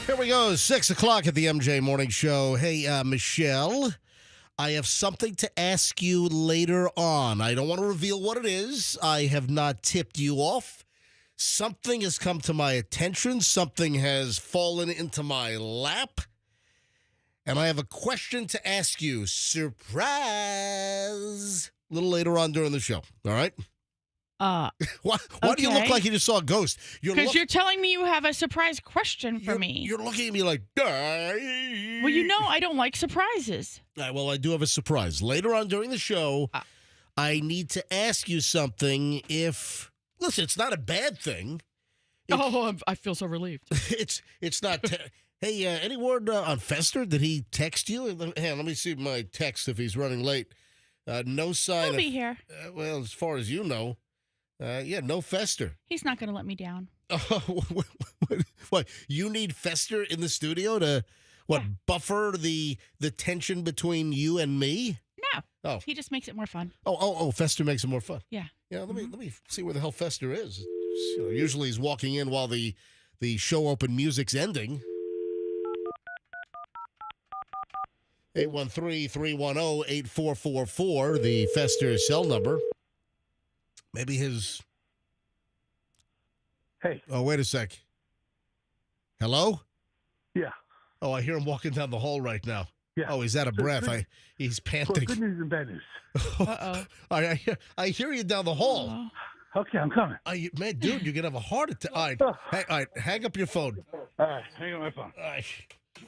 Here we go, 6 o'clock at the MJ Morning Show. Hey, Michelle, I have something to ask you later on. I don't want to reveal what it is. I have not tipped you off. Something has come to my attention. Something has fallen into my lap. And I have a question to ask you. Surprise! A little later on during the show, all right? Why do you look like you just saw a ghost? Because you're telling me you have a surprise question for me. You're looking at me like, well, you know I don't like surprises. Well, I do have a surprise. Later on during the show, I need to ask you something if... Listen, it's not a bad thing. I feel so relieved. It's not... Hey, any word on Fester? Did he text you? Hey, let me see my text if he's running late. No sign He'll be here. Well, as far as you know... no Fester. He's not going to let me down. What? You need Fester in the studio to, buffer the tension between you and me? No. Oh. He just makes it more fun. Fester makes it more fun. Yeah. Yeah, let me see where the hell Fester is. Usually he's walking in while the show open music's ending. 813-310-8444, the Fester cell number. Maybe his... Hey. Oh, wait a sec. Hello? Yeah. Oh, I hear him walking down the hall right now. Yeah. Oh, he's out of breath. He's panting. Well, good news and bad news. Uh-oh. I hear you down the hall. Oh. Okay, I'm coming. Man, dude, you're going to have a heart attack. All right, hang up your phone. All right, hang on my phone. All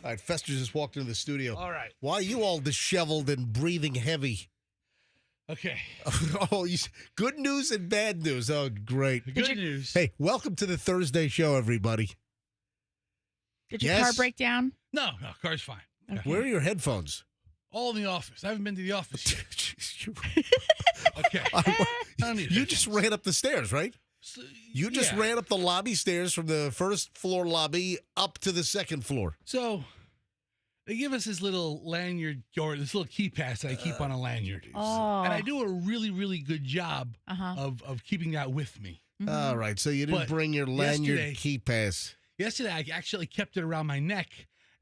right, Fester just walked into the studio. All right. Why are you all disheveled and breathing heavy? Okay. Good news and bad news. Oh, great. Good news. Hey, welcome to the Thursday show, everybody. Did your car break down? No, car's fine. Okay. Where are your headphones? All in the office. I haven't been to the office yet. Okay. You just ran up the stairs, right? You just ran up the lobby stairs from the first floor lobby up to the second floor. So they give us this little lanyard or this little key pass that I keep on a lanyard. Oh. And I do a really, really good job of keeping that with me. Mm-hmm. All right. So you didn't bring your lanyard key pass. Yesterday, I actually kept it around my neck,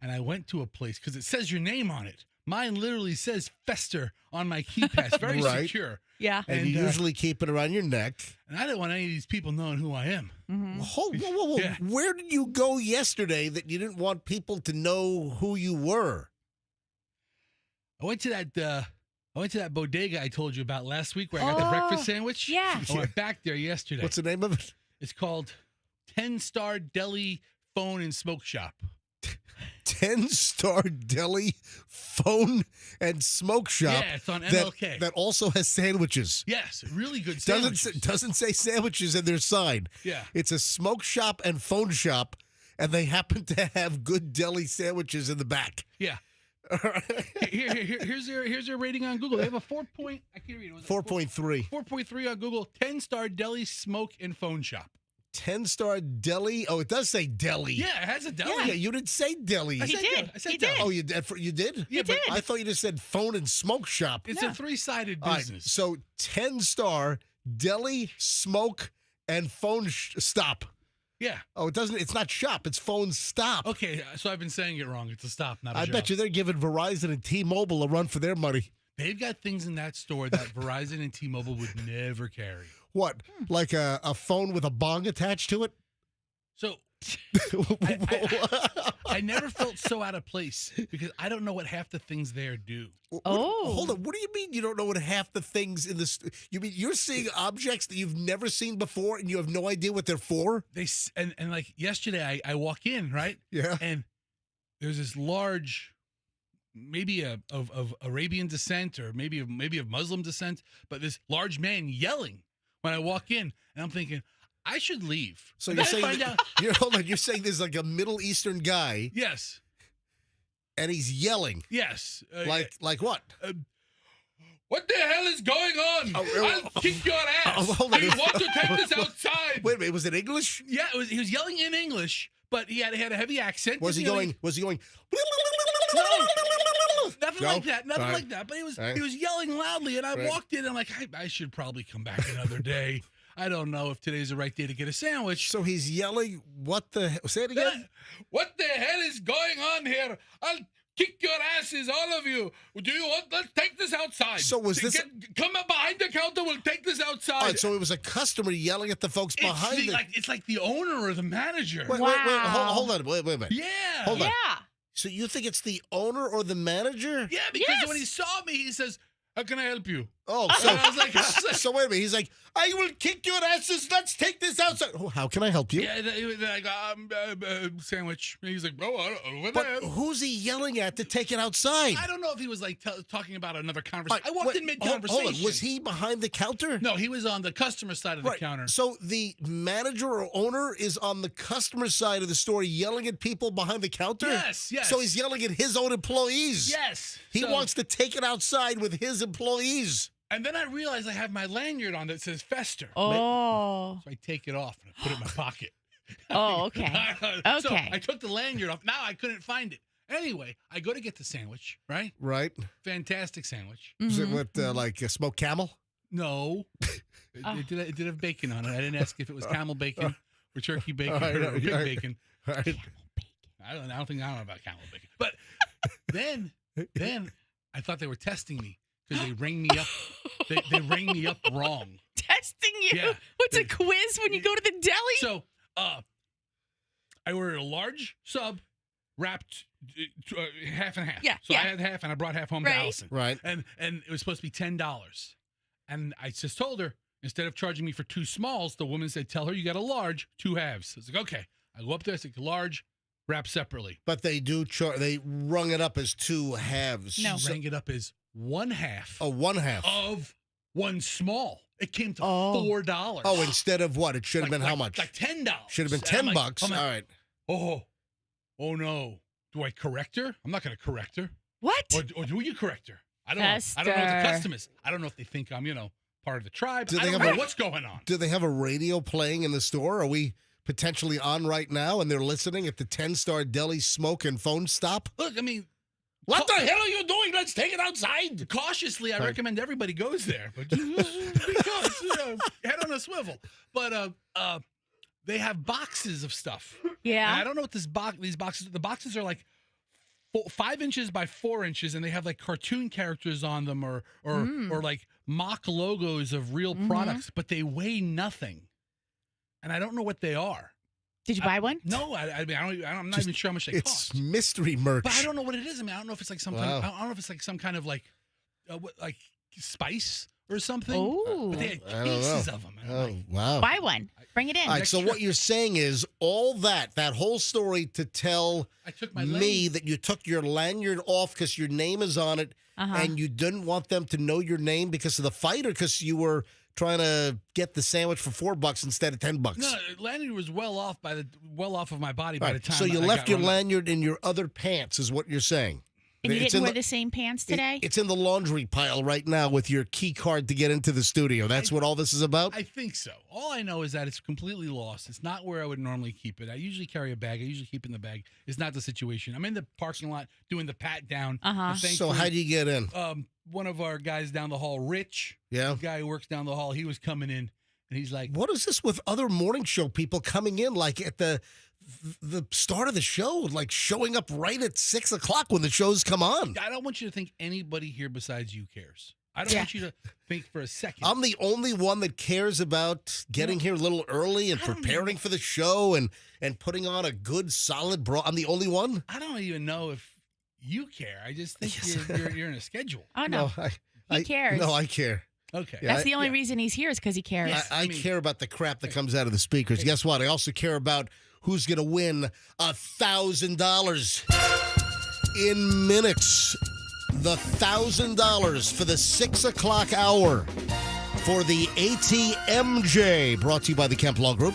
and I went to a place because it says your name on it. Mine literally says Fester on my key pass. Very secure. Yeah. And you usually keep it around your neck. And I didn't want any of these people knowing who I am. Mm-hmm. Whoa. Yeah. Where did you go yesterday that you didn't want people to know who you were? I went to that bodega I told you about last week where I got the breakfast sandwich. Yeah. I went back there yesterday. What's the name of it? It's called 10-Star Deli Phone and Smoke Shop. 10-Star Deli Phone and Smoke Shop. Yeah, it's on MLK. That also has sandwiches. Yes, really good sandwiches. Doesn't say sandwiches in their sign. Yeah. It's a smoke shop and phone shop, and they happen to have good deli sandwiches in the back. Yeah. Here's their rating on Google. They have a 4 point. I can't read it. 4.3. 4.3 on Google. 10-Star Deli Smoke and Phone Shop. 10-Star Deli. Oh, it does say deli. Yeah, it has a deli. Yeah, you didn't say deli. I said deli. Oh, you did? You did? Yeah, but I thought you just said phone and smoke shop. It's a 3-sided business. Right, so 10-Star Deli, Smoke, and Phone Stop. Yeah. Oh, it doesn't. It's not shop. It's phone stop. Okay, so I've been saying it wrong. It's a stop, not a I shop. bet you they're giving Verizon and T-Mobile a run for their money. They've got things in that store that Verizon and T-Mobile would never carry. What? Like a phone with a bong attached to it? So I never felt so out of place because I don't know what half the things there do. Hold on. What do you mean you don't know what half the things in this? You mean you're seeing objects that you've never seen before and you have no idea what they're for? And like yesterday, I walk in, right? Yeah. And there's this large, maybe of Arabian descent or maybe of Muslim descent, but this large man yelling when I walk in, and I'm thinking, I should leave. So And you're then I saying find that, out, hold on, you're saying there's like a Middle Eastern guy yes, and he's yelling. yes, Like what? what the hell is going on? I'll kick your ass. Hold Do on. you want to take this outside? Wait a minute, was it English? Yeah, he was yelling in English, but he had a heavy accent. Was he You know, going? Was he going? No, nothing No? like that. Nothing All right. like that. But he was All right. he was yelling loudly, and I Right. walked in. And I'm like, I should probably come back another day. I don't know if today's the right day to get a sandwich. So he's yelling. What the? Say it again. What the hell is going on here? I'll kick your asses, all of you. Do you want? Let's take this outside. So was this- Come up behind the counter. We'll take this outside. All right, so it was a customer yelling at the folks behind it. It's like the owner or the manager. Wait, Wow. hold on, wait a minute. Yeah. Hold on. Yeah. So you think it's the owner or the manager? Yeah, because Yes. when he saw me, he says, "How can I help you?" Oh, And so I was like, so wait a minute. He's like, I will kick your asses. Let's take this outside. Oh, how can I help you? Yeah, he was like, sandwich. And he's like, bro, over But there. who's he yelling at to take it outside? I don't know if he was like talking about another conversation. All right, I walked wait, in mid hold conversation. on. Was he behind the counter? No, he was on the customer side of the Right. counter. So the manager or owner is on the customer side of the store yelling at people behind the counter? Yes, yes. So he's yelling at his own employees. Yes. He So- wants to take it outside with his employees. And then I realized I have my lanyard on that says Fester. Oh. So I take it off and I put it in my pocket. Oh, okay. So Okay. I took the lanyard off. Now I couldn't find it. Anyway, I go to get the sandwich, right? Right. Fantastic sandwich. Is it Mhm. with like a smoked camel? No. Oh. It did have bacon on it. I didn't ask if it was camel bacon or turkey bacon All right, or all pig right. bacon. Right. I don't know about camel bacon. But then I thought they were testing me because they rang me up. They rang me up wrong. Testing you? Yeah. What's a quiz when you go to the deli? So I ordered a large sub wrapped half and half. Yeah, So yeah. I had half and I brought half home Right. to Allison. Right. And it was supposed to be $10. And I just told her, instead of charging me for two smalls, the woman said, tell her you got a large, two halves. I was like, okay. I go up there, I said, large, wrap separately. But they do they rung it up as two halves. No. So, Rang it up as one half one half. of one small. It came to Oh. $4. Oh, instead of what? It should have been how much? Like $10. Should have been And I'm $10. I'm All right. Oh no. Do I correct her? I'm not going to correct her. What? Or do you correct her? I don't know. I don't know what the Fester. custom is. I don't know if they think I'm, part of the tribe. Do I they don't have know a- what's going on. Do they have a radio playing in the store? Are we potentially on right now and they're listening at the 10-Star Deli Smoke and Phone Stop? Look, I mean, What the hell are you doing? Let's take it outside. cautiously, I Right. recommend everybody goes there, but because head on a swivel. But they have boxes of stuff. And Yeah. I don't know what these boxes. The boxes are like 5 inches by 4 inches, and they have like cartoon characters on them, or like mock logos of real products, but they weigh nothing, and I don't know what they are. Did you buy one? No, I'm not Just- even sure how much they It's cost. mystery merch. But I don't know what it is. I mean, I don't know if it's like some kind Wow. of, I don't know if it's like some kind of like spice or something. Oh. But they had I don't cases know. of them. And I'm Oh, like, wow. Buy one. Bring it in. All right, so what you're saying is all that whole story to tell I took my me that you took your lanyard off because your name is on it Uh-huh. and you didn't want them to know your name because of the fight or because you were trying to get the sandwich for $4 instead of $10? No, lanyard was well off of my body by Right, the time. so you I left got your run up. lanyard in your other pants is what you're saying. and you It's didn't in wear the same pants today? It's in the laundry pile right now with your key card to get into the studio. That's what all this is about? I think so. All I know is that it's completely lost. It's not where I would normally keep it. I usually carry a bag. I usually keep it in the bag. It's not the situation. I'm in the parking lot doing the pat down. Uh-huh. So how do you get in? One of our guys down the hall, Rich, Yeah. the guy who works down the hall, he was coming in, and he's like, What is this with other morning show people coming in like at the start of the show, like showing up right at 6 o'clock when the shows come on? I don't want you to think anybody here besides you cares. I don't want you to think for a second. I'm the only one that cares about getting here a little early and preparing for the show and putting on a good, solid bra. I'm the only one? I don't even know if you care. I just think you're in a schedule. Oh, no. He cares. No, I care. Okay. Yeah, That's the only reason he's here is because he cares. I care about the crap that comes out of the speakers. Guess what? I also care about who's going to win $1,000 in minutes. The $1,000 for the 6 o'clock hour for the ATMJ, brought to you by the Kemp Law Group,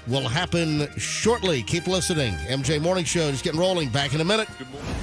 will happen shortly. Keep listening. MJ Morning Show is getting rolling. Back in a minute. Good morning.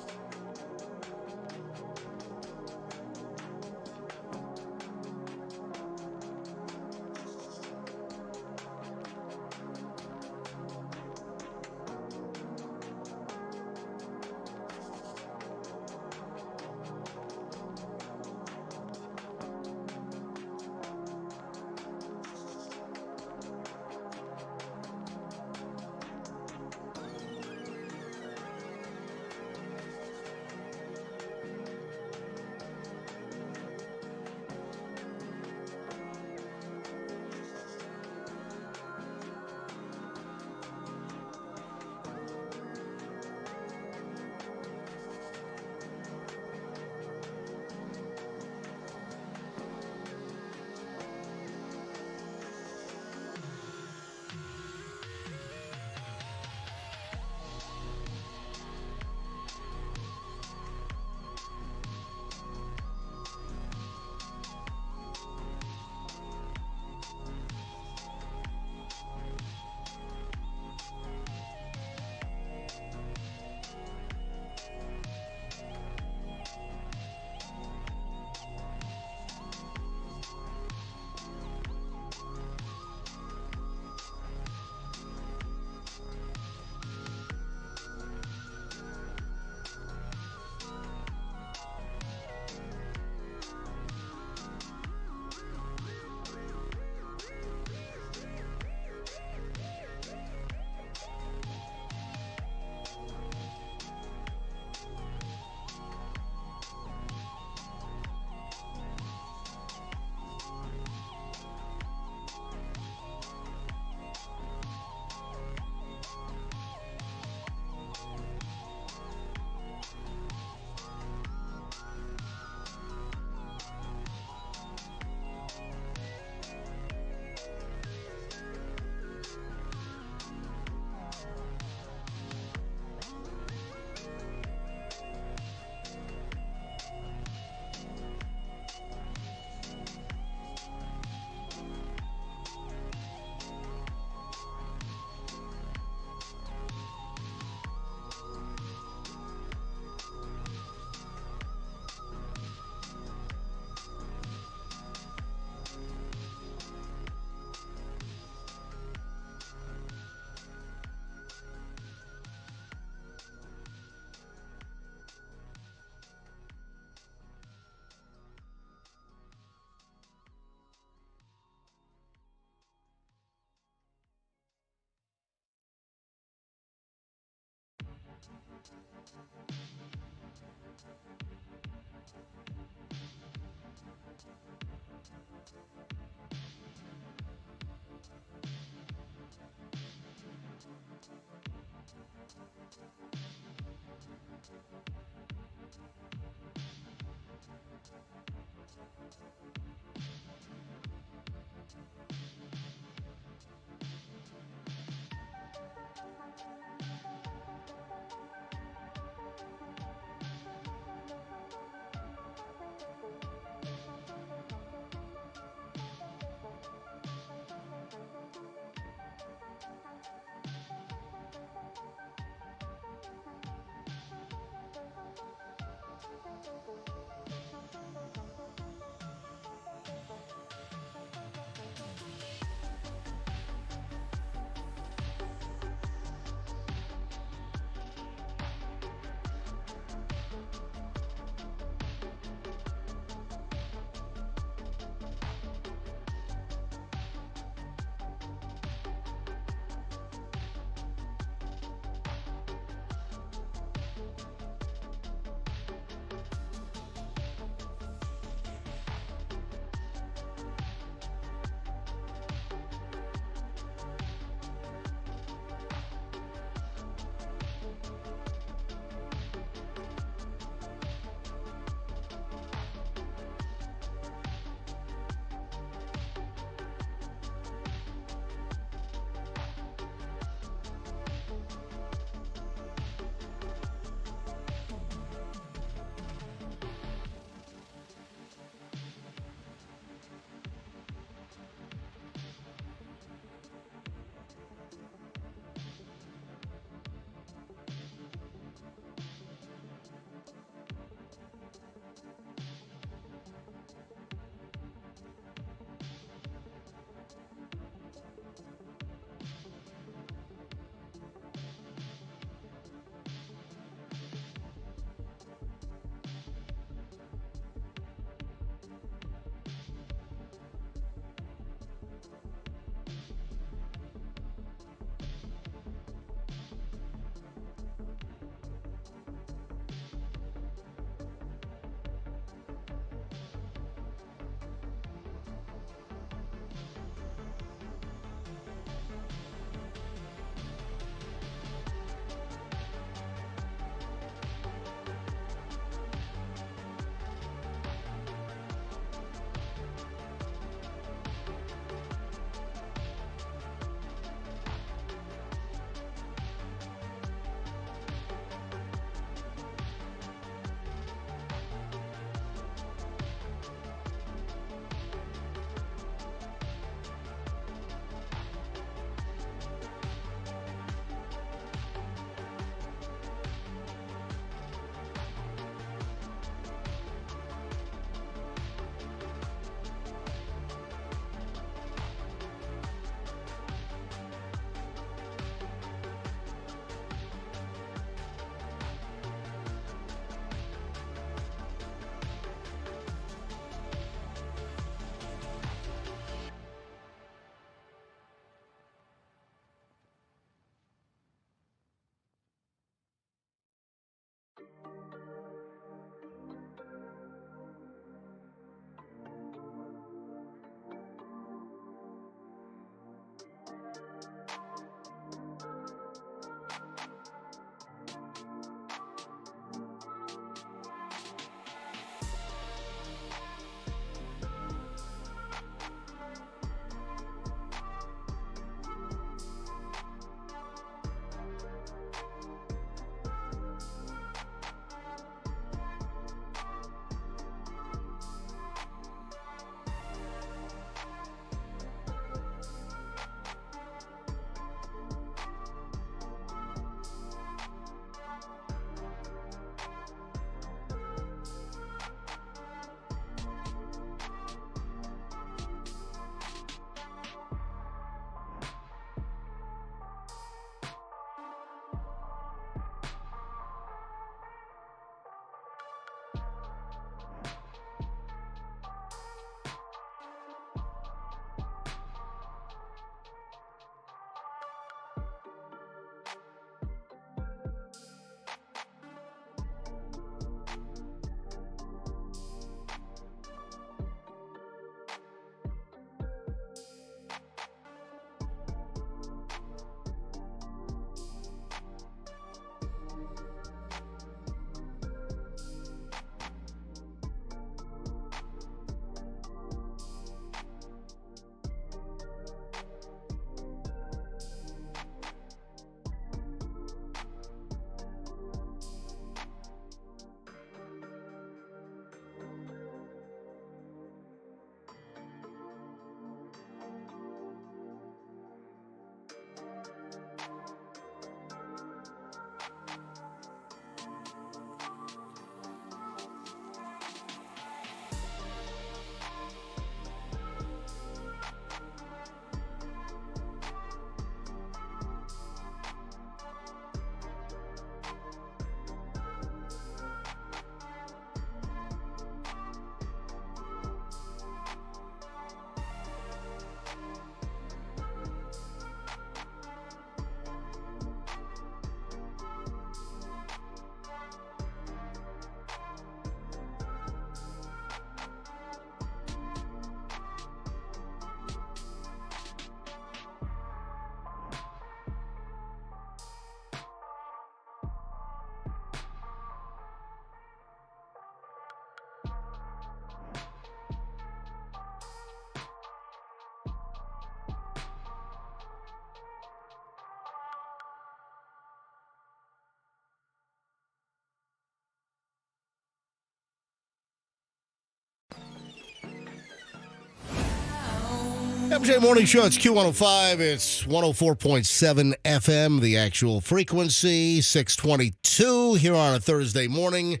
MJ Morning Show, it's Q105, it's 104.7 FM, the actual frequency, 622 here on a Thursday morning.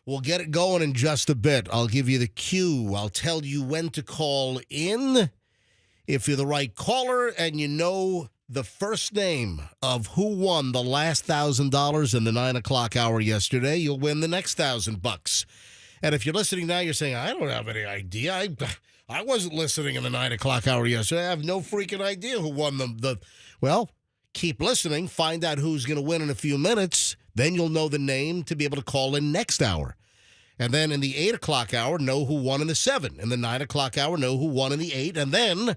We'll get it going in just a bit. I'll give you the cue. I'll tell you when to call in. If you're the right caller and you know the first name of who won the last $1,000 in the 9 o'clock hour yesterday, you'll win the next $1,000. And if you're listening now, you're saying, I don't have any idea. I wasn't listening in the 9 o'clock hour yesterday. I have no freaking idea who won Well, keep listening. Find out who's going to win in a few minutes. Then you'll know the name to be able to call in next hour. And then in the 8 o'clock hour, know who won in the 7. In the 9 o'clock hour, know who won in the 8. And then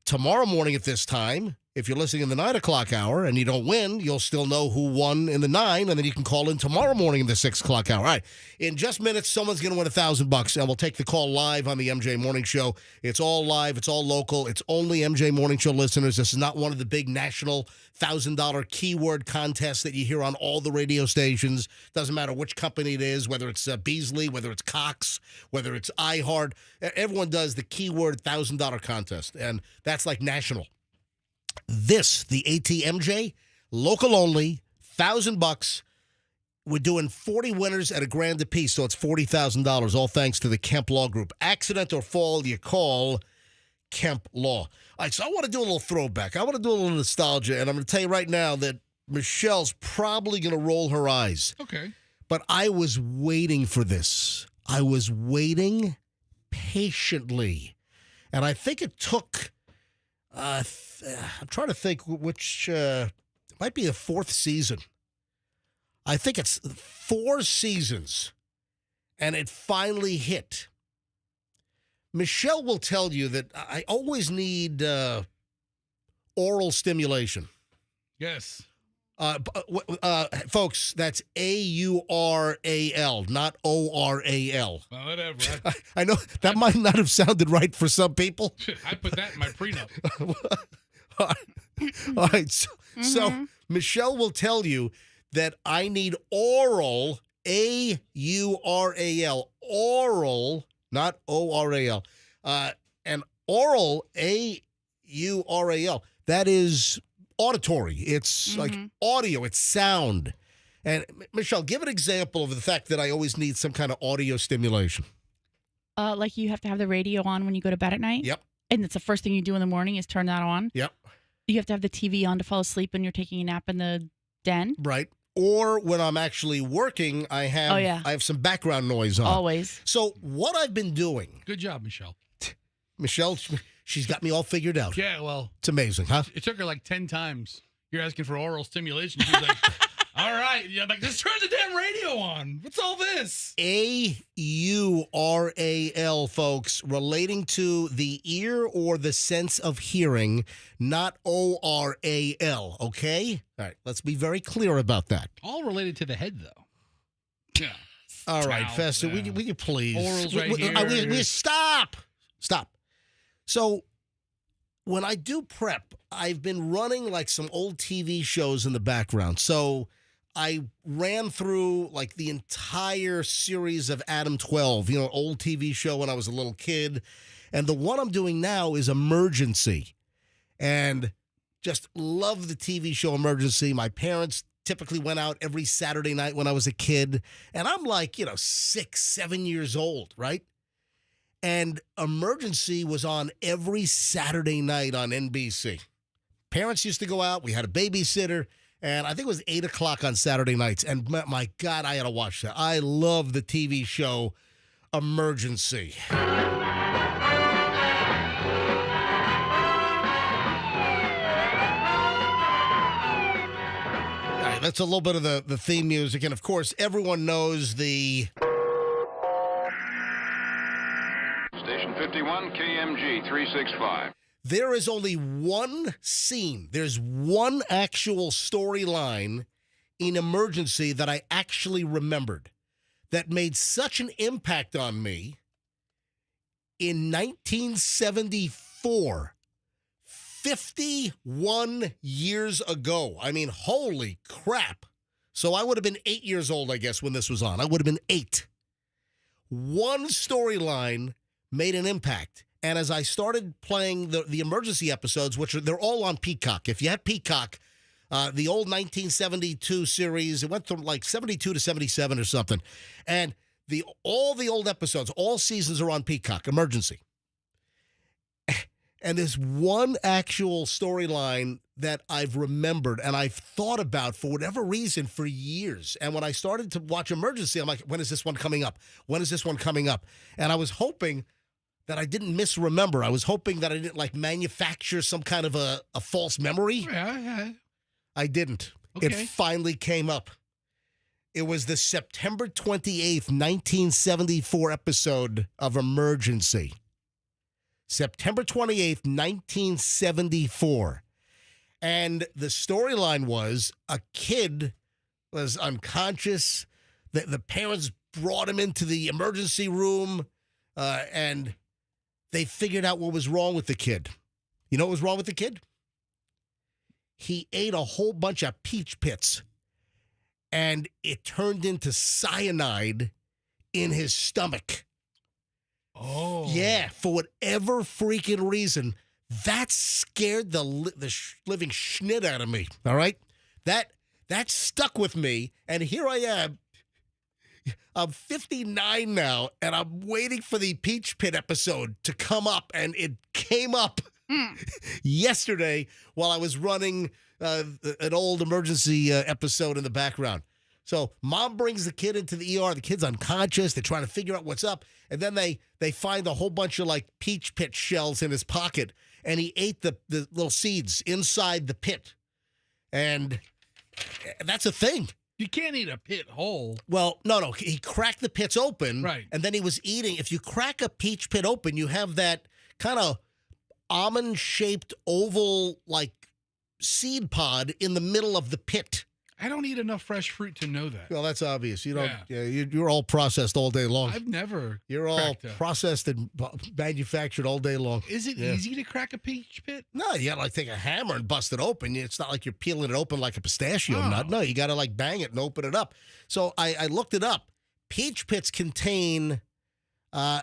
tomorrow morning at this time, if you're listening in the 9 o'clock hour and you don't win, you'll still know who won in the 9, and then you can call in tomorrow morning in the 6 o'clock hour. All right. In just minutes, someone's going to win $1,000, and we'll take the call live on the MJ Morning Show. It's all live. It's all local. It's only MJ Morning Show listeners. This is not one of the big national $1,000 keyword contests that you hear on all the radio stations. Doesn't matter which company it is, whether it's Beasley, whether it's Cox, whether it's iHeart. Everyone does the keyword $1,000 contest, and that's like national. This, the ATMJ, local only, $1,000. We're doing 40 winners at $1,000 apiece, so it's $40,000, all thanks to the Kemp Law Group. Accident or fall, you call Kemp Law. All right, so I want to do a little throwback. I want to do a little nostalgia, and I'm going to tell you right now that Michelle's probably going to roll her eyes. Okay. But I was waiting for this. I was waiting patiently. And I think it took... I'm trying to think which it might be the 4th season. I think it's 4 seasons, and it finally hit. Michelle will tell you that I always need oral stimulation. Yes. Folks, that's AURAL, not ORAL. Well, whatever. I know that might not have sounded right for some people. I put that in my prenup. All right. So Michelle will tell you that I need oral, AURAL, oral, not ORAL, and oral, AURAL. That is auditory. It's like audio. It's sound. And Michelle, give an example of the fact that I always need some kind of audio stimulation. Like you have to have the radio on when you go to bed at night. Yep. And it's the first thing you do in the morning is turn that on. Yep. You have to have the TV on to fall asleep when you're taking a nap in the den. Right. Or when I'm actually working, I have some background noise on. Always. So what I've been doing. Good job, Michelle. Michelle, she's got me all figured out. Yeah, well. It's amazing, huh? It took her like 10 times. You're asking for oral stimulation. She's like, all right. Yeah, like, just turn the damn radio on. What's all this? AURAL, folks, relating to the ear or the sense of hearing, not ORAL, okay? All right, let's be very clear about that. All related to the head, though. Yeah. All right, Fester, will you please? Oral's right here. Stop. So when I do prep, I've been running like some old TV shows in the background. So I ran through like the entire series of Adam 12, old TV show when I was a little kid. And the one I'm doing now is Emergency. And just love the TV show Emergency. My parents typically went out every Saturday night when I was a kid. And I'm like, 6, 7 years old, right? And Emergency was on every Saturday night on NBC. Parents used to go out. We had a babysitter. And I think it was 8 o'clock on Saturday nights. And my God, I had to watch that. I love the TV show Emergency. All right, that's a little bit of the theme music. And, of course, everyone knows the... Station 51, KMG 365. There is only one scene. There's one actual storyline in Emergency that I actually remembered that made such an impact on me in 1974, 51 years ago. I mean, holy crap. So I would have been 8 years old, I guess, when this was on. I would have been 8. One storyline made an impact. And as I started playing the emergency episodes, they're all on Peacock. If you have Peacock, the old 1972 series, it went from like 72 to 77 or something. And all the old episodes, all seasons are on Peacock, emergency. And there's one actual storyline that I've remembered and I've thought about for whatever reason for years. And when I started to watch Emergency, I'm like, when is this one coming up? When is this one coming up? And I was hoping that I didn't misremember. I was hoping that I didn't like manufacture some kind of a false memory. Yeah. I didn't. Okay. It finally came up. It was the September 28th, 1974 episode of Emergency. September 28th, 1974. And the storyline was a kid was unconscious. The parents brought him into the emergency room, and they figured out what was wrong with the kid. You know what was wrong with the kid? He ate a whole bunch of peach pits, and it turned into cyanide in his stomach. Oh. Yeah, for whatever freaking reason, that scared the living schnit out of me, all right? That stuck with me, and here I am. I'm 59 now, and I'm waiting for the Peach Pit episode to come up, and it came up yesterday while I was running an old emergency episode in the background. So mom brings the kid into the ER. The kid's unconscious. They're trying to figure out what's up. And then they find a whole bunch of like peach pit shells in his pocket. And he ate the little seeds inside the pit. And that's a thing. You can't eat a pit whole. Well, no. He cracked the pits open. Right. And then he was eating. If you crack a peach pit open, you have that kind of almond-shaped oval like seed pod in the middle of the pit. I don't eat enough fresh fruit to know that. Well, that's obvious. You don't. Yeah. You're all processed all day long. I've never. You're all processed and manufactured all day long. Is it easy to crack a peach pit? No, you got to like take a hammer and bust it open. It's not like you're peeling it open like a pistachio nut. No, you got to like bang it and open it up. So I looked it up. Peach pits contain amygdalin.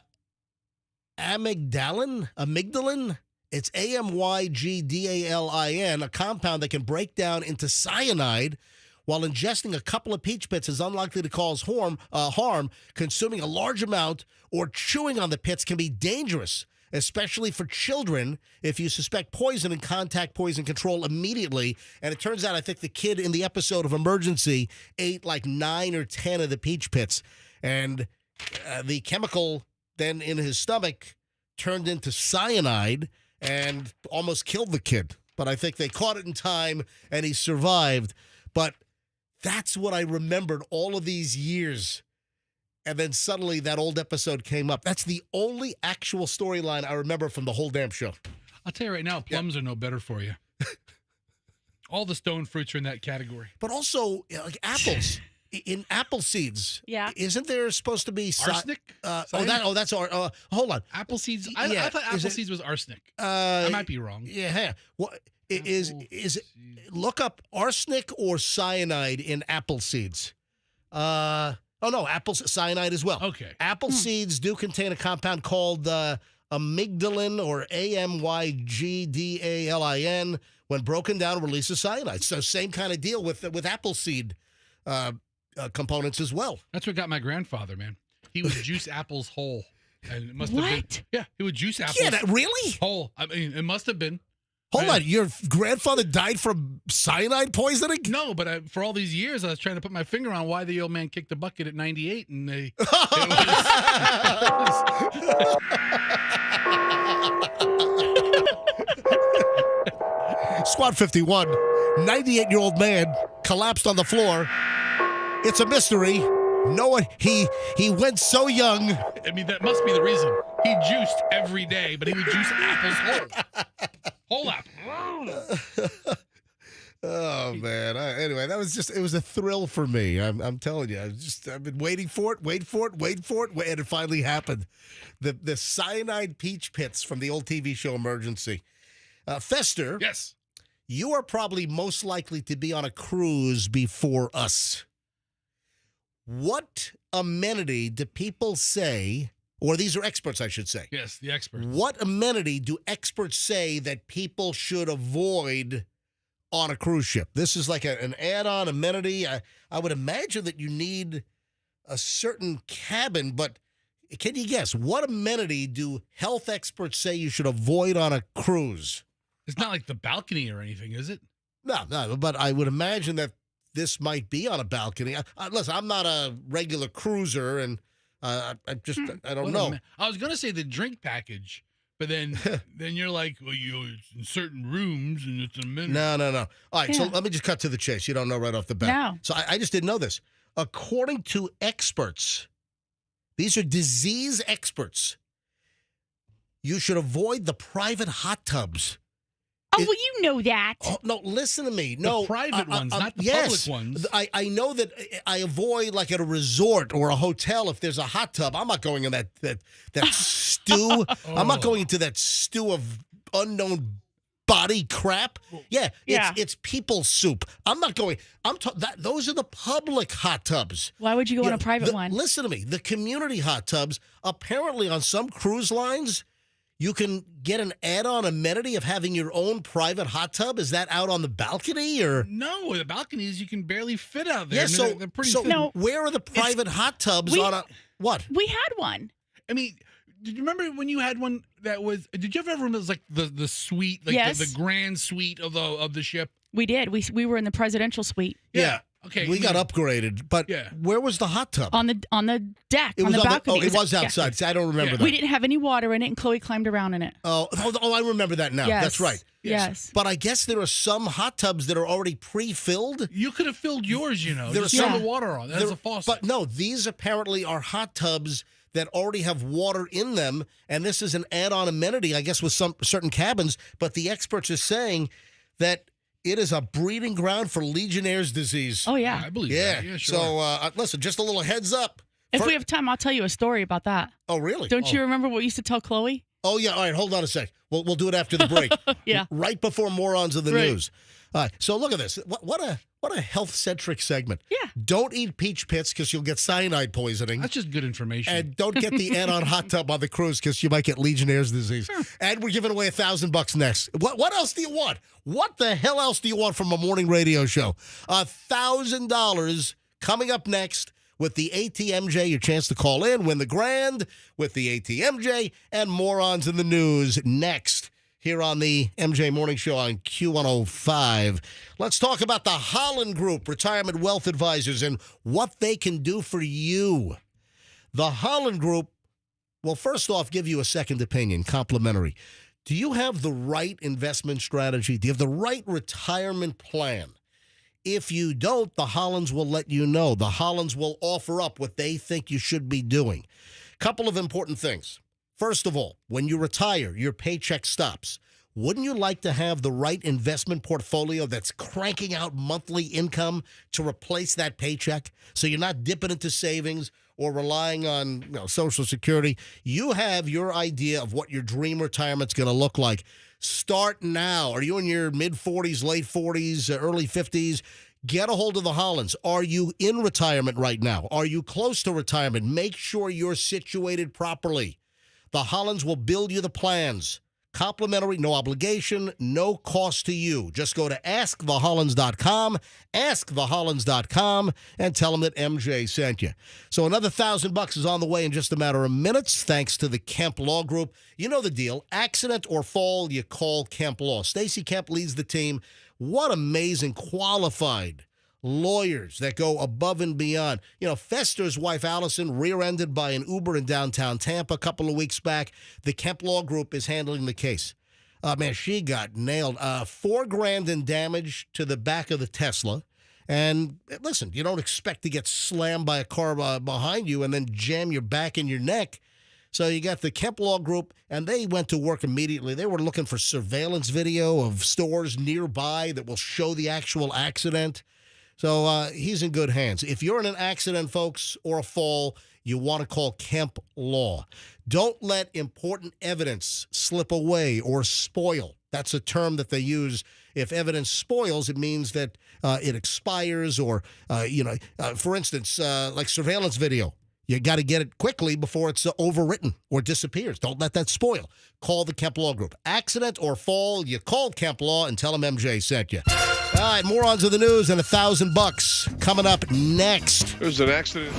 It's amygdalin, a compound that can break down into cyanide. While ingesting a couple of peach pits is unlikely to cause harm, consuming a large amount or chewing on the pits can be dangerous, especially for children. If you suspect poison, and contact poison control immediately. And it turns out, I think the kid in the episode of Emergency ate like 9 or 10 of the peach pits. And the chemical then in his stomach turned into cyanide and almost killed the kid. But I think they caught it in time and he survived. But that's what I remembered all of these years. And then suddenly that old episode came up. That's the only actual storyline I remember from the whole damn show. I'll tell you right now, plums are no better for you. All the stone fruits are in that category. But also, like apples. In apple seeds, isn't there supposed to be arsenic? That's hold on. Apple seeds. I thought apple seeds was arsenic. I might be wrong. Yeah. What is look up arsenic or cyanide in apple seeds. Apple cyanide as well. Okay. Apple seeds do contain a compound called amygdalin or amygdalin. When broken down, releases cyanide. So same kind of deal with apple seed. Components as well. That's what got my grandfather, man. He would juice apples whole. And it must have been. Yeah, he would juice apples. Yeah, really? Whole. I mean, it must have been. Hold on, your grandfather died from cyanide poisoning? No, but for all these years, I was trying to put my finger on why the old man kicked the bucket at 98, and they. Squad 51, 98-year-old man collapsed on the floor. It's a mystery. No one, he went so young. I mean, that must be the reason. He juiced every day, but he would juice apples whole. Whole apple. Oh, man. Anyway, it was a thrill for me. I'm telling you. I've been waiting for it, and it finally happened. The cyanide peach pits from the old TV show Emergency. Fester. Yes. You are probably most likely to be on a cruise before us. What amenity do people say or these are experts, I should say. Yes, the experts. What amenity do experts say that people should avoid on a cruise ship? This is like an add-on amenity. I would imagine that you need a certain cabin, but can you guess what amenity do health experts say you should avoid on a cruise? It's not like the balcony or anything, is it? No, but I would imagine that this might be on a balcony. Listen, I'm not a regular cruiser, and I don't know. I was going to say the drink package, but then you're like, well, it's in certain rooms, and it's a minute. No. All right, so Yeah. let me just cut to the chase. You don't know right off the bat. No. So I just didn't know this. According to experts, these are disease experts, you should avoid the private hot tubs. Oh, well, you know that. Oh, no, listen to me. No, private ones, not the yes, public ones. I know that I avoid, like at a resort or a hotel, if there's a hot tub, I'm not going in that stew. I'm not going into that stew of unknown body crap. Yeah, it's people soup. I'm not going. Those are the public hot tubs. Why would you go on a private one? Listen to me. The community hot tubs, apparently on some cruise lines, you can get an add-on amenity of having your own private hot tub. Is that out on the balcony or? No, the balconies you can barely fit out there. Yeah, I mean, so, they're pretty so thin. No. where are the private hot tubs on a what? We had one. I mean, did you remember when you had one that was? Did you ever have one that was like the suite, like Yes. the grand suite of the ship? We did. We were in the presidential suite Yeah. Okay. We got upgraded, but Yeah. where was the hot tub? on the deck, It on was the balcony. it was yeah. outside. See, I don't remember Yeah. that. We didn't have any water in it, and Chloe climbed around in it. Oh, I remember that now. Yes. That's right. Yes. But I guess there are some hot tubs that are already pre-filled. You could have filled yours, There Just are turn some- the water on. That's a faucet. But no, these apparently are hot tubs that already have water in them, and this is an add-on amenity, I guess, with some certain cabins. But the experts are saying that it is a breeding ground for Legionnaire's disease. Oh, yeah. I believe yeah. that. Yeah, sure. So listen, just a little heads up. If we have time, I'll tell you a story about that. Oh, really? Don't you remember what we used to tell Chloe? Oh, yeah. All right. Hold on a sec. We'll do it after the break. Yeah. Right before Morons of the Right. News. All right. So look at this. What a health-centric segment. Yeah. Don't eat peach pits because you'll get cyanide poisoning. That's just good information. And don't get the add-on hot tub on the cruise because you might get Legionnaire's disease. And we're giving away $1,000 next. What else do you want? What the hell else do you want from a morning radio show? $1,000 coming up next with the ATMJ. Your chance to call in, win the grand with the ATMJ, and Morons in the News next here on the MJ Morning Show on Q105. Let's talk about the Holland Group, Retirement Wealth Advisors, and what they can do for you. The Holland Group will first off give you a second opinion, complimentary. Do you have the right investment strategy? Do you have the right retirement plan? If you don't, the Hollands will let you know. The Hollands will offer up what they think you should be doing. Couple of important things. First of all, when you retire, your paycheck stops. Wouldn't you like to have the right investment portfolio that's cranking out monthly income to replace that paycheck so you're not dipping into savings or relying on Social Security? You have your idea of what your dream retirement's going to look like. Start now. Are you in your mid-40s, late 40s, early 50s? Get a hold of the Hollands. Are you in retirement right now? Are you close to retirement? Make sure you're situated properly. The Hollands will build you the plans. Complimentary, no obligation, no cost to you. Just go to askthehollands.com, askthehollands.com, and tell them that MJ sent you. So another $1,000 is on the way in just a matter of minutes, thanks to the Kemp Law Group. You know the deal. Accident or fall, you call Kemp Law. Stacy Kemp leads the team. What amazing, qualified lawyers that go above and beyond. Fester's wife, Allison, rear-ended by an Uber in downtown Tampa a couple of weeks back. The Kemp Law Group is handling the case. Man, she got nailed. $4,000 in damage to the back of the Tesla. And listen, you don't expect to get slammed by a car behind you and then jam your back and your neck. So you got the Kemp Law Group, and they went to work immediately. They were looking for surveillance video of stores nearby that will show the actual accident. So he's in good hands. If you're in an accident, folks, or a fall, you want to call Kemp Law. Don't let important evidence slip away or spoil. That's a term that they use. If evidence spoils, it means that it expires or, for instance, like surveillance video. You got to get it quickly before it's overwritten or disappears. Don't let that spoil. Call the Kemp Law Group. Accident or fall, you call Kemp Law and tell them MJ sent you. All right, morons of the news and $1,000 coming up next. There's an accident.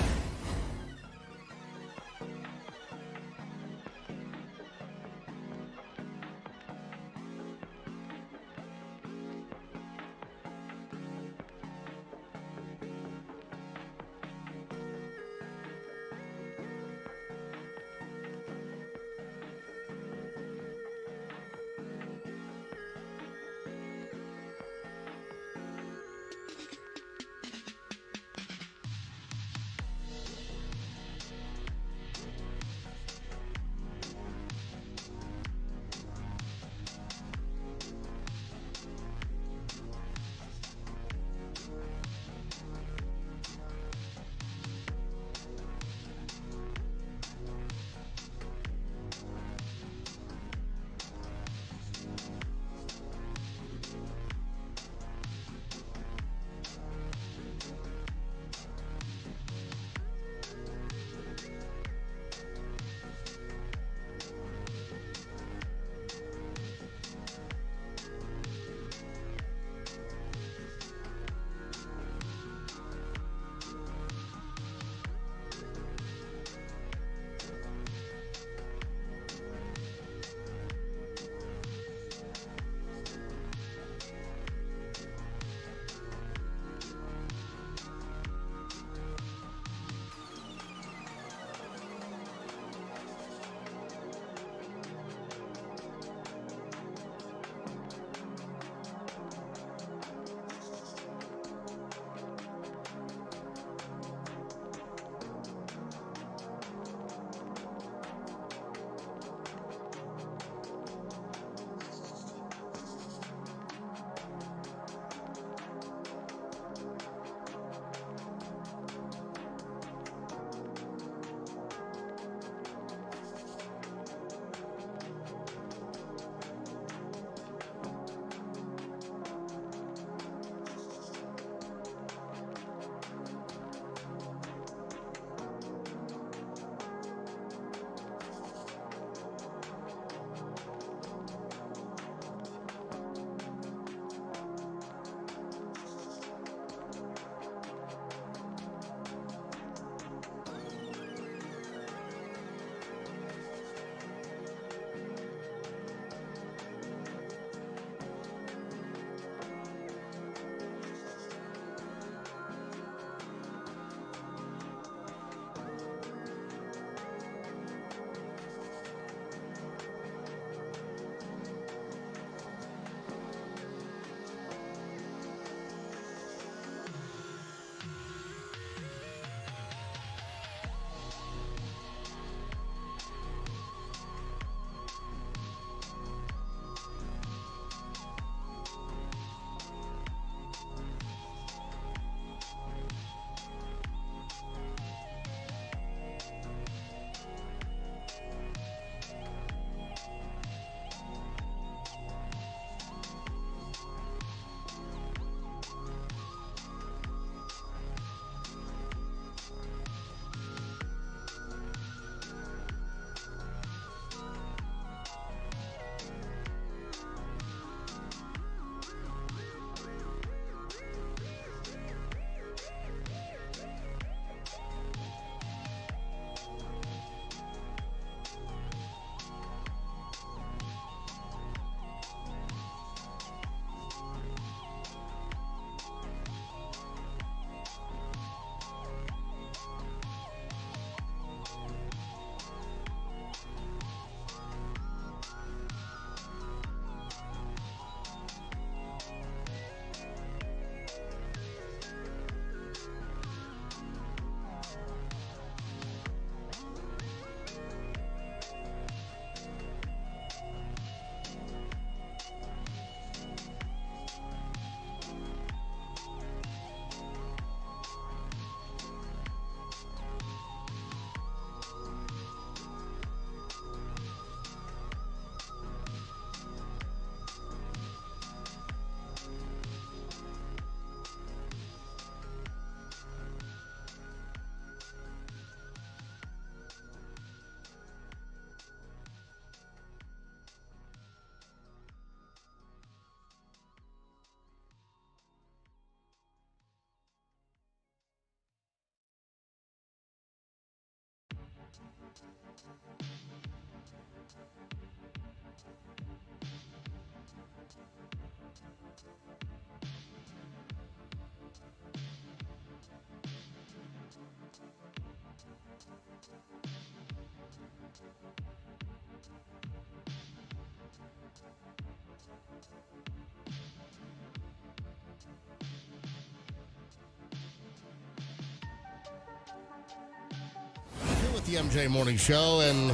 Here with the MJ Morning Show, and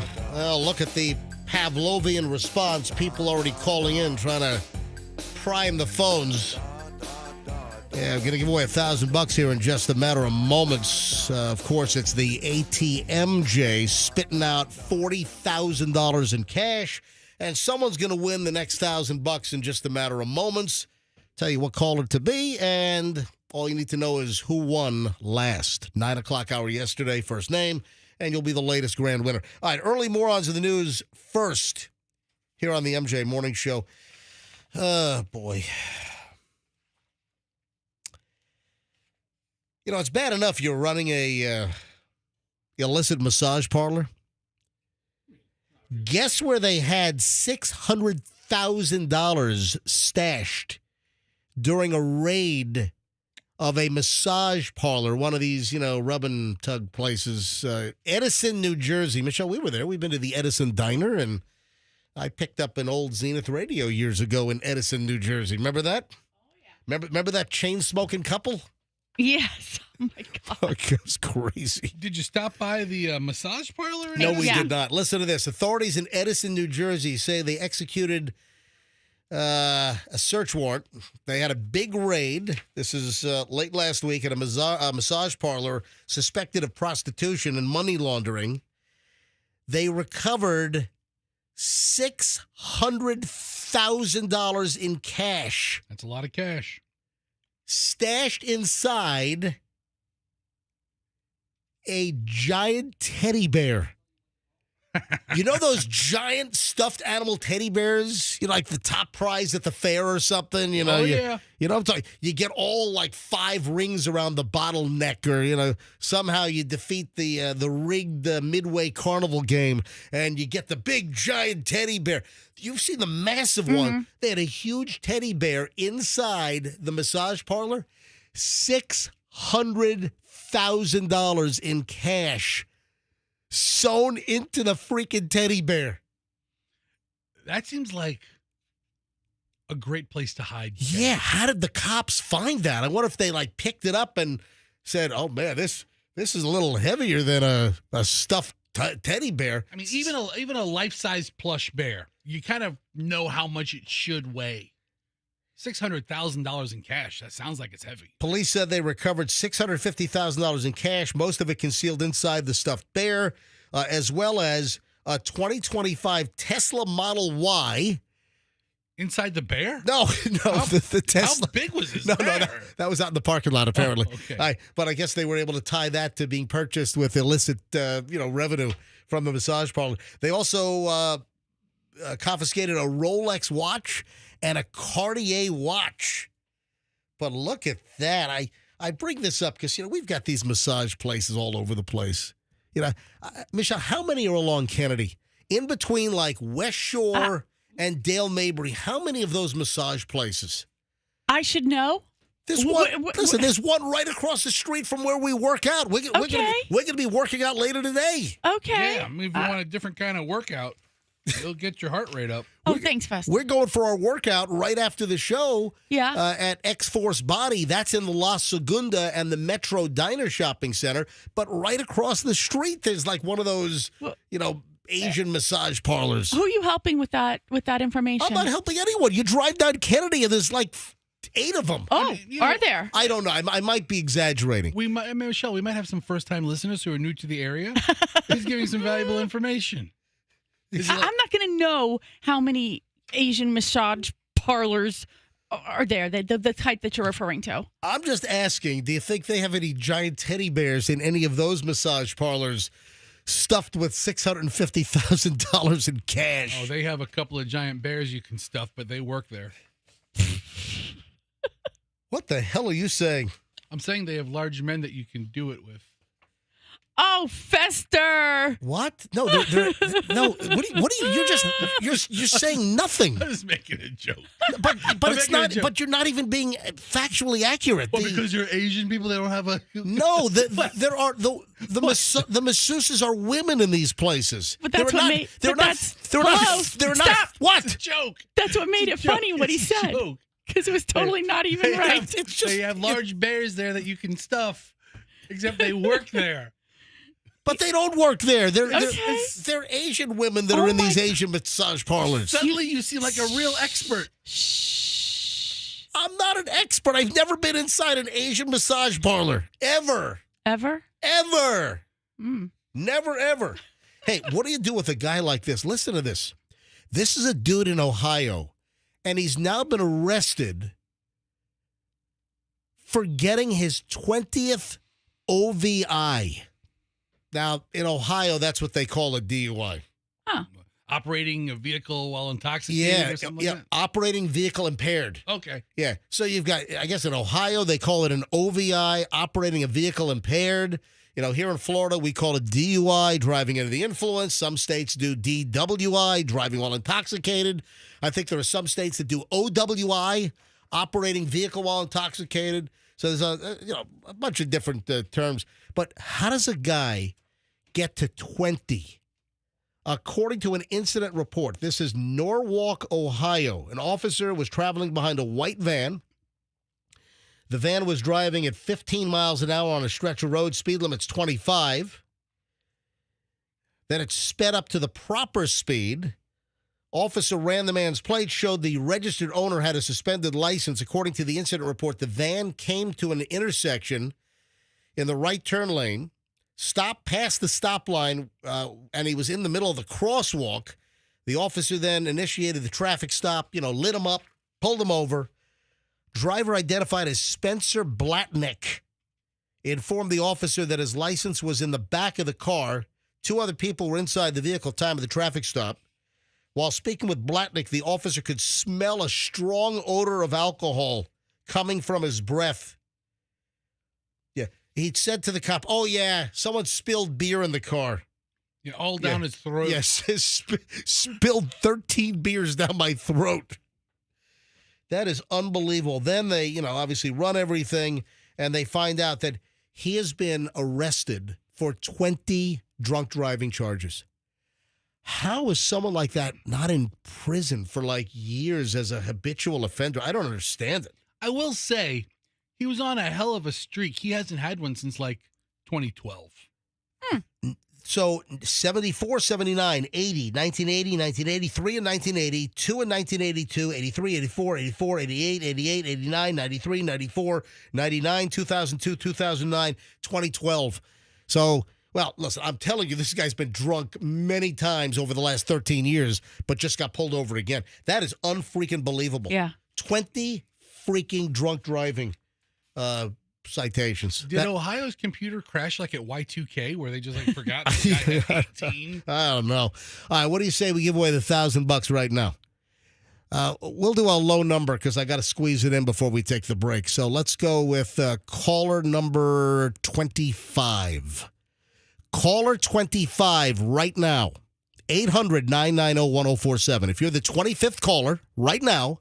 look at the Pavlovian response. People already calling in, trying to prime the phones. Yeah, I'm going to give away $1,000 here in just a matter of moments. Of course, it's the ATMJ spitting out $40,000 in cash, and someone's going to win the next $1,000 in just a matter of moments. Tell you what caller to be, and all you need to know is who won last. 9 o'clock hour yesterday, first name, and you'll be the latest grand winner. All right, early morons in the news first here on the MJ Morning Show. Boy. You know, it's bad enough you're running a illicit massage parlor. Guess where they had $600,000 stashed during a raid of a massage parlor, one of these, rub and tug places, Edison, New Jersey. Michelle, we were there. We've been to the Edison Diner, and I picked up an old Zenith radio years ago in Edison, New Jersey. Remember that? Oh, yeah. Remember that chain-smoking couple? Yes. Oh, my God. It was crazy. Did you stop by the massage parlor? No, we did not. Listen to this. Authorities in Edison, New Jersey say they executed a search warrant. They had a big raid. This is late last week at a massage parlor suspected of prostitution and money laundering. They recovered $600,000 in cash. That's a lot of cash. Stashed inside a giant teddy bear. You know those giant stuffed animal teddy bears? Like the top prize at the fair or something? Yeah. You know what I'm talking? You get all like 5 rings around the bottleneck, or, somehow you defeat the rigged Midway Carnival game, and you get the big giant teddy bear. You've seen the massive one. They had a huge teddy bear inside the massage parlor. $600,000 in cash sewn into the freaking teddy bear. That seems like a great place to hide. Yeah, how did the cops find that? I wonder if they picked it up and said, "Oh man, this is a little heavier than a stuffed teddy bear." I mean, even a life-size plush bear, you kind of know how much it should weigh. $600,000 in cash. That sounds like it's heavy. Police said they recovered $650,000 in cash, most of it concealed inside the stuffed bear, as well as a 2025 Tesla Model Y. Inside the bear? No, the Tesla. How big was this No, bear? that was out in the parking lot, apparently. Oh, okay. But I guess they were able to tie that to being purchased with illicit, revenue from the massage parlor. They also confiscated a Rolex watch and a Cartier watch. But look at that. I bring this up because, we've got these massage places all over the place. Michelle, how many are along Kennedy? In between West Shore and Dale Mabry, how many of those massage places? I should know. There's one. Listen, there's one right across the street from where we work out. We're gonna be working out later today. Okay. Yeah, I mean, if you want a different kind of workout, it'll get your heart rate up. Thanks, Fest. We're going for our workout right after the show. Yeah. At X-Force Body. That's in the La Segunda and the Metro Diner Shopping Center. But right across the street, there's one of those, Asian massage parlors. Who are you helping with that information? I'm not helping anyone. You drive down Kennedy and there's 8 of them. Oh, are there? I don't know. I might be exaggerating. Michelle, we might have some first-time listeners who are new to the area. He's giving some valuable information. I'm not going to know how many Asian massage parlors are there, the type that you're referring to. I'm just asking, do you think they have any giant teddy bears in any of those massage parlors stuffed with $650,000 in cash? Oh, they have a couple of giant bears you can stuff, but they work there. What the hell are you saying? I'm saying they have large men that you can do it with. Oh, Fester. What? No, no. What are you? You're saying nothing. I was making a joke. But I'm it's making a not. joke. But you're not even being factually accurate. Well, because you're Asian people, they don't have a. No, there are the masseuses are women in these places. But that's they're what not, made. They're but not. that's, They're hello, not. They're stop. not. What? It's a joke. That's what made it It's a joke. funny what he It's a said. joke. Because it was totally not even They right. have- It's just- they have large bears there that you can stuff, except they work there. But they don't work there. Okay. They're Asian women that Oh are in my these God. Asian massage parlors. Suddenly, you seem like a real expert. Shh. I'm not an expert. I've never been inside an Asian massage parlor. Ever. Ever? Ever. Mm. Never, ever. Hey, what do you do with a guy like this? Listen to this. This is a dude in Ohio, and he's now been arrested for getting his 20th OVI. Now, in Ohio, that's what they call a DUI. Operating a vehicle while intoxicated or something like that? Operating vehicle impaired. Okay. Yeah, so you've got, I guess in Ohio, they call it an OVI, operating a vehicle impaired. You know, here in Florida, we call it DUI, driving under the influence. Some states do DWI, driving while intoxicated. I think there are some states that do OWI, operating vehicle while intoxicated. So there's a bunch of different terms. But how does a guy get to 20? According to an incident report, this is Norwalk, Ohio. An officer was traveling behind a white van. The van was driving at 15 miles an hour on a stretch of road. Speed limit's 25. Then it sped up to the proper speed. Officer ran the man's plate, showed the registered owner had a suspended license. According to the incident report, the van came to an intersection in the right turn lane, stopped past the stop line, and he was in the middle of the crosswalk. The officer then initiated the traffic stop, lit him up, pulled him over. Driver identified as Spencer Blatnick informed the officer that his license was in the back of the car. Two other people were inside the vehicle at the time of the traffic stop. While speaking with Blatnick, the officer could smell a strong odor of alcohol coming from his breath. Yeah, he'd said to the cop, "Oh, yeah, someone spilled beer in the car." Yeah, all down his throat. Yes, spilled 13 beers down my throat. That is unbelievable. Then they, obviously run everything, and they find out that he has been arrested for 20 drunk driving charges. How is someone like that not in prison for years as a habitual offender? I don't understand it. I will say, he was on a hell of a streak. He hasn't had one since 2012. So 74, 79, 80, 1980, 1983 and 1980, 2 in 1982, 83, 84, 84, 88, 88, 89, 93, 94, 99, 2002, 2009, 2012. So, well, listen, I'm telling you, this guy's been drunk many times over the last 13 years, but just got pulled over again. That is unfreaking believable. Yeah. 20 freaking drunk driving citations. Did Ohio's computer crash at Y2K where they just forgot the guy had 18? I don't know. All right, what do you say we give away the $1,000 right now? We'll do a low number because I got to squeeze it in before we take the break. So let's go with caller number 25. Caller 25 right now. 800-990-1047. If you're the 25th caller right now,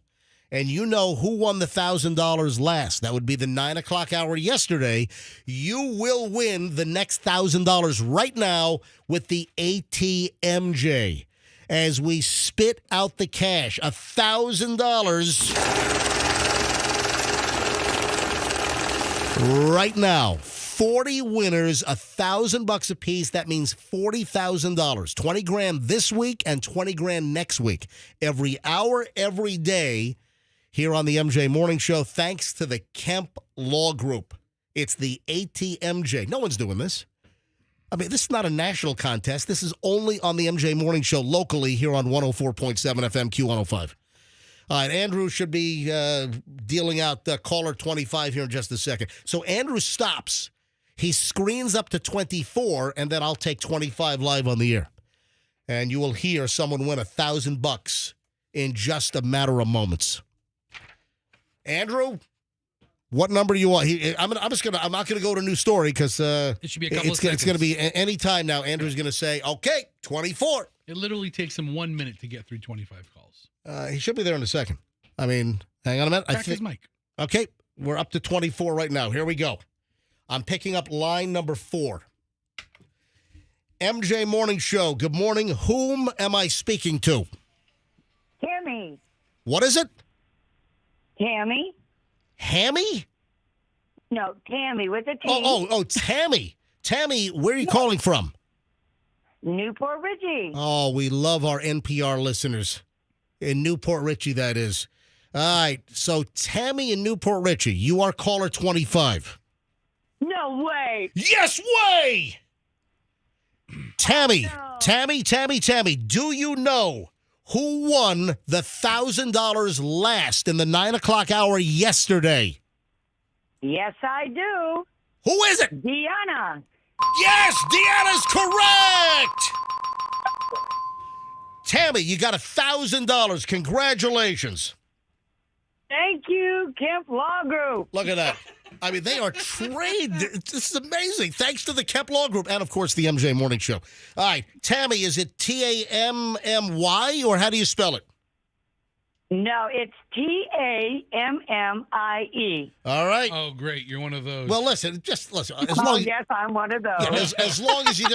and you know who won the $1,000 last, that would be the 9 o'clock hour yesterday, you will win the next $1,000 right now with the ATMJ. As we spit out the cash, $1,000 right now. 40 winners, $1,000 apiece. That means $40,000. 20 grand this week and 20 grand next week. Every hour, every day. Here on the MJ Morning Show, thanks to the Kemp Law Group. It's the ATMJ. No one's doing this. I mean, this is not a national contest. This is only on the MJ Morning Show locally here on 104.7 FM Q105. All right, Andrew should be dealing out caller 25 here in just a second. So Andrew stops. He screens up to 24, and then I'll take 25 live on the air. And you will hear someone win $1,000 in just a matter of moments. Andrew? What number do you want? I'm not gonna go to a new story because It should be a couple of seconds. it's gonna be any time now. Andrew's gonna say, okay, 24. It literally takes him 1 minute to get through 25 calls. He should be there in a second. I mean, hang on a minute. Crack his mic. Okay, we're up to 24 right now. Here we go. I'm picking up line number 4. MJ Morning Show. Good morning. Whom am I speaking to? Tammy. What is it? Tammy? Hammy? No, Tammy with a T. Oh, Tammy. Tammy, where are you calling from? Newport Richie. Oh, we love our NPR listeners. In Newport Richie, that is. All right, so Tammy in Newport Richie, you are caller 25. No way. Yes way! Tammy, Tammy, do you know who won the $1,000 last in the 9 o'clock hour yesterday? Yes, I do. Who is it? Deanna. Yes, Deanna's correct! Tammy, you got $1,000. Congratulations. Thank you, Kemp Law Group. Look at that. I mean, they are trained. This is amazing. Thanks to the Kemp Law Group and, of course, the MJ Morning Show. All right. Tammy, is it Tammy or how do you spell it? No, it's Tammie. All right. Oh, great. You're one of those. Well, listen. Just listen. Yes, I'm one of those. Yeah, as long as you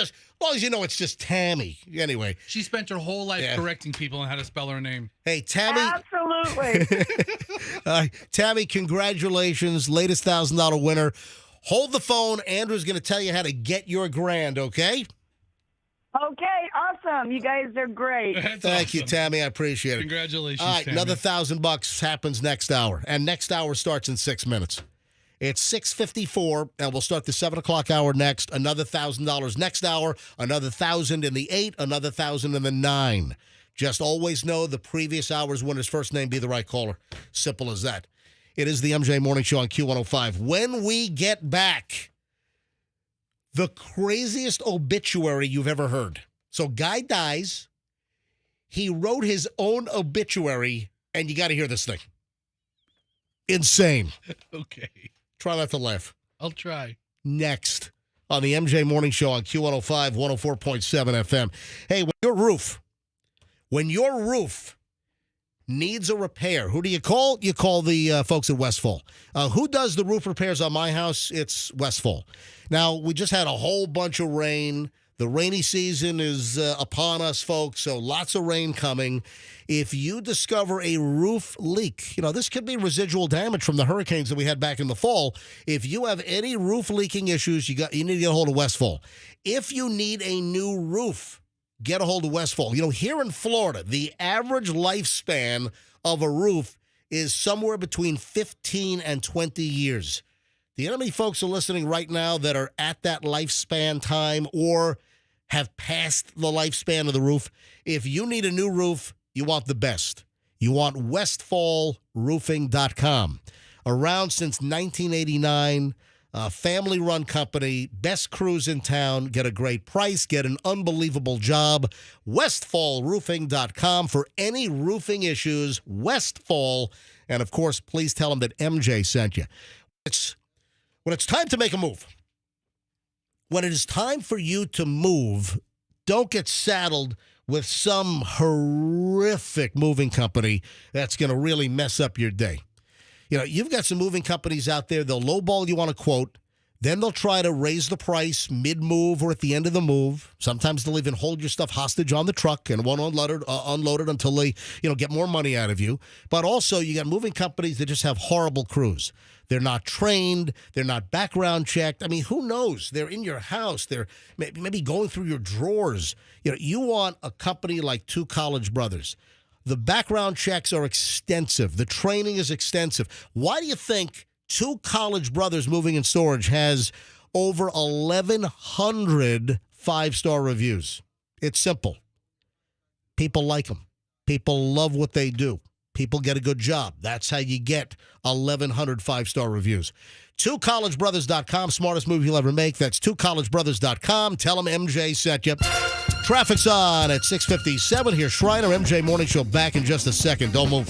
know it's just Tammy. Anyway. She spent her whole life correcting people on how to spell her name. Hey, Tammy. Absolutely. Tammy, congratulations. Latest $1,000 winner. Hold the phone. Andrew's going to tell you how to get your grand, okay? Okay, awesome. You guys are great. Thank you, Tammy. I appreciate it. Congratulations, All right, Tammy. another $1,000 happens next hour, and next hour starts in 6 minutes. It's 6:54, and we'll start the 7 o'clock hour next. Another $1,000 next hour, another 1,000 in the 8, another 1,000 in the 9. Just always know the previous hour's winner's first name be the right caller. Simple as that. It is the MJ Morning Show on Q105. When we get back, the craziest obituary you've ever heard. So guy dies. He wrote his own obituary, and you got to hear this thing. Insane. Okay. Try not to laugh. I'll try. Next on the MJ Morning Show on Q105, 104.7 FM. Hey, when your roof needs a repair, who do you call? You call the folks at Westfall. Who does the roof repairs on my house? It's Westfall. Now, we just had a whole bunch of rain. The rainy season is upon us, folks, so lots of rain coming. If you discover a roof leak, this could be residual damage from the hurricanes that we had back in the fall. If you have any roof leaking issues, you need to get a hold of Westfall. If you need a new roof, get a hold of Westfall. Here in Florida, the average lifespan of a roof is somewhere between 15 and 20 years. Do you know how many folks are listening right now that are at that lifespan time or have passed the lifespan of the roof? If you need a new roof, you want the best. You want westfallroofing.com. Around since 1989, family-run company, best crews in town, get a great price, get an unbelievable job. Westfallroofing.com for any roofing issues. Westfall. And, of course, please tell them that MJ sent you. When it's time to make a move, when it is time for you to move, don't get saddled with some horrific moving company that's going to really mess up your day. You've got some moving companies out there. They'll lowball you on a quote. Then they'll try to raise the price mid-move or at the end of the move. Sometimes they'll even hold your stuff hostage on the truck and won't unload it until they, get more money out of you. But also, you got moving companies that just have horrible crews. They're not trained. They're not background checked. I mean, who knows? They're in your house. They're maybe going through your drawers. You want a company like Two College Brothers. The background checks are extensive. The training is extensive. Why do you think Two College Brothers Moving and Storage has over 1,100 five-star reviews? It's simple. People like them. People love what they do. People get a good job. That's how you get 1,100 five-star reviews. TwoCollegeBrothers.com, smartest move you'll ever make. That's TwoCollegeBrothers.com. Tell them MJ sent you. Traffic's on at 6:57. Here's Shriner, MJ Morning Show back in just a second. Don't move.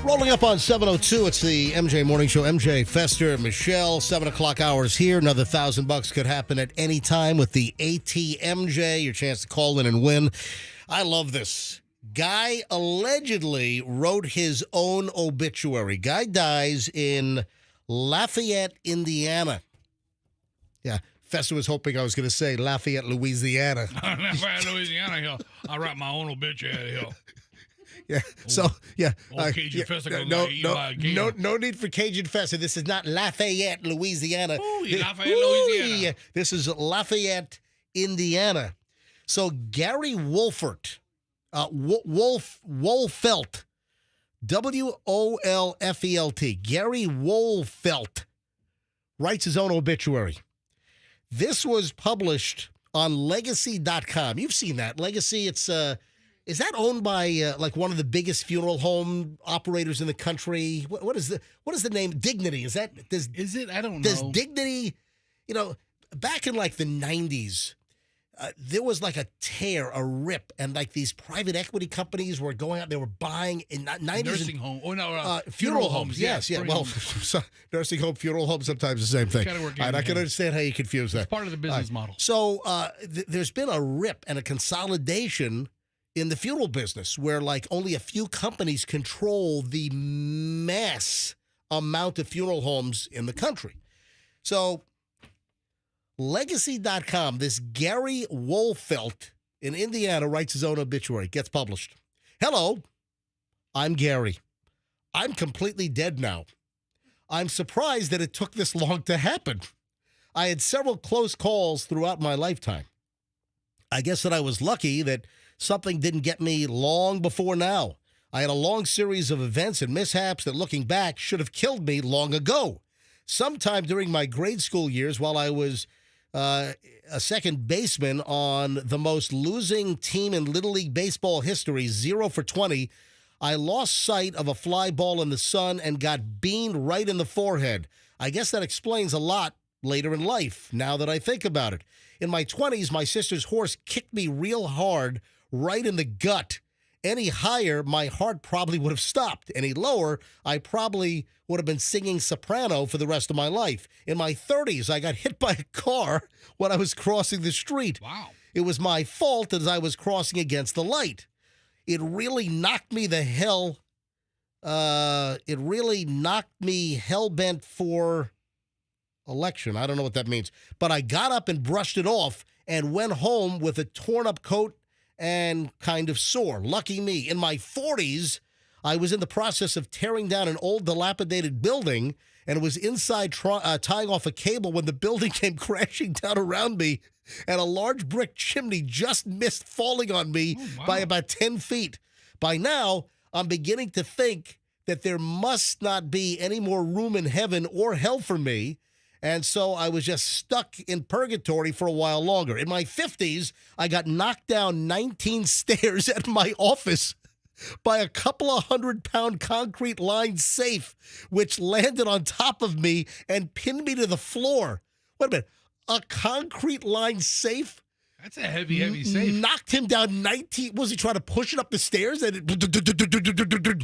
Rolling up on 7:02, it's the MJ Morning Show. MJ, Fester, Michelle, 7 o'clock hours here. Another $1,000 could happen at any time with the ATMJ. Your chance to call in and win. I love this. Guy allegedly wrote his own obituary. Guy dies in Lafayette, Indiana. Yeah, Fester was hoping I was going to say Lafayette, Louisiana. Lafayette, Louisiana, here. I write my own obituary here. Yeah. So yeah. Cajun Fester gonna no, eat by a gator. no need for Cajun Fester. This is not Lafayette, Louisiana. Ooh, Lafayette, Louisiana. Yeah. This is Lafayette, Indiana. So Gary Wolfert, Wolfelt, Wolfelt. Gary Wolfelt writes his own obituary. This was published on Legacy.com. You've seen that. Legacy, it's is that owned by like one of the biggest funeral home operators in the country? What is the name? Dignity. Is it? I don't know. Does Dignity, back in like the 90s, there was like a tear, a rip, and like these private equity companies were going out, they were buying in 90s. Nursing home. Oh, no. Funeral homes. Yes. Yeah. Well, nursing home, funeral home, sometimes the same thing. I can understand how you confuse that. It's part of the business model. So there's been a rip and a consolidation in the funeral business where like only a few companies control the mass amount of funeral homes in the country. So Legacy.com, this Gary Wolfelt in Indiana writes his own obituary, gets published. Hello, I'm Gary. I'm completely dead now. I'm surprised that it took this long to happen. I had several close calls throughout my lifetime. I guess that I was lucky that something didn't get me long before now. I had a long series of events and mishaps that, looking back, should have killed me long ago. Sometime during my grade school years, while I was a second baseman on the most losing team in Little League Baseball history, 0 for 20, I lost sight of a fly ball in the sun and got beamed right in the forehead. I guess that explains a lot later in life, now that I think about it. In my 20s, my sister's horse kicked me real hard right in the gut. Any higher, my heart probably would have stopped. Any lower, I probably would have been singing soprano for the rest of my life. In my 30s, I got hit by a car when I was crossing the street. Wow. It was my fault as I was crossing against the light. It really knocked me hell-bent for election. I don't know what that means. But I got up and brushed it off and went home with a torn-up coat and kind of sore. Lucky me. In my 40s, I was in the process of tearing down an old dilapidated building and was inside tying off a cable when the building came crashing down around me, and a large brick chimney just missed falling on me by about 10 feet. By now, I'm beginning to think that there must not be any more room in heaven or hell for me, and so I was just stuck in purgatory for a while longer. In my 50s, I got knocked down 19 stairs at my office by a couple of 100-pound concrete-lined safe, which landed on top of me and pinned me to the floor. Wait a minute. A concrete-lined safe? That's a heavy safe. Knocked him down 19. Was he trying to push it up the stairs?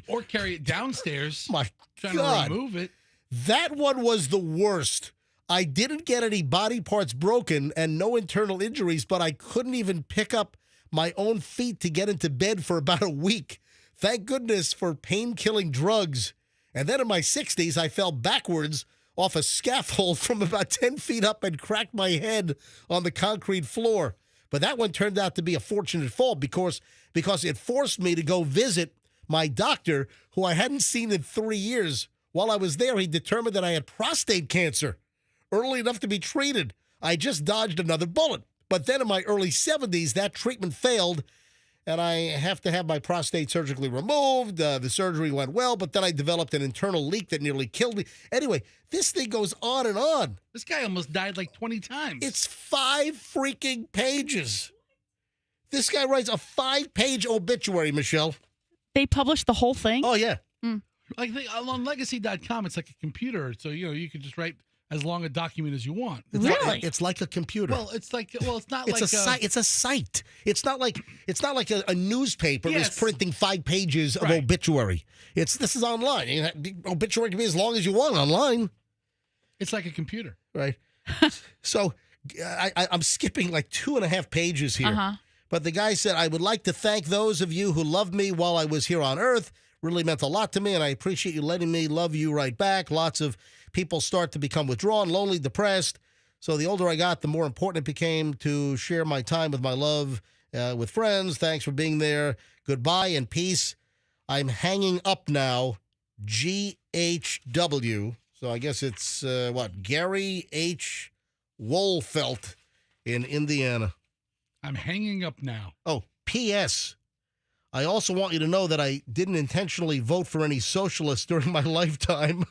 Or carry it downstairs. My trying God. to remove it. That one was the worst. I didn't get any body parts broken and no internal injuries, but I couldn't even pick up my own feet to get into bed for about a week. Thank goodness for pain-killing drugs. And then in my 60s, I fell backwards off a scaffold from about 10 feet up and cracked my head on the concrete floor. But that one turned out to be a fortunate fall because it forced me to go visit my doctor, who I hadn't seen in 3 years. While I was there, he determined that I had prostate cancer, early enough to be treated. I just dodged another bullet. But then in my early 70s, that treatment failed, and I have to have my prostate surgically removed. The surgery went well, but then I developed an internal leak that nearly killed me. Anyway, this thing goes on and on. This guy almost died like 20 times. It's 5 freaking pages. This guy writes a 5-page obituary, Michelle. They published the whole thing? Oh, yeah. Like on Legacy.com, it's like a computer, so you can just write as long a document as you want. Really? It's like a computer. Well, it's not it's like a site. It's a site. It's not like a newspaper is Yes. printing 5 pages of Right. obituary. This is online. Obituary can be as long as you want online, It's like a computer. right? So I'm skipping like 2.5 pages here. Uh-huh. But the guy said, "I would like to thank those of you who loved me while I was here on Earth. Really meant a lot to me, and I appreciate you letting me love you right back. Lots of people start to become withdrawn, lonely, depressed. So the older I got, the more important it became to share my time with my love, with friends. Thanks for being there. Goodbye and peace. I'm hanging up now. GHW." So I guess it's, Gary H. Wolfelt in Indiana. I'm hanging up now. Oh, P.S. I also want you to know that I didn't intentionally vote for any socialists during my lifetime.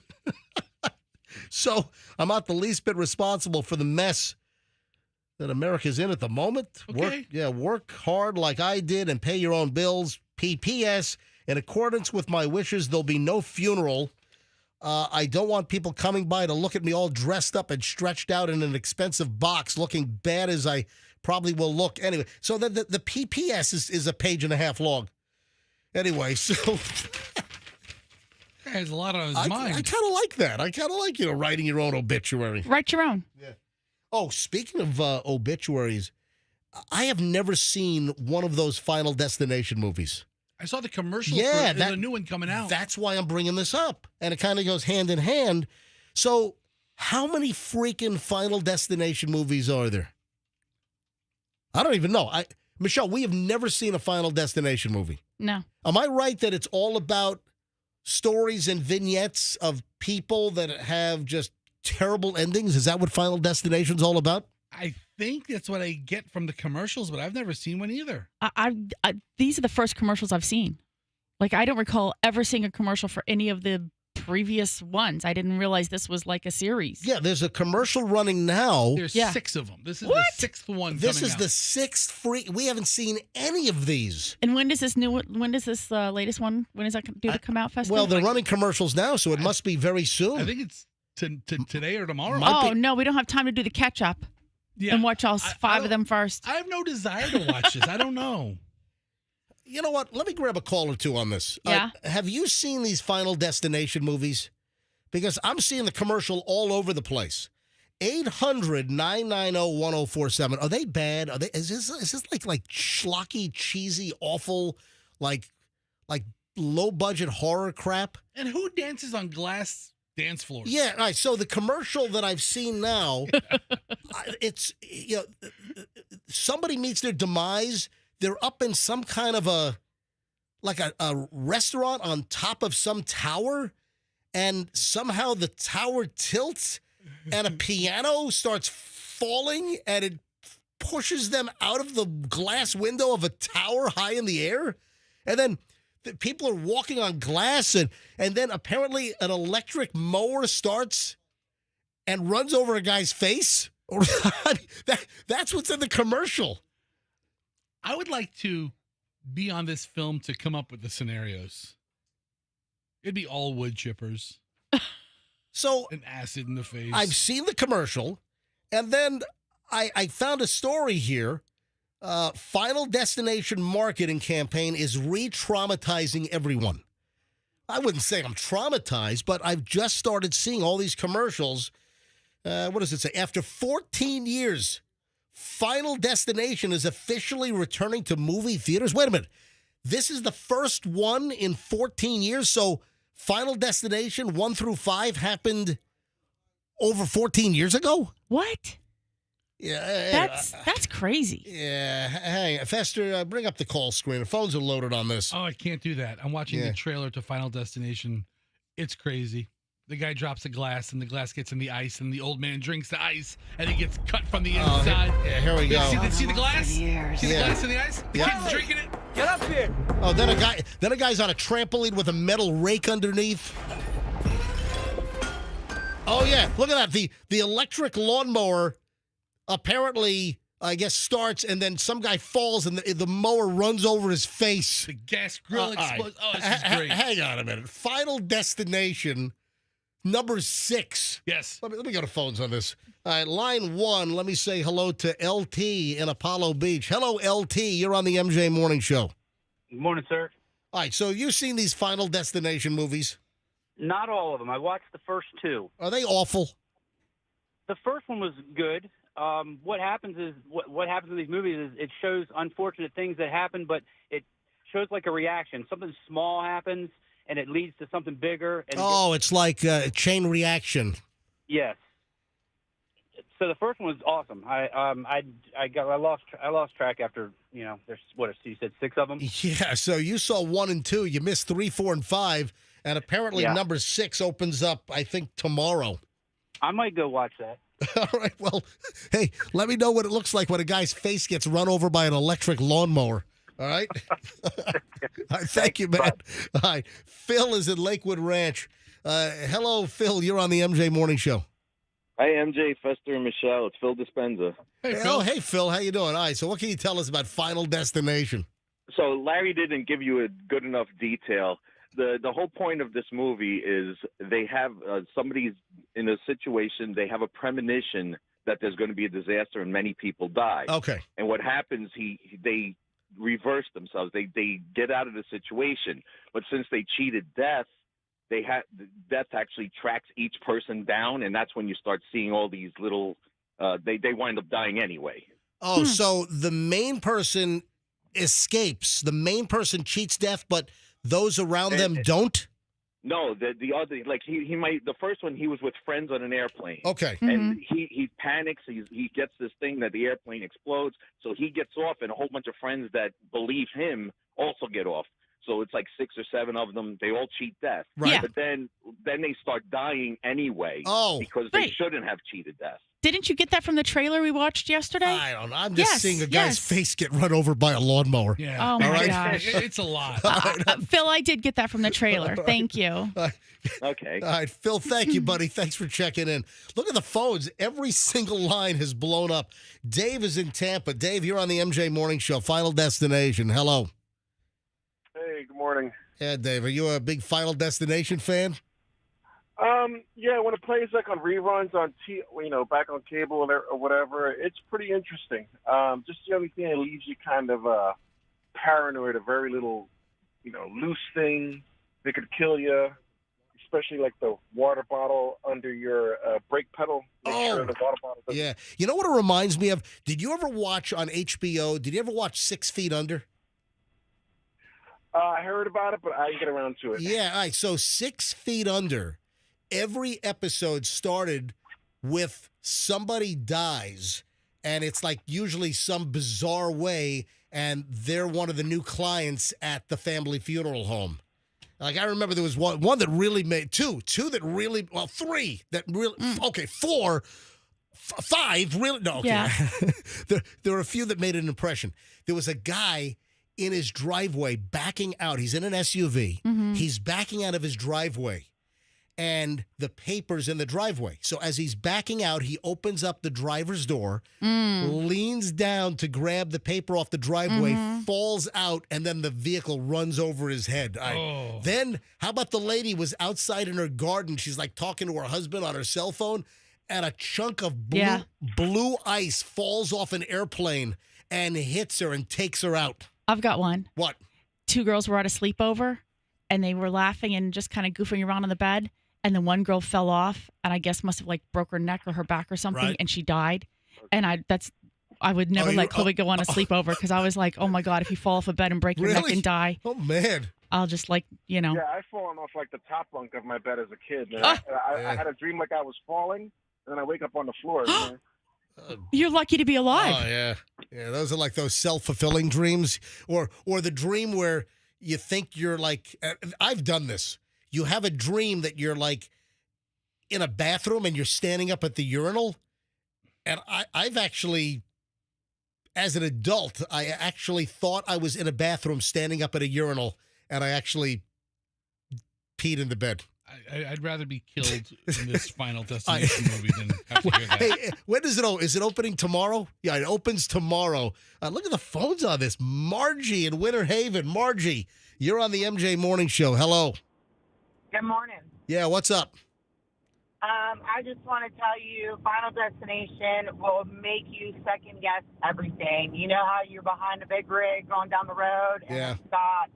So I'm not the least bit responsible for the mess that America's in at the moment. Okay. Work hard like I did and pay your own bills. P.S. In accordance with my wishes, there'll be no funeral. I don't want people coming by to look at me all dressed up and stretched out in an expensive box looking bad as I probably will look. Anyway, so the PPS is a page and a half long. Anyway, so He has a lot on his I mind. kind of like that. I kind of like, writing your own obituary. Write your own. Oh, speaking of obituaries, I have never seen one of those Final Destination movies. I saw the commercial. Yeah, There's a new one coming out. That's why I'm bringing this up. And it kind of goes hand in hand. So how many freaking Final Destination movies are there? I don't even know. Michelle, we have never seen a Final Destination movie. No. Am I right that it's all about stories and vignettes of people that have just terrible endings? Is that what Final Destination's all about? I think that's what I get from the commercials, but I've never seen one either. These are the first commercials I've seen. Like, I don't recall ever seeing a commercial for any of the previous ones. I didn't realize this was like a series. Yeah, there's a commercial running now. There's Yeah. 6 of them. This is What? the 6th one This coming is out. the 6th we haven't seen any of these. And when does this latest one, when is that due to come out, Festive? Well, they're running commercials now, so it must be very soon. I think it's today or tomorrow. My- no, we don't have time to do the catch-up Yeah. and watch all I- 5 I of them first. I have no desire to watch this. I don't know. You know what? Let me grab a call or two on this. Yeah. Have you seen these Final Destination movies? Because I'm seeing the commercial all over the place. 800-990-1047. Are they bad? Is this like schlocky, cheesy, awful, like low budget horror crap? And who dances on glass dance floors? Yeah, all right. So the commercial that I've seen now, it's somebody meets their demise. They're up in some kind of a restaurant on top of some tower, and somehow the tower tilts and a piano starts falling and it pushes them out of the glass window of a tower high in the air. And then the people are walking on glass, and then apparently an electric mower starts and runs over a guy's face. That's what's in the commercial. I would like to be on this film to come up with the scenarios. It'd be all wood chippers So and acid in the face. I've seen the commercial, and then I found a story here. Final Destination marketing campaign is re-traumatizing everyone. I wouldn't say I'm traumatized, but I've just started seeing all these commercials. What does it say? After 14 years, Final Destination is officially returning to movie theaters. Wait a minute. This is the first one in 14 years, so Final Destination 1 through 5 happened over 14 years ago? What? Yeah. That's crazy. Yeah. Hey, Fester, bring up the call screen. The phones are loaded on this. Oh, I can't do that. I'm watching Yeah. the trailer to Final Destination. It's crazy. The guy drops a glass, and the glass gets in the ice, and the old man drinks the ice, and he gets cut from the inside. Here we go. See the glass? See the Yeah. glass in the ice? The Yeah. kid's drinking it. Get up here! Oh, then a guy's on a trampoline with a metal rake underneath. Oh yeah, look at that. The electric lawnmower apparently, I guess, starts, and then some guy falls, and the mower runs over his face. The gas grill All right. explodes. Oh, this is great. Hang on a minute. Final Destination Number 6. Yes. Let me go to phones on this. All right, line 1, let me say hello to LT in Apollo Beach. Hello, LT. You're on the MJ Morning Show. Good morning, sir. All right, so you've seen these Final Destination movies. Not all of them. I watched the first 2. Are they awful? The first one was good. What happens in these movies is it shows unfortunate things that happen, but it shows like a reaction. Something small happens, and it leads to something bigger. And It's like a chain reaction. yes. So the first one was awesome. I lost track after there's you said 6 of them. Yeah, so you saw 1 and 2. You missed 3, 4, and 5, and apparently Yeah. number 6 opens up, I think, tomorrow. I might go watch that. All right, well, hey, let me know what it looks like when a guy's face gets run over by an electric lawnmower. All right? All right, thank you, man. All right, Phil is in Lakewood Ranch. Hello, Phil. You're on the MJ Morning Show. Hi, MJ, Fester, and Michelle. It's Phil Dispenza. Hey, Oh, Phil. hey, Phil. How you doing? All right, so what can you tell us about Final Destination? So Larry didn't give you a good enough detail. The whole point of this movie is they have somebody's in a situation, they have a premonition that there's going to be a disaster and many people die. Okay. And what happens, they reverse themselves. They get out of the situation. But since they cheated death, death actually tracks each person down, and that's when you start seeing all these little they wind up dying anyway. Oh, so the main person escapes. The main person cheats death, but those around them don't? No, the other, like he might, the first one, he was with friends on an airplane. Okay. And he panics. He gets this thing that the airplane explodes. So he gets off, and a whole bunch of friends that believe him also get off. So it's like 6 or 7 of them. They all cheat death. Right. Yeah. But then they start dying anyway. Oh. Because they Right. shouldn't have cheated death. Didn't you get that from the trailer we watched yesterday? I don't know. I'm just Yes, seeing a yes. guy's face get run over by a lawnmower. Yeah. Oh, my All right. gosh. It's a lot. Phil, I did get that from the trailer. Thank you. Okay. All right, Phil, thank you, buddy. Thanks for checking in. Look at the phones. Every single line has blown up. Dave is in Tampa. Dave, you're on the MJ Morning Show, Final Destination. Hello. Hey, good morning. Yeah, Dave, are you a big Final Destination fan? Yeah, when it plays like on reruns on back on cable or whatever, it's pretty interesting. Just the only thing that leaves you kind of paranoid, a very little, loose thing that could kill you, especially like the water bottle under your brake pedal. Make sure the water bottle doesn't. Yeah. You know what it reminds me of? Did you ever watch on HBO, did you ever watch 6 Feet Under? I heard about it, but I didn't get around to it. Yeah, all right. So 6 Feet Under, every episode started with somebody dies, and it's like usually some bizarre way, and they're one of the new clients at the family funeral home. Like, I remember there was one that really made two that really, well, 3 that really, okay, 4, 5 really, no, okay. Yeah. there were a few that made an impression. There was a guy in his driveway backing out. He's in an SUV. He's backing out of his driveway, and the paper's in the driveway. So as he's backing out, he opens up the driver's door, leans down to grab the paper off the driveway, falls out, and then the vehicle runs over his head. Then, how about the lady was outside in her garden? She's like talking to her husband on her cell phone, and a chunk of blue ice falls off an airplane and hits her and takes her out. I've got one. What? 2 girls were at a sleepover, and they were laughing and just kind of goofing around on the bed. And then one girl fell off, and I guess must have like broke her neck or her back or something, Right. and she died. And I would never let Chloe go on a sleepover because I was like, oh my God, if you fall off a bed and break your neck Really? and die, Oh, man. I'll just Yeah, I've fallen off like the top bunk of my bed as a kid. Man. Ah. I had a dream like I was falling, and then I wake up on the floor. Man. you're lucky to be alive. Oh, yeah. Yeah, those are like those self-fulfilling dreams, or the dream where you think you're like, I've done this. You have a dream that you're like in a bathroom and you're standing up at the urinal. And I've actually, as an adult, I actually thought I was in a bathroom standing up at a urinal, and I actually peed in the bed. I'd rather be killed in this Final Destination movie than have to hear that. Hey, when does it open? Is it opening tomorrow? Yeah, it opens tomorrow. Look at the phones on this. Margie in Winter Haven. Margie, you're on the MJ Morning Show. Hello. Good morning. Yeah, what's up? I just want to tell you, Final Destination will make you second guess everything. You know how you're behind a big rig going down the road, and Yeah. it's got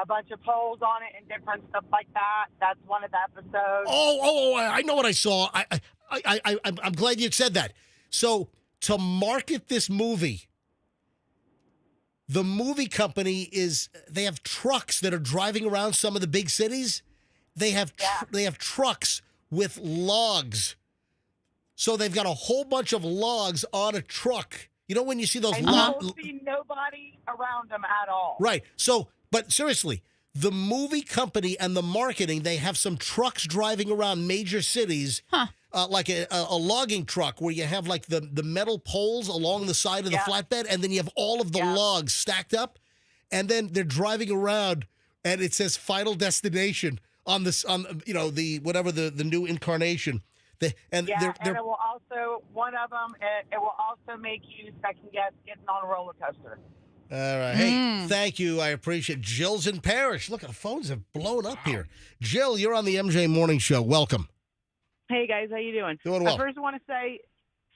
a bunch of poles on it and different stuff like that. That's one of the episodes. I know what I saw. I'm glad you said that. So to market this movie, the movie company they have trucks that are driving around some of the big cities. They have trucks with logs. So they've got a whole bunch of logs on a truck. You know when you see those And logs? you will see nobody around them at all. Right. So, but seriously, the movie company and the marketing, they have some trucks driving around major cities, like a logging truck where you have like the metal poles along the side of the flatbed, and then you have all of the logs stacked up, and then they're driving around, and it says Final Destination on the new incarnation. And it will also, one of them, it will also make you second guess getting on a roller coaster. All right. Hey, thank you. I appreciate it. Jill's in Parrish. Look, the phones have blown up here. Jill, you're on the MJ Morning Show. Welcome. Hey, guys. How you doing? Doing well. I first want to say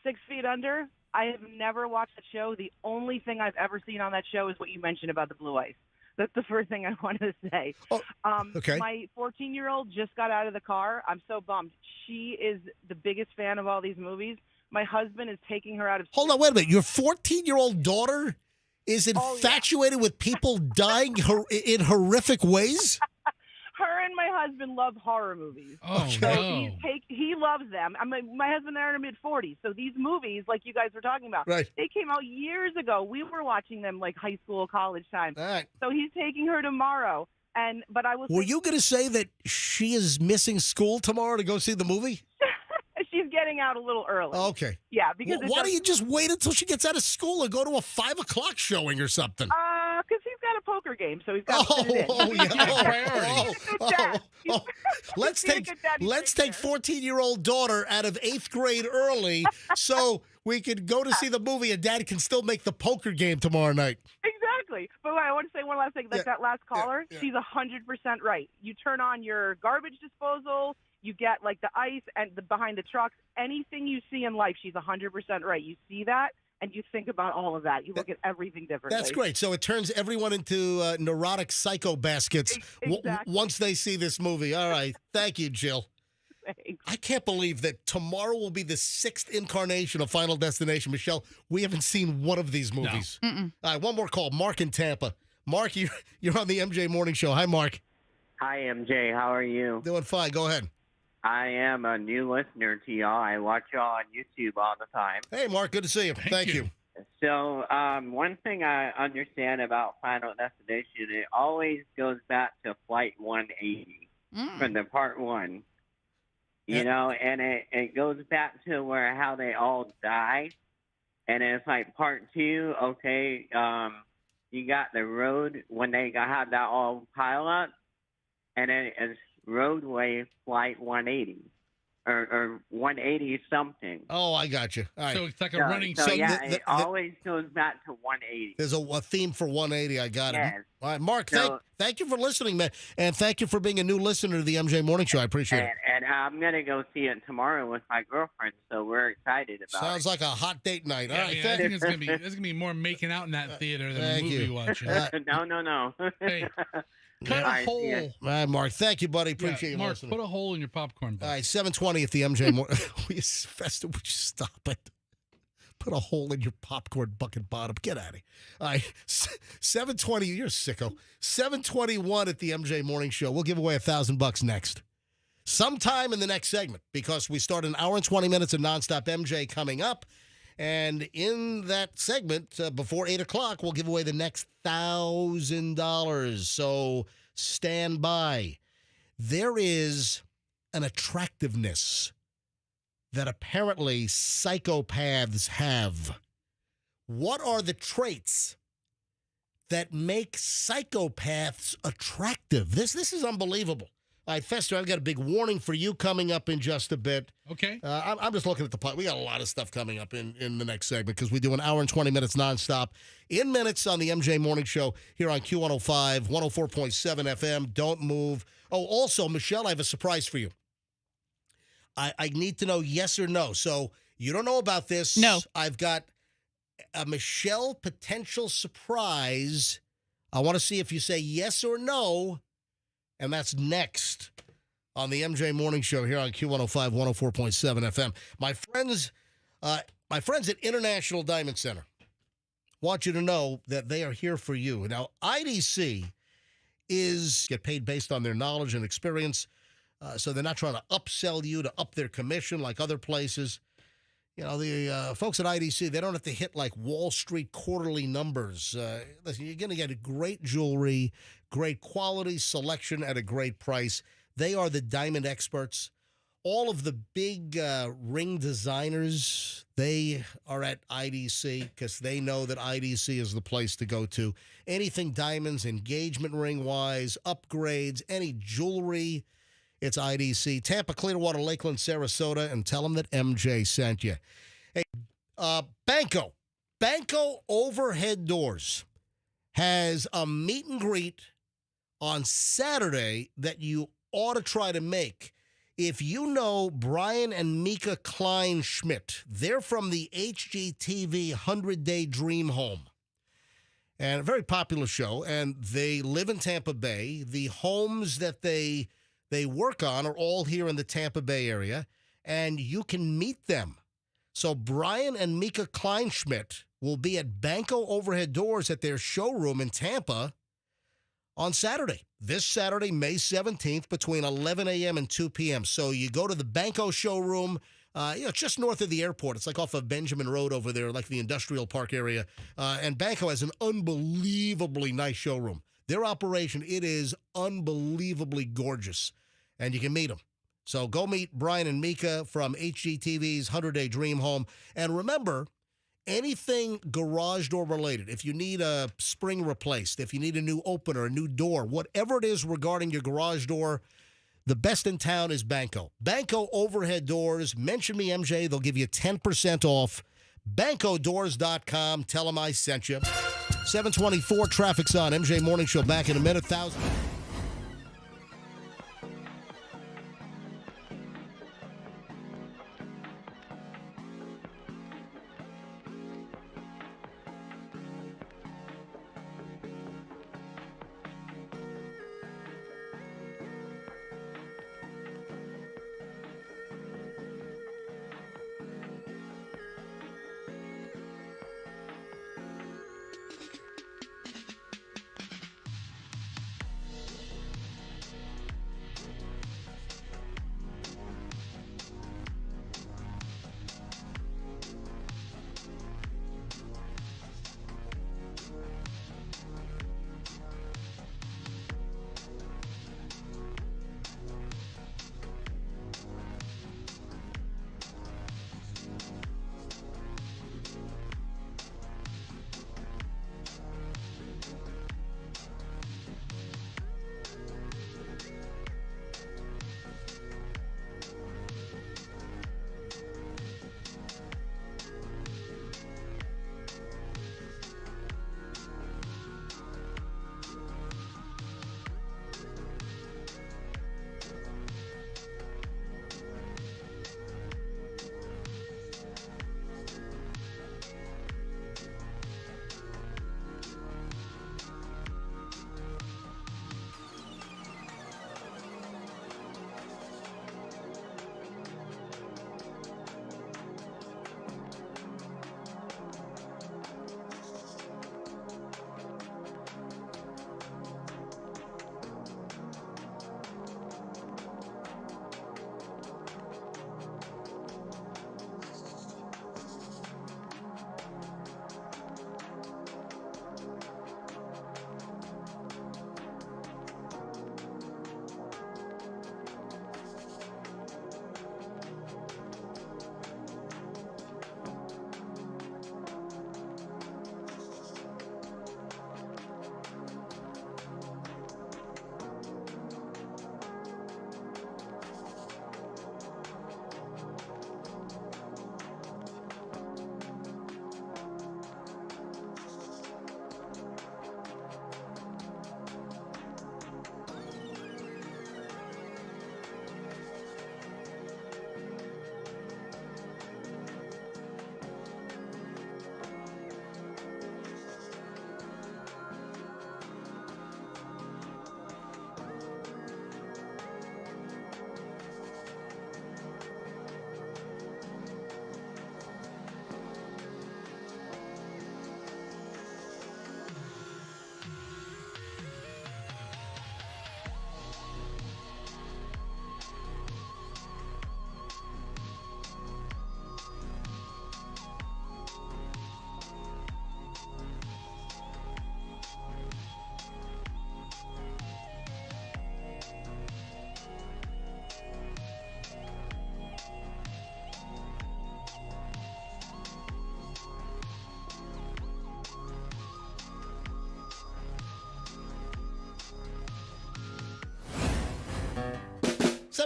6 Feet Under. I have never watched that show. The only thing I've ever seen on that show is what you mentioned about the blue ice. That's the first thing I wanted to say. Oh, okay. My 14-year-old just got out of the car. I'm so bummed. She is the biggest fan of all these movies. My husband is taking her out of... Hold on, wait a minute. Your 14-year-old daughter is infatuated with people dying in horrific ways? Her and my husband love horror movies. Oh, so no. He loves them. My husband and I are in their mid-40s, so these movies, like you guys were talking about, they came out years ago. We were watching them like high school, college time. All right. So he's taking her tomorrow. But I was. Were you going to say that she is missing school tomorrow to go see the movie? She's getting out a little early. Okay. Yeah, because why don't you just wait until she gets out of school and go to a 5 o'clock showing or something? Because he's got a poker game, so he's got to fit it in. Let's take 14-year-old daughter out of 8th grade early so we could go to see the movie and Dad can still make the poker game tomorrow night. Exactly. But I want to say one last thing. Like that last caller, she's 100% right. You turn on your garbage disposal, you get like the ice and behind the trucks. Anything you see in life, she's 100% right. You see that and you think about all of that. You look at everything differently. That's great. So it turns everyone into neurotic psycho baskets once they see this movie. All right. Thank you, Jill. Thanks. I can't believe that tomorrow will be the 6th incarnation of Final Destination. Michelle, we haven't seen one of these movies. No. All right, one more call. Mark in Tampa. Mark, you're on the MJ Morning Show. Hi, Mark. Hi, MJ. How are you? Doing fine. Go ahead. I am a new listener to y'all. I watch y'all on YouTube all the time. Hey, Mark. Good to see you. Thank you. So one thing I understand about Final Destination, it always goes back to Flight 180 from the part one. You know, and it goes back to how they all die. And it's like part 2, okay, you got the road when they had that all pile up, and then it's roadway Flight 180 or 180 something. Oh, I got you. All right. So it's like a running... So it always goes back to 180. There's a theme for 180. I got it. Yes. All right, Mark, thank you for listening, man. And thank you for being a new listener to the MJ Morning Show. I appreciate it. And I'm going to go see it tomorrow with my girlfriend, so we're excited about Sounds like a hot date night. All right, I think there's gonna be more making out in that theater than movie watching. No. Hey, cut a hole. All right, Mark. Thank you, buddy. Appreciate you Mark, listening. put a hole in your popcorn box. All right, 7:20 at the MJ Morning. Festa, would you stop it? Put a hole in your popcorn bucket bottom. Get out of here. All right, 7:20. You're a sicko. 7:21 at the MJ Morning Show. We'll give away $1,000 next. Sometime in the next segment, because we start an hour and 20 minutes of nonstop MJ coming up. And in that segment, before 8 o'clock, we'll give away the next $1,000. So stand by. There is an attractiveness that apparently psychopaths have. What are the traits that make psychopaths attractive? This is unbelievable. All right, Fester, I've got a big warning for you coming up in just a bit. Okay. I'm just looking at the plot. We got a lot of stuff coming up in the next segment because we do an hour and 20 minutes nonstop. In minutes on the MJ Morning Show here on Q105, 104.7 FM. Don't move. Oh, also, Michelle, I have a surprise for you. I need to know yes or no. So you don't know about this. No. I've got a Michelle potential surprise. I want to see if you say yes or no, and that's next on the MJ Morning Show here on Q105, 104.7 FM. My friends at International Diamond Center want you to know that they are here for you. Now, IDC get paid based on their knowledge and experience, so they're not trying to upsell you to up their commission like other places. You know, the folks at IDC, they don't have to hit like Wall Street quarterly numbers. Listen, you're going to get a great jewelry, great quality selection at a great price. They are the diamond experts. All of the big ring designers, they are at IDC because they know that IDC is the place to go to. Anything diamonds, engagement ring-wise, upgrades, any jewelry, it's IDC. Tampa, Clearwater, Lakeland, Sarasota, and tell them that MJ sent you. Hey, Banco Overhead Doors has a meet and greet on Saturday that you ought to try to make. If you know Brian and Mika Kleinschmidt, they're from the HGTV 100-Day Dream Home. And a very popular show, and they live in Tampa Bay. The homes that they work on are all here in the Tampa Bay area, and you can meet them. So Brian and Mika Kleinschmidt will be at Banco Overhead Doors at their showroom in Tampa on Saturday. This Saturday, May 17th, between 11 a.m. and 2 p.m. So you go to the Banco showroom, just north of the airport. It's like off of Benjamin Road over there, like the industrial park area. And Banco has an unbelievably nice showroom. Their operation, it is unbelievably gorgeous. And you can meet them. So go meet Brian and Mika from HGTV's 100-Day Dream Home. And remember, anything garage door related, if you need a spring replaced, if you need a new opener, a new door, whatever it is regarding your garage door, the best in town is Banco. Banco Overhead Doors. Mention me, MJ. They'll give you 10% off. BancoDoors.com. Tell them I sent you. 724, traffic's on. MJ Morning Show back in a minute. 1,000.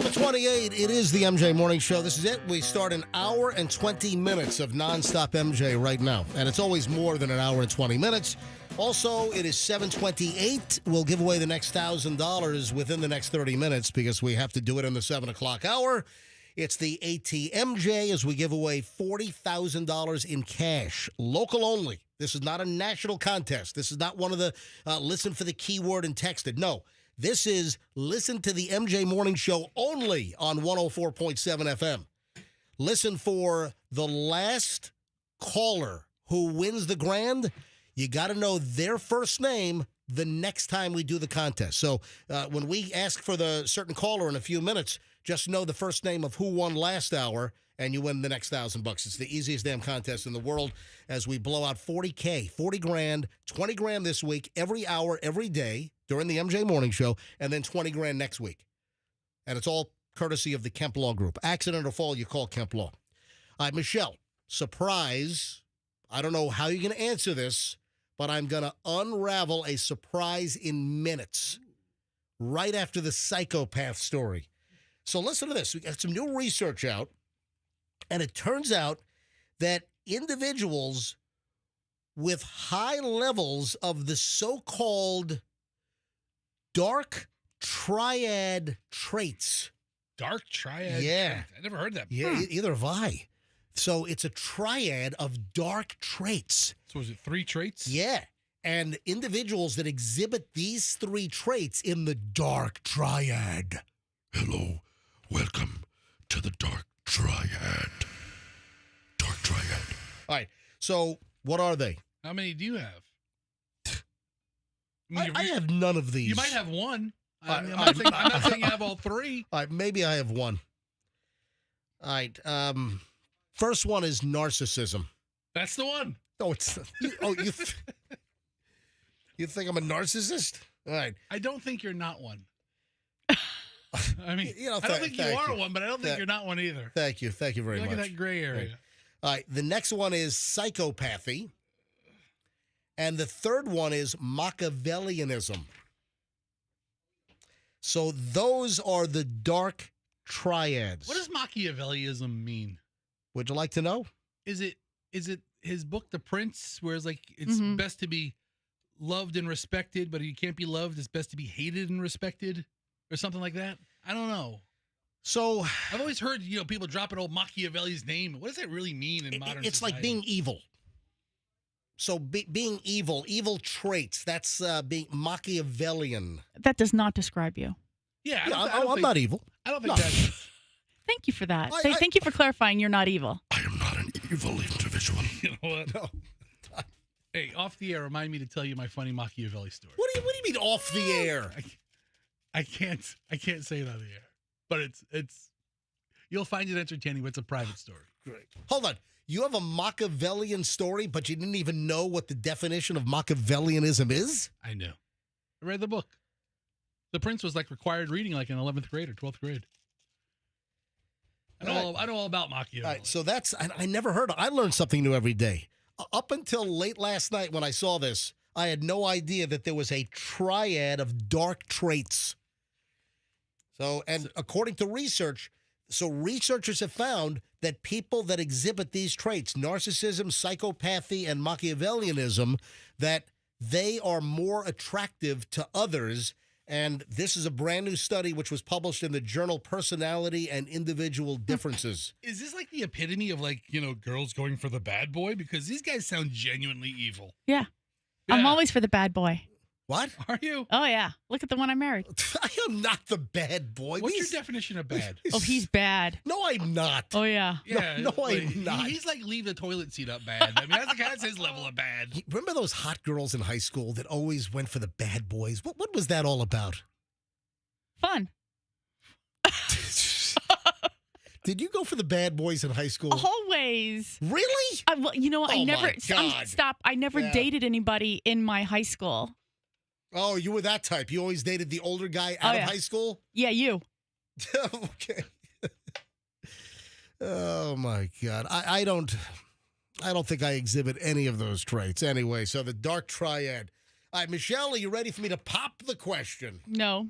7:28. It is the MJ Morning Show. This is it. We start an hour and 20 minutes of nonstop MJ right now. And it's always more than an hour and 20 minutes. Also, it is 7:28. We'll give away the next $1,000 within the next 30 minutes because we have to do it in the 7 o'clock hour. It's the ATMJ as we give away $40,000 in cash. Local only. This is not a national contest. This is not one of the listen for the keyword and text it. No. This is listen to the MJ Morning Show only on 104.7 FM. Listen for the last caller who wins the grand. You got to know their first name the next time we do the contest. So when we ask for the certain caller in a few minutes, just know the first name of who won last hour, and you win the next $1,000. It's the easiest damn contest in the world as we blow out 40K, 40 grand, 20 grand this week, every hour, every day during the MJ Morning Show, and then 20 grand next week. And it's all courtesy of the Kemp Law Group. Accident or fall, you call Kemp Law. All right, Michelle, surprise. I don't know how you're going to answer this, but I'm going to unravel a surprise in minutes right after the psychopath story. So listen to this. We got some new research out, and it turns out that individuals with high levels of the so-called dark triad traits. Dark triad? Yeah. Traits. I never heard that before. Yeah, either have I. So it's a triad of dark traits. So is it 3 traits? Yeah. And individuals that exhibit these 3 traits in the dark triad. Hello. Welcome to the dark triad. Dark triad. All right. So what are they? How many do you have? I have none of these. You might have one. I'm not saying you have all 3. All right. Maybe I have one. All right. First one is narcissism. That's the one. Oh, it's you think I'm a narcissist? All right. I don't think you're not one. I mean, I don't think you are one, but I don't think you're not one either. Thank you. Thank you very much. Look at that gray area. Right. All right. The next one is psychopathy. And the third one is Machiavellianism. So those are the dark triads. What does Machiavellianism mean? Would you like to know? Is it his book, The Prince, where it's like it's best to be loved and respected, but you can't be loved, it's best to be hated and respected? Or something like that? I don't know. So I've always heard, people dropping old Machiavelli's name. What does that really mean in modern It's society? like being evil. So being evil traits, that's being Machiavellian. That does not describe you. Yeah, I'm not evil. I don't think that's... Thank you for that. Thank you for clarifying you're not evil. I am not an evil individual. You know what? No. Hey, off the air, remind me to tell you my funny Machiavelli story. What do you mean off the air? I can't say it on the air. But it's you'll find it entertaining, but it's a private story. Great. Hold on. You have a Machiavellian story, but you didn't even know what the definition of Machiavellianism is? I know. I read the book. The Prince was like required reading like in 11th grade or 12th grade. I know all about Machiavelli. All right, so I never heard of I learned something new every day. Up until late last night when I saw this, I had no idea that there was a triad of dark traits. So, and according to research, researchers have found that people that exhibit these traits, narcissism, psychopathy, and Machiavellianism, that they are more attractive to others. And this is a brand new study which was published in the journal Personality and Individual Differences. Is this like the epitome of girls going for the bad boy? Because these guys sound genuinely evil. Yeah. I'm always for the bad boy. What? Are you? Oh, yeah. Look at the one I married. I am not the bad boy. What's your definition of bad? Oh, he's bad. No, I'm not. Oh, yeah. Yeah. No, I'm not. He's like leave the toilet seat up bad. I mean, that's his level of bad. Remember those hot girls in high school that always went for the bad boys? What was that all about? Fun. Did you go for the bad boys in high school? Always. Really? Well, you know what? Oh, my God. Stop. I never dated anybody in my high school. Oh, you were that type. You always dated the older guy out of high school? Yeah, you. Okay. Oh, my God. I don't think I exhibit any of those traits. Anyway, so the dark triad. All right, Michelle, are you ready for me to pop the question? No.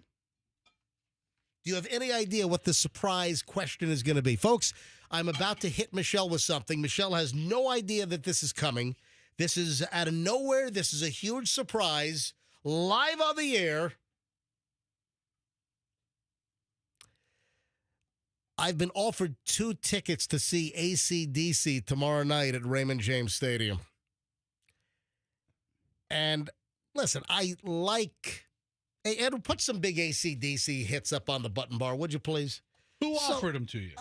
Do you have any idea what the surprise question is going to be? Folks, I'm about to hit Michelle with something. Michelle has no idea that this is coming. This is out of nowhere. This is a huge surprise. Live on the air. I've been offered 2 tickets to see AC/DC tomorrow night at Raymond James Stadium. And listen, I like... Hey, Andrew, put some big AC/DC hits up on the button bar, would you please? Who offered them to you?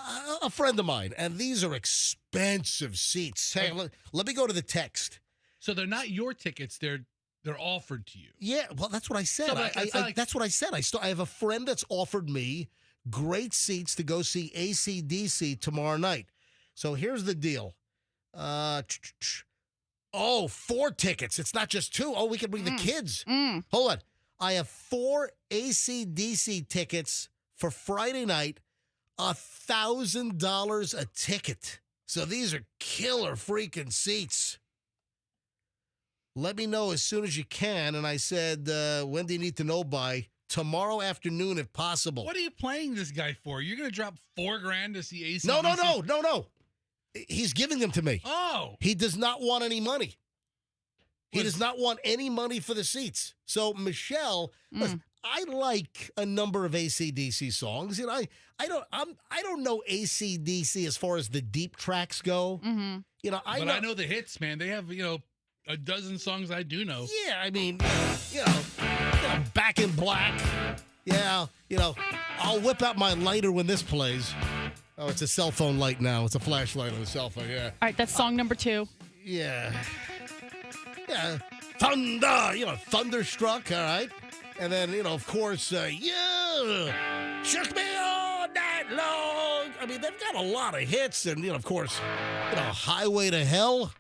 A friend of mine, and these are expensive seats. Hey, let me go to the text. So they're not your tickets; they're offered to you. Yeah, well, that's what I said. So that's what I said. I have a friend that's offered me great seats to go see AC/DC tomorrow night. So here's the deal. 4 tickets. It's not just 2. Oh, we can bring the kids. Hold on. I have 4 AC/DC tickets for Friday night, $1,000 a ticket. So these are killer freaking seats. Let me know as soon as you can. And I said, when do you need to know by? Tomorrow afternoon, if possible. What are you playing this guy for? You're going to drop $4,000 to see AC/DC? No. He's giving them to me. Oh. He does not want any money. He does not want any money for the seats. So, Michelle, listen, I like a number of AC/DC songs. You know, I don't know AC/DC as far as the deep tracks go. Mm-hmm. You know, I know the hits, man. They have, a dozen songs I do know. Yeah, I mean, Back in Black. Yeah, I'll whip out my lighter when this plays. Oh, it's a cell phone light now. It's a flashlight on a cell phone, yeah. All right, that's song number 2. Yeah. Yeah. Thunder, Thunderstruck, all right? And then, of course, yeah, shook me all night long. I mean, they've got a lot of hits. And, of course, Highway to Hell.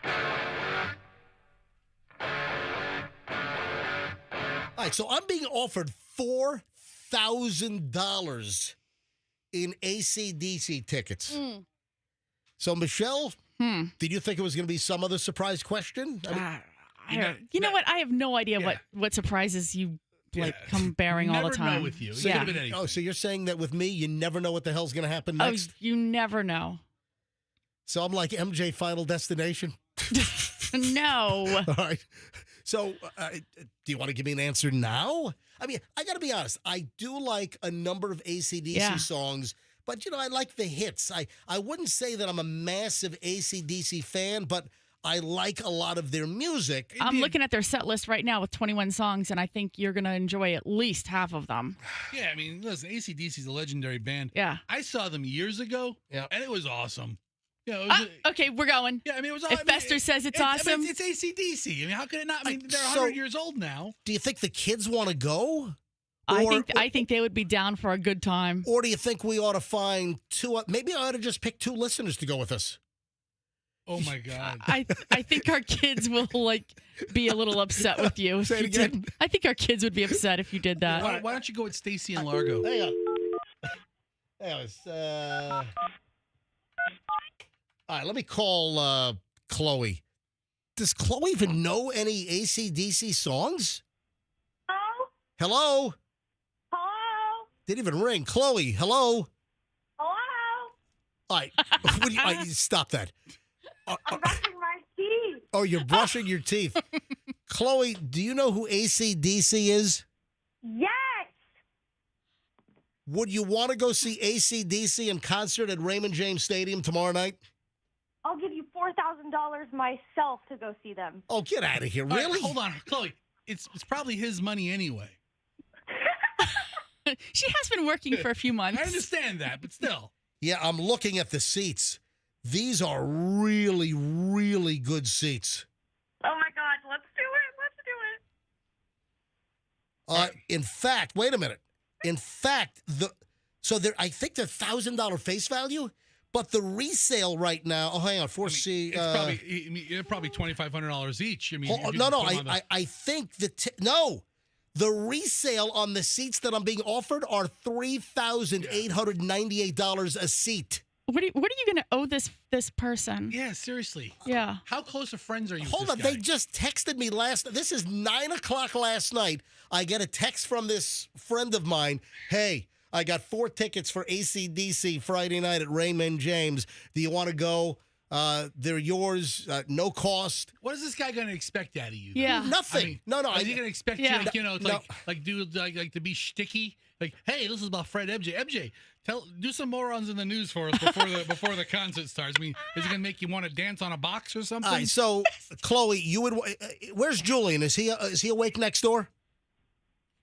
All right, so I'm being offered $4,000 in AC/DC tickets. So, Michelle, did you think it was going to be some other surprise question? You know what? I have no idea what surprises you come bearing all the time. Never know with you. So so you're saying that with me, you never know what the hell's going to happen next? Oh, you never know. So I'm like MJ Final Destination? No. All right. So do you want to give me an answer now? I mean, I got to be honest. I do like a number of AC/DC songs, but, I like the hits. I wouldn't say that I'm a massive AC/DC fan, but I like a lot of their music. I'm looking at their set list right now with 21 songs, and I think you're going to enjoy at least half of them. Yeah, I mean, listen, AC/DC is a legendary band. Yeah. I saw them years ago, and it was awesome. Okay, we're going. Yeah, I mean, it was. If Fester says it's awesome. It's AC/DC. I mean, how could it not? I mean, they're 100 years old now. Do you think the kids want to go? I think they would be down for a good time. Or do you think we ought to find 2? Maybe I ought to just pick 2 listeners to go with us. Oh my God! I think our kids will be a little upset with you. Say it again. I think our kids would be upset if you did that. Why don't you go with Stacy and Largo? Hang on. All right, let me call Chloe. Does Chloe even know any AC/DC songs? Hello? Hello? Didn't even ring. Chloe, hello? Hello? All right. Stop that. I'm brushing my teeth. Oh, you're brushing your teeth. Chloe, do you know who AC/DC is? Yes. Would you want to go see AC/DC in concert at Raymond James Stadium tomorrow night? I'll give you $4,000 myself to go see them. Oh, get out of here. Really? Right, hold on, Chloe. It's probably his money anyway. She has been working for a few months. I understand that, but still. Yeah, I'm looking at the seats. These are really, really good seats. Oh, my God. Let's do it. In fact, wait a minute. In fact, I think they're $1,000 face value, but the resale right now. Oh, hang on, 4C. It's probably $2,500 each. I mean, I think the resale on the seats that I'm being offered are $3,898 a seat. What are you going to owe this person? Yeah, seriously. Yeah. How close of friends are you? Hold on, with this they just texted me This is 9:00 last night. I get a text from this friend of mine. Hey, I got 4 tickets for AC/DC Friday night at Raymond James. Do you want to go? They're yours, no cost. What is this guy going to expect out of you? Yeah. Nothing. I mean, no. Is he going to expect you, to, No. like to be shticky? Like, hey, this is about Fred MJ. MJ, do some morons in the news for us before the concert starts. I mean, is he going to make you want to dance on a box or something? All right, so, Chloe, you would. Where's Julian? Is he awake next door?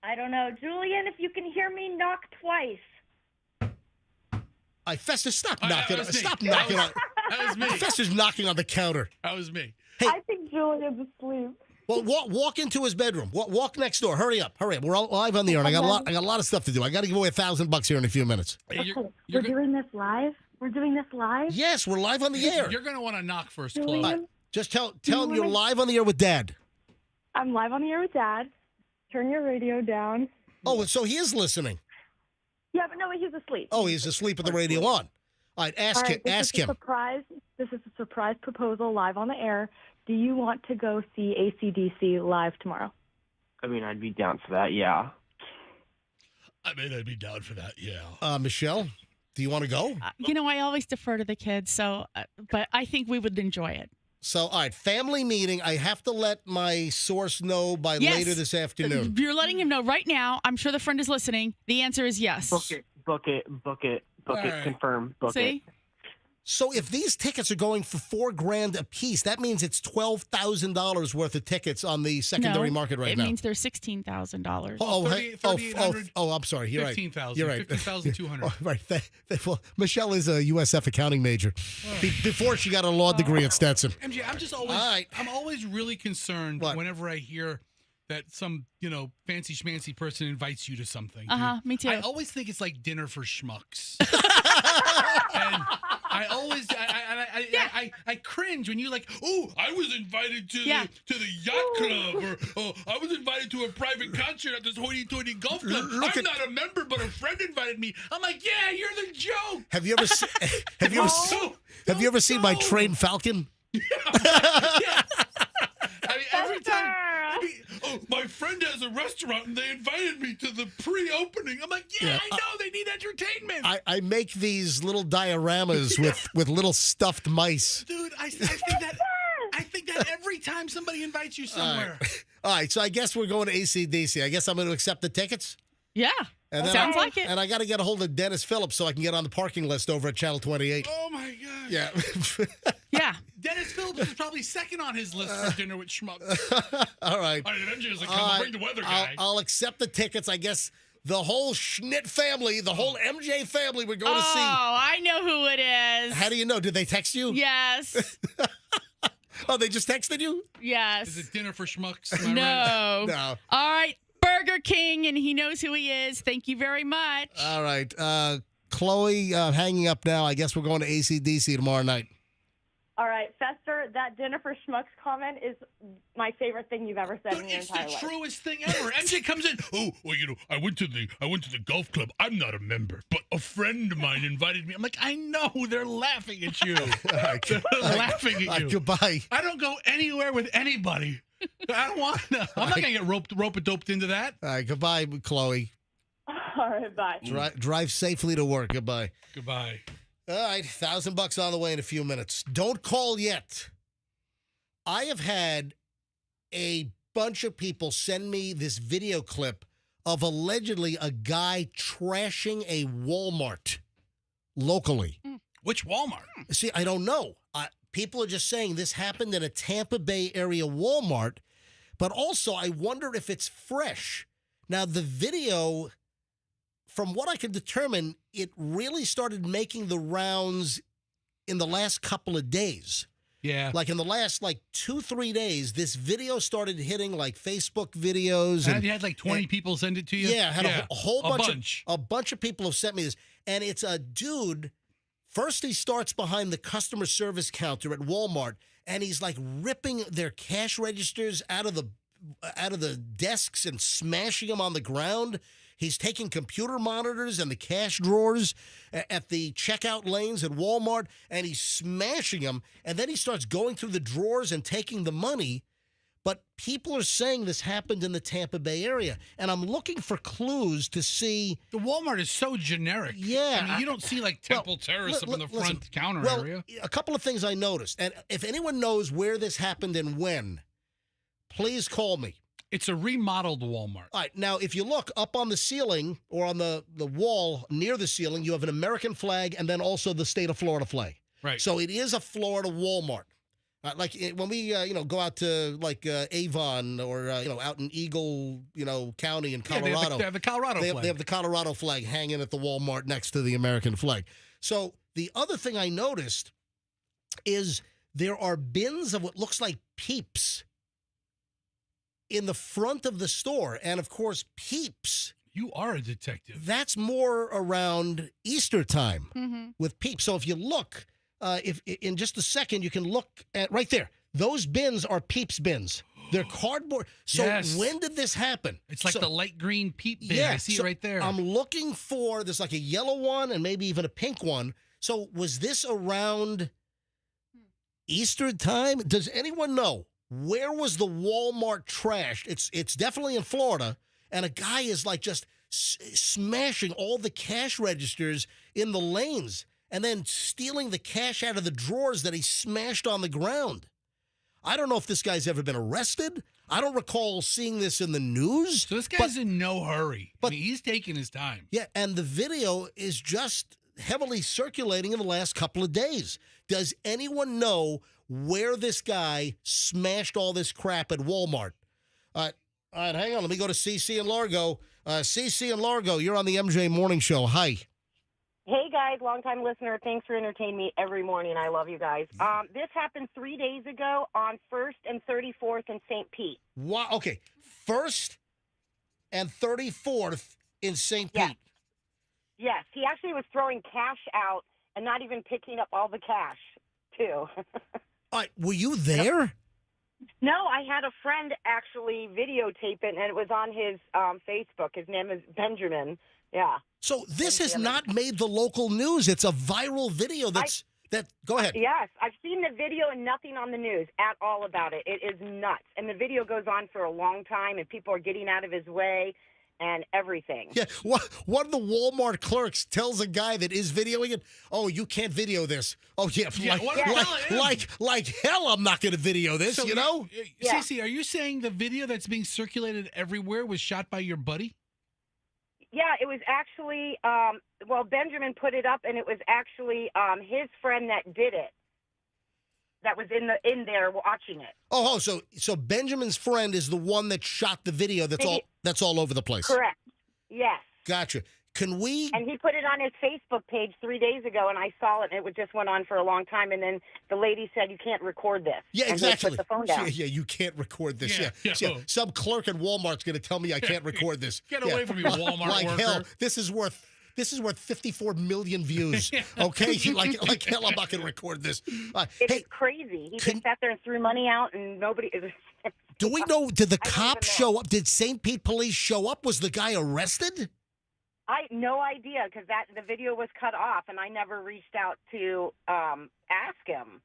I don't know. Julian, if you can hear me, knock twice. Festus, stop That knocking. was me. Stop knocking on. That was me. Festus knocking on the counter. That was me. Hey. I think Julian's asleep. Well, walk into his bedroom. Walk next door. Hurry up. We're all live on the air, and I got a lot of stuff to do. I got to give away $1,000 here in a few minutes. Hey, We're doing this live? We're doing this live? Yes, we're live on the air. You're going to want to knock first, Julian? Chloe. Just tell him you're live on the air with Dad. I'm live on the air with Dad. Turn your radio down. Oh, so he is listening. Yeah, but no, he's asleep. Oh, he's asleep with the radio on. All right, ask him. This is a surprise proposal live on the air. Do you want to go see AC/DC live tomorrow? I mean, I'd be down for that, yeah. I mean, I'd be down for that, yeah. Michelle, do you want to go? I always defer to the kids, so but I think we would enjoy it. So, all right, family meeting. I have to let my source know by later this afternoon. You're letting him know right now. I'm sure the friend is listening. The answer is yes. Book it, right. confirm, book See? it. So if these tickets are going for $4,000 a piece, that means it's $12,000 worth of tickets on the secondary market right now. It means they're $16,000. Oh, I'm sorry. You're right. 15,000. You're right. 15,200. Oh, right. Well, Michelle is a USF accounting major. Before she got a law degree at Stetson. MJ, I'm always really concerned whenever I hear that some, fancy schmancy person invites you to something. Me too. I always think it's like dinner for schmucks. And I cringe when you're like, oh, I was invited to the yacht club, or oh, I was invited to a private concert at this hoity-toity golf club. I'm not a member, but a friend invited me. I'm like, yeah, you're the joke. Have you ever seen my trained Falcon? Yes. I mean, every time. My friend has a restaurant and they invited me to the pre-opening. I'm like, I know they need entertainment. I make these little dioramas with little stuffed mice. Dude, I think that every time somebody invites you somewhere. All right, so I guess we're going to AC/DC. I guess I'm going to accept the tickets. Yeah, sounds like it. And I got to get a hold of Dennis Phillips so I can get on the parking list over at Channel 28. Oh my God. Yeah. Yeah. Dennis Phillips is probably second on his list for dinner with schmucks. All right. All right, Avengers, come bring the weather guy. I'll accept the tickets. I guess the whole Schnitt family, the whole MJ family, we're going to see. Oh, I know who it is. How do you know? Did they text you? Yes. Oh, they just texted you? Yes. Is it dinner for schmucks? No. No. All right. Burger King, and he knows who he is. Thank you very much. All right. Chloe, hanging up now. I guess we're going to AC/DC tomorrow night. All right, Fester, that dinner for schmucks comment is my favorite thing you've ever said in your entire life. It's the truest thing ever. MJ comes in. Oh, well, I went to the golf club. I'm not a member, but a friend of mine invited me. I'm like, I know they're laughing at you. They're laughing at you. Goodbye. I don't go anywhere with anybody. I don't want to. I'm not gonna get rope doped into that. All right, goodbye, Chloe. All right, bye. Drive safely to work. Goodbye. Goodbye. All right, $1,000 on the way in a few minutes. Don't call yet. I have had a bunch of people send me this video clip of allegedly a guy trashing a Walmart locally. Which Walmart? See, I don't know. People are just saying this happened in a Tampa Bay area Walmart, but also I wonder if it's fresh. Now, the video, from what I can determine, it really started making the rounds in the last couple of days. Yeah. Like in the last 2-3 days, this video started hitting Facebook videos. And you had 20 people send it to you? Yeah, I had a whole bunch. A bunch of people have sent me this. And it's a dude. First, he starts behind the customer service counter at Walmart, and he's ripping their cash registers out of the desks and smashing them on the ground. He's taking computer monitors and the cash drawers at the checkout lanes at Walmart, and he's smashing them. And then he starts going through the drawers and taking the money. But people are saying this happened in the Tampa Bay area, and I'm looking for clues to see. The Walmart is so generic. Yeah. I mean, you don't see like Temple Terrace up in the front counter area. A couple of things I noticed, and if anyone knows where this happened and when, please call me. It's a remodeled Walmart. All right, now if you look up on the ceiling or on the wall near the ceiling, you have an American flag and then also the state of Florida flag. Right. So it is a Florida Walmart. When we go out to Avon or out in Eagle County in Colorado, they have the Colorado flag. They have the Colorado flag hanging at the Walmart next to the American flag. So the other thing I noticed is there are bins of what looks like Peeps in the front of the store, and of course Peeps. You are a detective. That's more around Easter time with Peeps. So if you look. If in just a second, you can look at right there. Those bins are Peeps bins. They're cardboard. So when did this happen? It's like the light green Peep bin. I see it right there. I'm looking for, there's like a yellow one and maybe even a pink one. So was this around Easter time? Does anyone know where was the Walmart trashed? It's definitely in Florida. And a guy is like just smashing all the cash registers in the lanes. And then stealing the cash out of the drawers that he smashed on the ground. I don't know if this guy's ever been arrested. I don't recall seeing this in the news. So this guy's in no hurry. I mean, he's taking his time. Yeah, and the video is just heavily circulating in the last couple of days. Does anyone know where this guy smashed all this crap at Walmart? All right, hang on. Let me go to CC and Largo. CC and Largo, you're on the MJ Morning Show. Hi. Hey, guys, long-time listener. Thanks for entertaining me every morning. I love you guys. This happened 3 days ago on 1st and 34th in St. Pete. Wow. Okay. 1st and 34th in St. Pete. Yes. He actually was throwing cash out and not even picking up all the cash, too. All right. Were you there? No, I had a friend actually videotape it, and it was on his Facebook. His name is Benjamin. Yeah. So this has not made the local news. It's a viral video go ahead. Yes, I've seen the video and nothing on the news at all about it. It is nuts. And the video goes on for a long time, and people are getting out of his way and everything. Yeah, one of the Walmart clerks tells a guy that is videoing it, "Oh, you can't video this." Oh, yeah, like hell I'm not going to video this, So, you know? Cece, are you saying the video that's being circulated everywhere was shot by your buddy? Yeah, it was actually, Benjamin put it up, and it was actually his friend that did it. That was in there watching it. Oh, so Benjamin's friend is the one that shot the video that's all over the place. Correct. Yes. Gotcha. Can we? And he put it on his Facebook page 3 days ago, and I saw it, and it just went on for a long time. And then the lady said, "You can't record this." Yeah, and exactly. He put the phone down. Yeah, you can't record this. Yeah. Some clerk at Walmart's going to tell me I can't record this. Get away from me, Walmart like worker. hell, this is worth 54 million views. Okay, like hell, I'm not going to record this. It's crazy. He just sat there and threw money out, and nobody. Do we know? Did the cops show up? Did St. Pete police show up? Was the guy arrested? I no idea because the video was cut off, and I never reached out to ask him.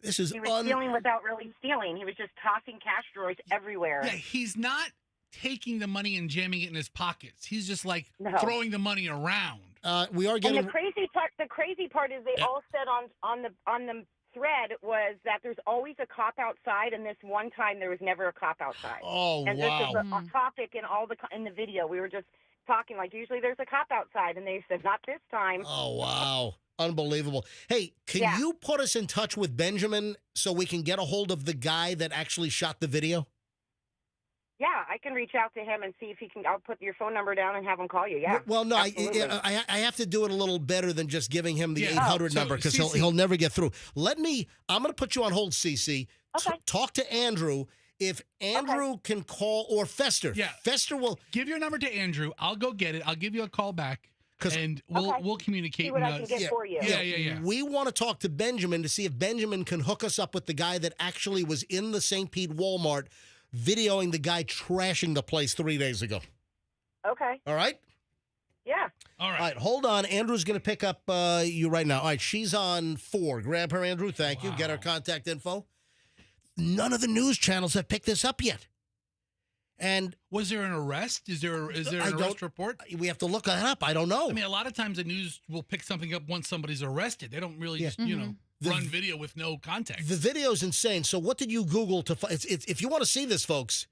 He was stealing without really stealing. He was just tossing cash drawers everywhere. Yeah, he's not taking the money and jamming it in his pockets. He's just throwing the money around. We are getting. And the crazy part is they all said on the thread was that there's always a cop outside, and this one time there was never a cop outside. Oh, and wow! And this is a topic in the video. We were just talking like usually there's a cop outside, and they said not this time. Oh, wow. Unbelievable. Hey, can you put us in touch with Benjamin so we can get a hold of the guy that actually shot the video? Yeah, I can reach out to him and see if he can. I'll put your phone number down and have him call you. Yeah. Well, no, I have to do it a little better than just giving him the 800 number because he'll never get through. I'm going to put you on hold, CC. Okay. Talk to Andrew. If Andrew can call, or Fester. Yeah. Fester will. Give your number to Andrew. I'll go get it. I'll give you a call back. And we'll communicate. See what I can get for you. Yeah. We want to talk to Benjamin to see if Benjamin can hook us up with the guy that actually was in the St. Pete Walmart videoing the guy trashing the place 3 days ago. Okay. All right? Yeah. All right. All right, hold on. Andrew's going to pick up you right now. All right, she's on 4. Grab her, Andrew. Thank you. Get her contact info. none of the news channels have picked this up yet. And was there an arrest? Is there an arrest report? We have to look that up. I don't know. I mean, a lot of times the news will pick something up once somebody's arrested. They don't really just, run video with no context. The video's insane. So what did you Google to find? If you want to see this, folks,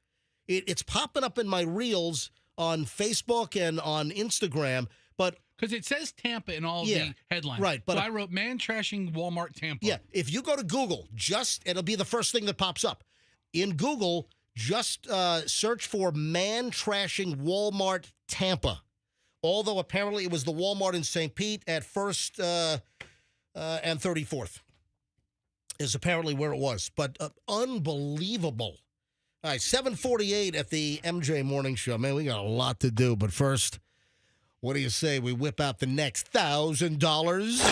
it's popping up in my reels on Facebook and on Instagram. But because it says Tampa in all the headlines. Right. But so I wrote man trashing Walmart Tampa. Yeah. If you go to Google, it'll be the first thing that pops up. In Google, just search for man trashing Walmart Tampa. Although apparently it was the Walmart in St. Pete at 1st and 34th is apparently where it was. But unbelievable. All right, 7:48 at the MJ Morning Show. Man, we got a lot to do. But first, what do you say we whip out the next $1,000? Oh,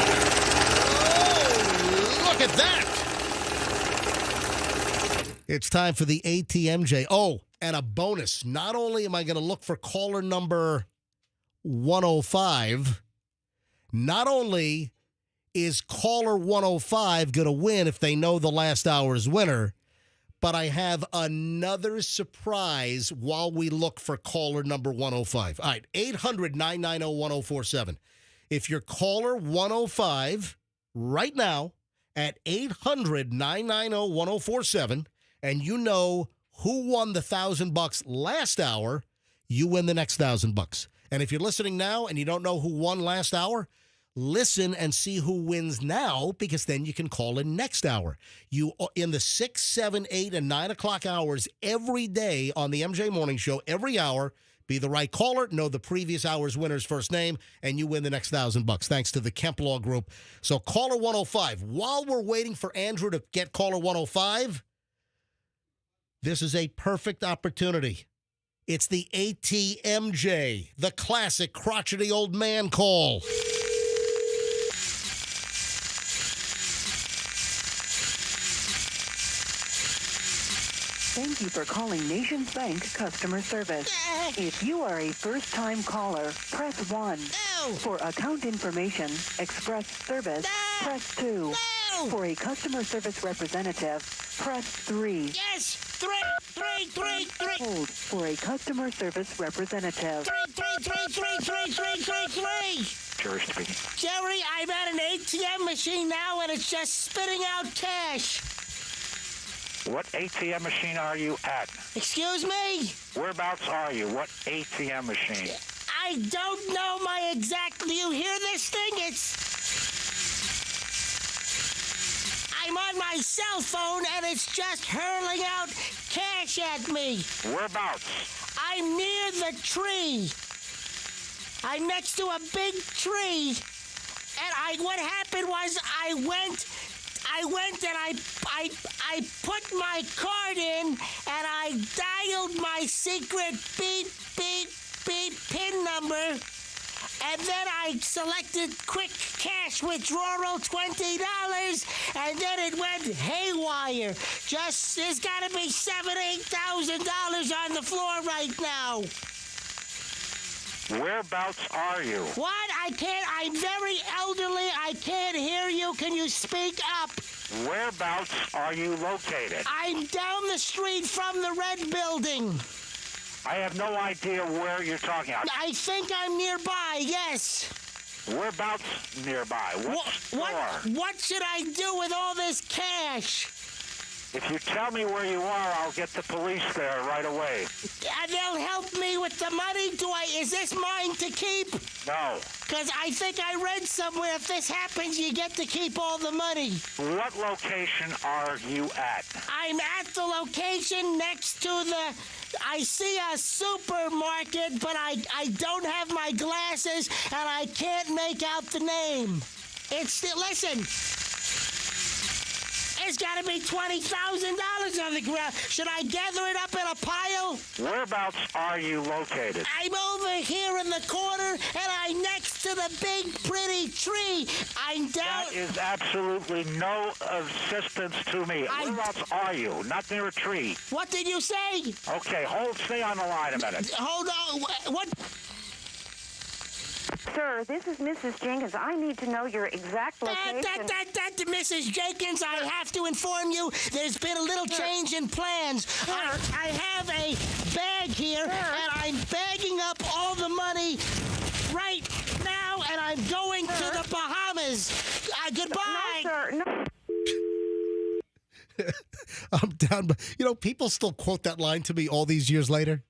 look at that. It's time for the ATMJ. Oh, and a bonus. Not only am I going to look for caller number 105, not only is caller 105 going to win if they know the last hour's winner, but I have another surprise while we look for caller number 105. All right, 800-990-1047. If you're caller 105 right now at 800-990-1047, and you know who won the $1,000 last hour, you win the next $1,000. And if you're listening now and you don't know who won last hour, listen and see who wins now, because then you can call in next hour. You in the 6, 7, 8, and 9 o'clock hours every day on the MJ Morning Show, every hour, be the right caller, know the previous hour's winner's first name, and you win the next $1,000 thanks to the Kemp Law Group. So caller 105. While we're waiting for Andrew to get caller 105, this is a perfect opportunity. It's the ATMJ, the classic crotchety old man call. Thank you for calling Nations Bank Customer Service. If you are a first-time caller, press 1. For account information, express service, press 2. For a customer service representative, press 3. Yes! Three. Hold for a customer service representative. Three. Jerry speaking. Jerry, I'm at an ATM machine now, and it's just spitting out cash. What ATM machine are you at? Excuse me? Whereabouts are you? What ATM machine? I don't know my exact... Do you hear this thing? I'm on my cell phone, and it's just hurling out cash at me. Whereabouts? I'm near the tree. I'm next to a big tree. And what happened was I went and I put my card in, and I dialed my secret beep PIN number, and then I selected quick cash withdrawal $20, and then it went haywire. There's got to be $7,000-8,000 on the floor right now. Whereabouts are you? What? I'm very elderly. I can't hear you. Can you speak up? Whereabouts are you located? I'm down the street from the red building. I have no idea where you're talking about. I think I'm nearby, yes. Whereabouts nearby? What should I do with all this cash? If you tell me where you are, I'll get the police there right away. They'll help me with the money? Is this mine to keep? No. Because I think I read somewhere if this happens, you get to keep all the money. What location are you at? I'm at the location next to I see a supermarket, but I don't have my glasses, and I can't make out the name. Listen. There's got to be $20,000 on the ground. Should I gather it up in a pile? Whereabouts are you located? I'm over here in the corner, and I'm next to the big, pretty tree. I'm down... That is absolutely no assistance to me. Whereabouts are you? Not near a tree. What did you say? Okay, stay on the line a minute. Hold on. What? Sir, this is Mrs. Jenkins. I need to know your exact location. Mrs. Jenkins, I have to inform you there's been a little change in plans. I have a bag here, and I'm bagging up all the money right now, and I'm going to the Bahamas. Goodbye. No, sir. No. I'm down. People still quote that line to me all these years later.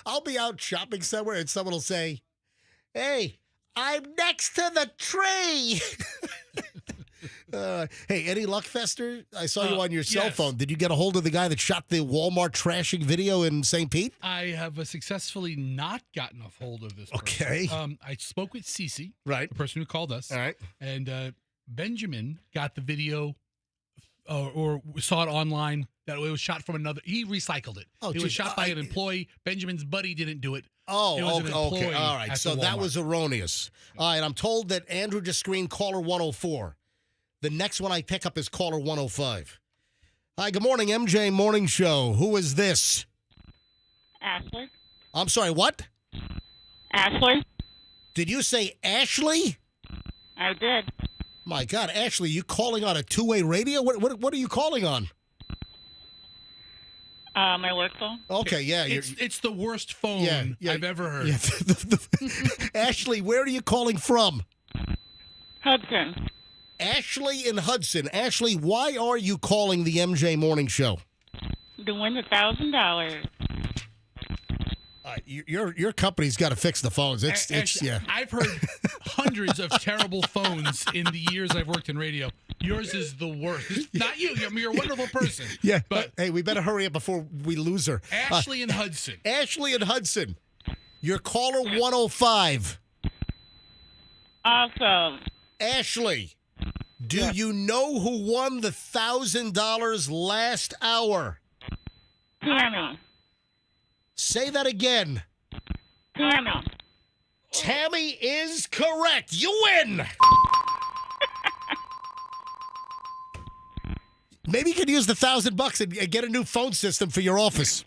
I'll be out shopping somewhere and someone will say, "Hey, I'm next to the tree." Hey, any luck, Fester? I saw you on your cell phone. Did you get a hold of the guy that shot the Walmart trashing video in St. Pete? I have successfully not gotten a hold of this person. Okay. I spoke with Cece, right, the person who called us. All right. And Benjamin got the video or saw it online that it was shot from another. He recycled it. Oh, it was shot by an employee. Benjamin's buddy didn't do it. Oh, It was an okay. employee All right. at So the that Walmart. was erroneous. All right. I'm told that Andrew just screened caller 104. The next one I pick up is caller 105. Hi, good morning, MJ Morning Show. Who is this? Ashley. I'm sorry, what? Ashley. Did you say Ashley? I did. My God, Ashley, you calling on a two-way radio? What are you calling on? My work phone. Okay, yeah. It's the worst phone I've ever heard. Yeah. Ashley, where are you calling from? Hudson. Ashley in Hudson. Ashley, why are you calling the MJ Morning Show? To win $1,000. Your company's got to fix the phones. Actually, I've heard hundreds of terrible phones in the years I've worked in radio. Yours is the worst. Not you. I mean, you're a wonderful person. Yeah, but hey, we better hurry up before we lose her. Ashley in Hudson. Ashley in Hudson. Your caller 105. Awesome. Ashley, do you know who won the $1,000 last hour? Tammy. Say that again. Tammy. Tammy is correct. You win. Maybe you could use the $1,000 and get a new phone system for your office.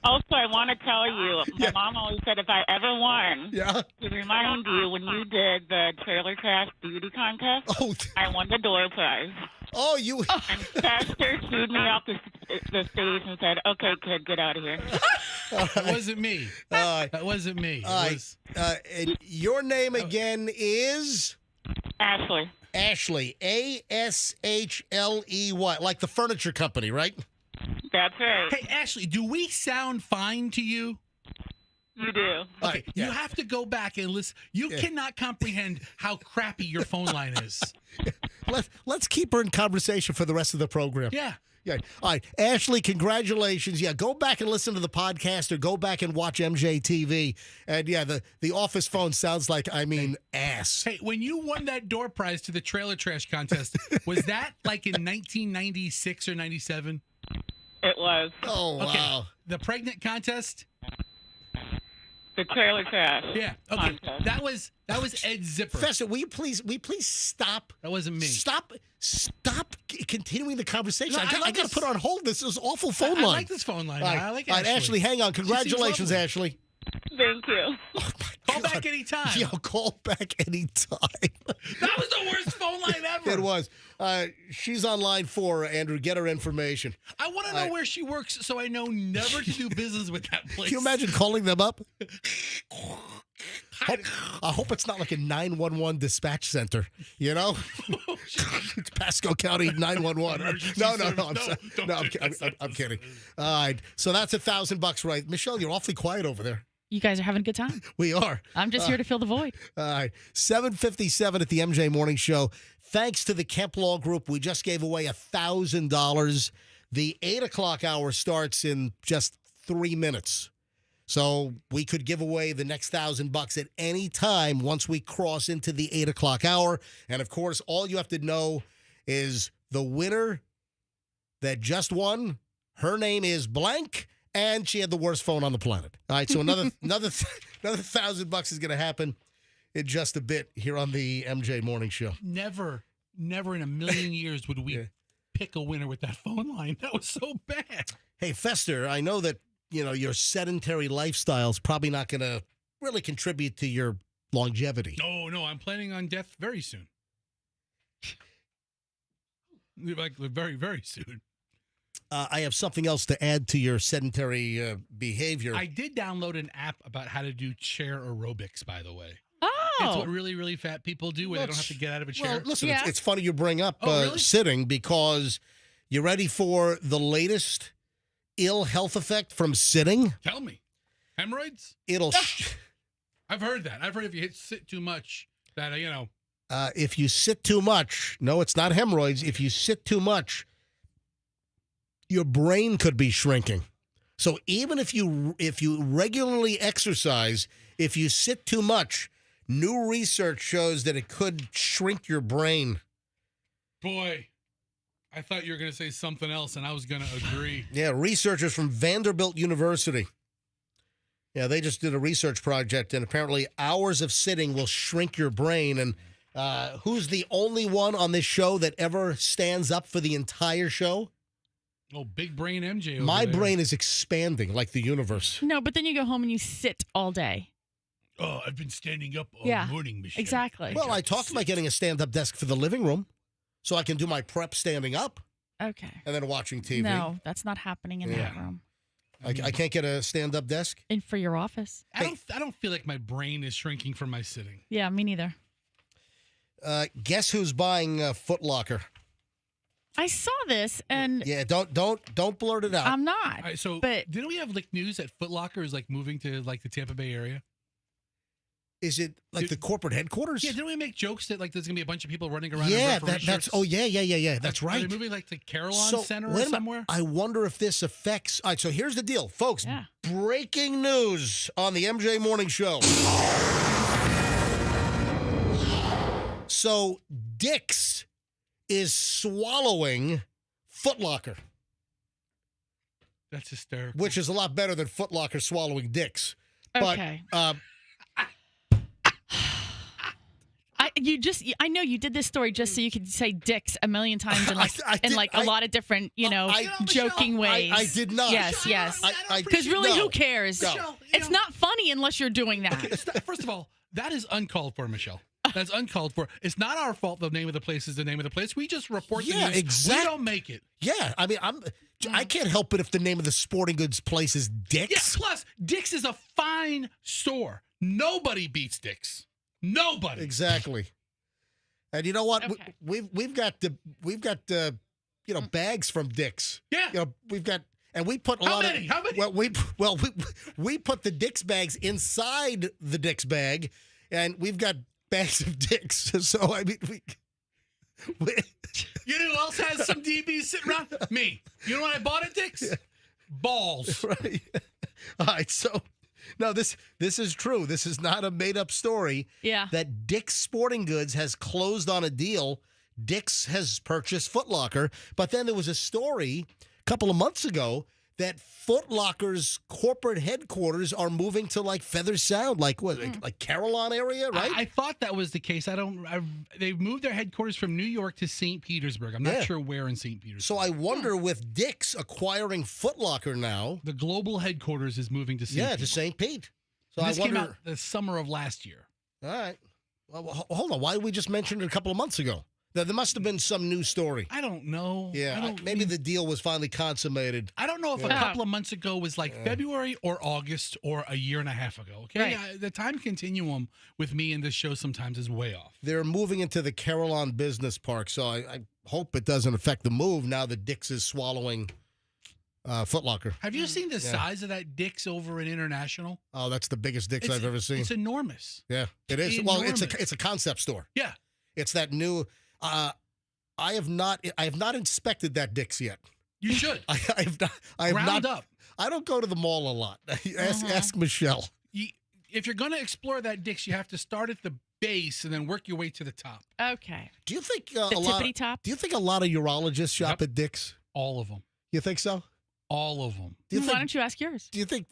Also, I want to tell you, my mom always said if I ever won, to remind you when you did the Trailer Trash Beauty Contest, I won the door prize. Oh, you... And Pastor shooed me off the stage and said, "Okay, kid, get out of here." That wasn't me. That wasn't me. And your name again is? Ashley. Ashley. Ashley. Like the furniture company, right? That's right. Hey, Ashley, do we sound fine to you? You do. Okay, you have to go back and listen. You cannot comprehend how crappy your phone line is. Let's keep her in conversation for the rest of the program. Yeah. Yeah. All right. Ashley, congratulations. Yeah, go back and listen to the podcast or go back and watch MJ TV. And yeah, the office phone sounds like, ass. Hey, when you won that door prize to the Trailer Trash Contest, was that like in 1996 or 97? It was. Oh, wow. The pregnant contest? The Trailer Trash. Yeah. Okay. That was Ed Zipper. Professor, will you please stop? That wasn't me. Stop continuing the conversation. No, I got to put her on hold. This is awful phone line. I like this phone line. All right. I like All right, Ashley, hang on. Congratulations, Ashley. Thank you. Call back anytime. Yeah, call back anytime. That was the worst phone line ever. It was. She's on line 4, Andrew. Get her information. I want to know where she works so I know never to do business with that place. Can you imagine calling them up? I hope it's not like a 911 dispatch center, you know? It's Pasco County 911. No, I'm kidding. All right, so that's $1,000, right? Michelle, you're awfully quiet over there. You guys are having a good time. We are. I'm just here to fill the void. All right, 7:57 at the MJ Morning Show. Thanks to the Kemp Law Group, we just gave away $1,000. The 8 o'clock hour starts in just 3 minutes. So we could give away the next $1,000 at any time once we cross into the 8 o'clock hour. And, of course, all you have to know is the winner that just won, her name is blank, and she had the worst phone on the planet. All right, so another $1,000 is going to happen in just a bit here on the MJ Morning Show. Never in a million years would we pick a winner with that phone line. That was so bad. Hey, Fester, I know that your sedentary lifestyle is probably not going to really contribute to your longevity. No, I'm planning on death very soon. Like very, very soon. I have something else to add to your sedentary behavior. I did download an app about how to do chair aerobics, by the way. Oh. It's what really, really fat people do where they don't have to get out of a chair. Well, listen, it's funny you bring up Really? sitting because you ready for the latest ill health effect from sitting? Tell me. Hemorrhoids? I've heard that. I've heard if you sit too much that, if you sit too much, no, it's not hemorrhoids. If you sit too much, your brain could be shrinking. So even if you regularly exercise, if you sit too much, new research shows that it could shrink your brain. Boy, I thought you were going to say something else, and I was going to agree. Yeah, researchers from Vanderbilt University. Yeah, they just did a research project, and apparently hours of sitting will shrink your brain. And who's the only one on this show that ever stands up for the entire show? Oh, big brain MJ over My there. brain is expanding like the universe. No, but then you go home and you sit all day. Oh, I've been standing up all morning, Michelle. Exactly. Well, I talked about getting a stand-up desk for the living room so I can do my prep standing up. Okay. And then watching TV. No, that's not happening in that room. I can't get a stand-up desk? And for your office. I don't feel like my brain is shrinking from my sitting. Yeah, me neither. Guess who's buying Foot Locker? I saw this and Yeah, don't blurt it out. I'm not. All right, so but didn't we have news that Foot Locker is moving to the Tampa Bay area? Is it the corporate headquarters? Yeah, didn't we make jokes that there's gonna be a bunch of people running around? Yeah, in referee that's shirts? yeah. That's right. Are they moving to Carillon Center wait or a minute. somewhere? I wonder if this affects. All right, so here's the deal, folks. Breaking news on the MJ Morning Show. So Dick's is swallowing Foot Locker, That's hysterical. which is a lot better than Foot Locker swallowing Dick's. Okay. But I know you did this story just so you could say dicks a million times in a lot of different, joking ways. I did not. Yes. I Because really, no. who cares? No. It's not funny unless you're doing that. Okay, first of all, that is uncalled for, Michelle. That's uncalled for. It's not our fault the name of the place is the name of the place. We just report the news. Exactly. We don't make it. Yeah, I mean, I can't help it if the name of the sporting goods place is Dick's. Yeah, plus, Dick's is a fine store. Nobody beats Dick's. Nobody. Exactly. And you know what? Okay. We've got bags from Dick's. Yeah. We've got, and we put a How lot many? of. How many? Well, we put the Dick's bags inside the Dick's bag, and we've got bags of Dick's. So I mean, we You know who else has some DBs sitting around? Me. You know what I bought at Dick's? Balls. Right. All right. So, no, this is true. This is not a made-up story. Yeah. That Dick's Sporting Goods has closed on a deal. Dick's has purchased Foot Locker, but then there was a story a couple of months ago that Foot Locker's corporate headquarters are moving to Feather Sound, like Carillon area, right? I thought that was the case. They've moved their headquarters from New York to St. Petersburg. I'm not sure where in St. Petersburg. So I wonder with Dick's acquiring Foot Locker now, the global headquarters is moving to St. Pete. to St. Pete. So This I wonder. came out the summer of last year. All right. Well, hold on. Why did we just mention it a couple of months ago? There must have been some new story. I don't know. Yeah, maybe the deal was finally consummated. I don't know if a couple of months ago was February or August or a year and a half ago. Okay, Right. The time continuum with me in this show sometimes is way off. They're moving into the Carillon Business Park, so I hope it doesn't affect the move now that Dick's is swallowing Foot Locker. Have you seen the size of that Dick's over in International? Oh, that's the biggest Dick's I've ever seen. It's enormous. Yeah, it is. Well, Enormous. it's a concept store. Yeah. It's that new. I have not inspected that Dick's yet. You should. I have not. Ground up. I don't go to the mall a lot. Ask Michelle. If you're going to explore that Dick's, you have to start at the base and then work your way to the top. Okay. Do you think The tippity top? Do you think a lot of urologists shop at Dick's? All of them. You think so? All of them. Why don't you ask yours? Do you think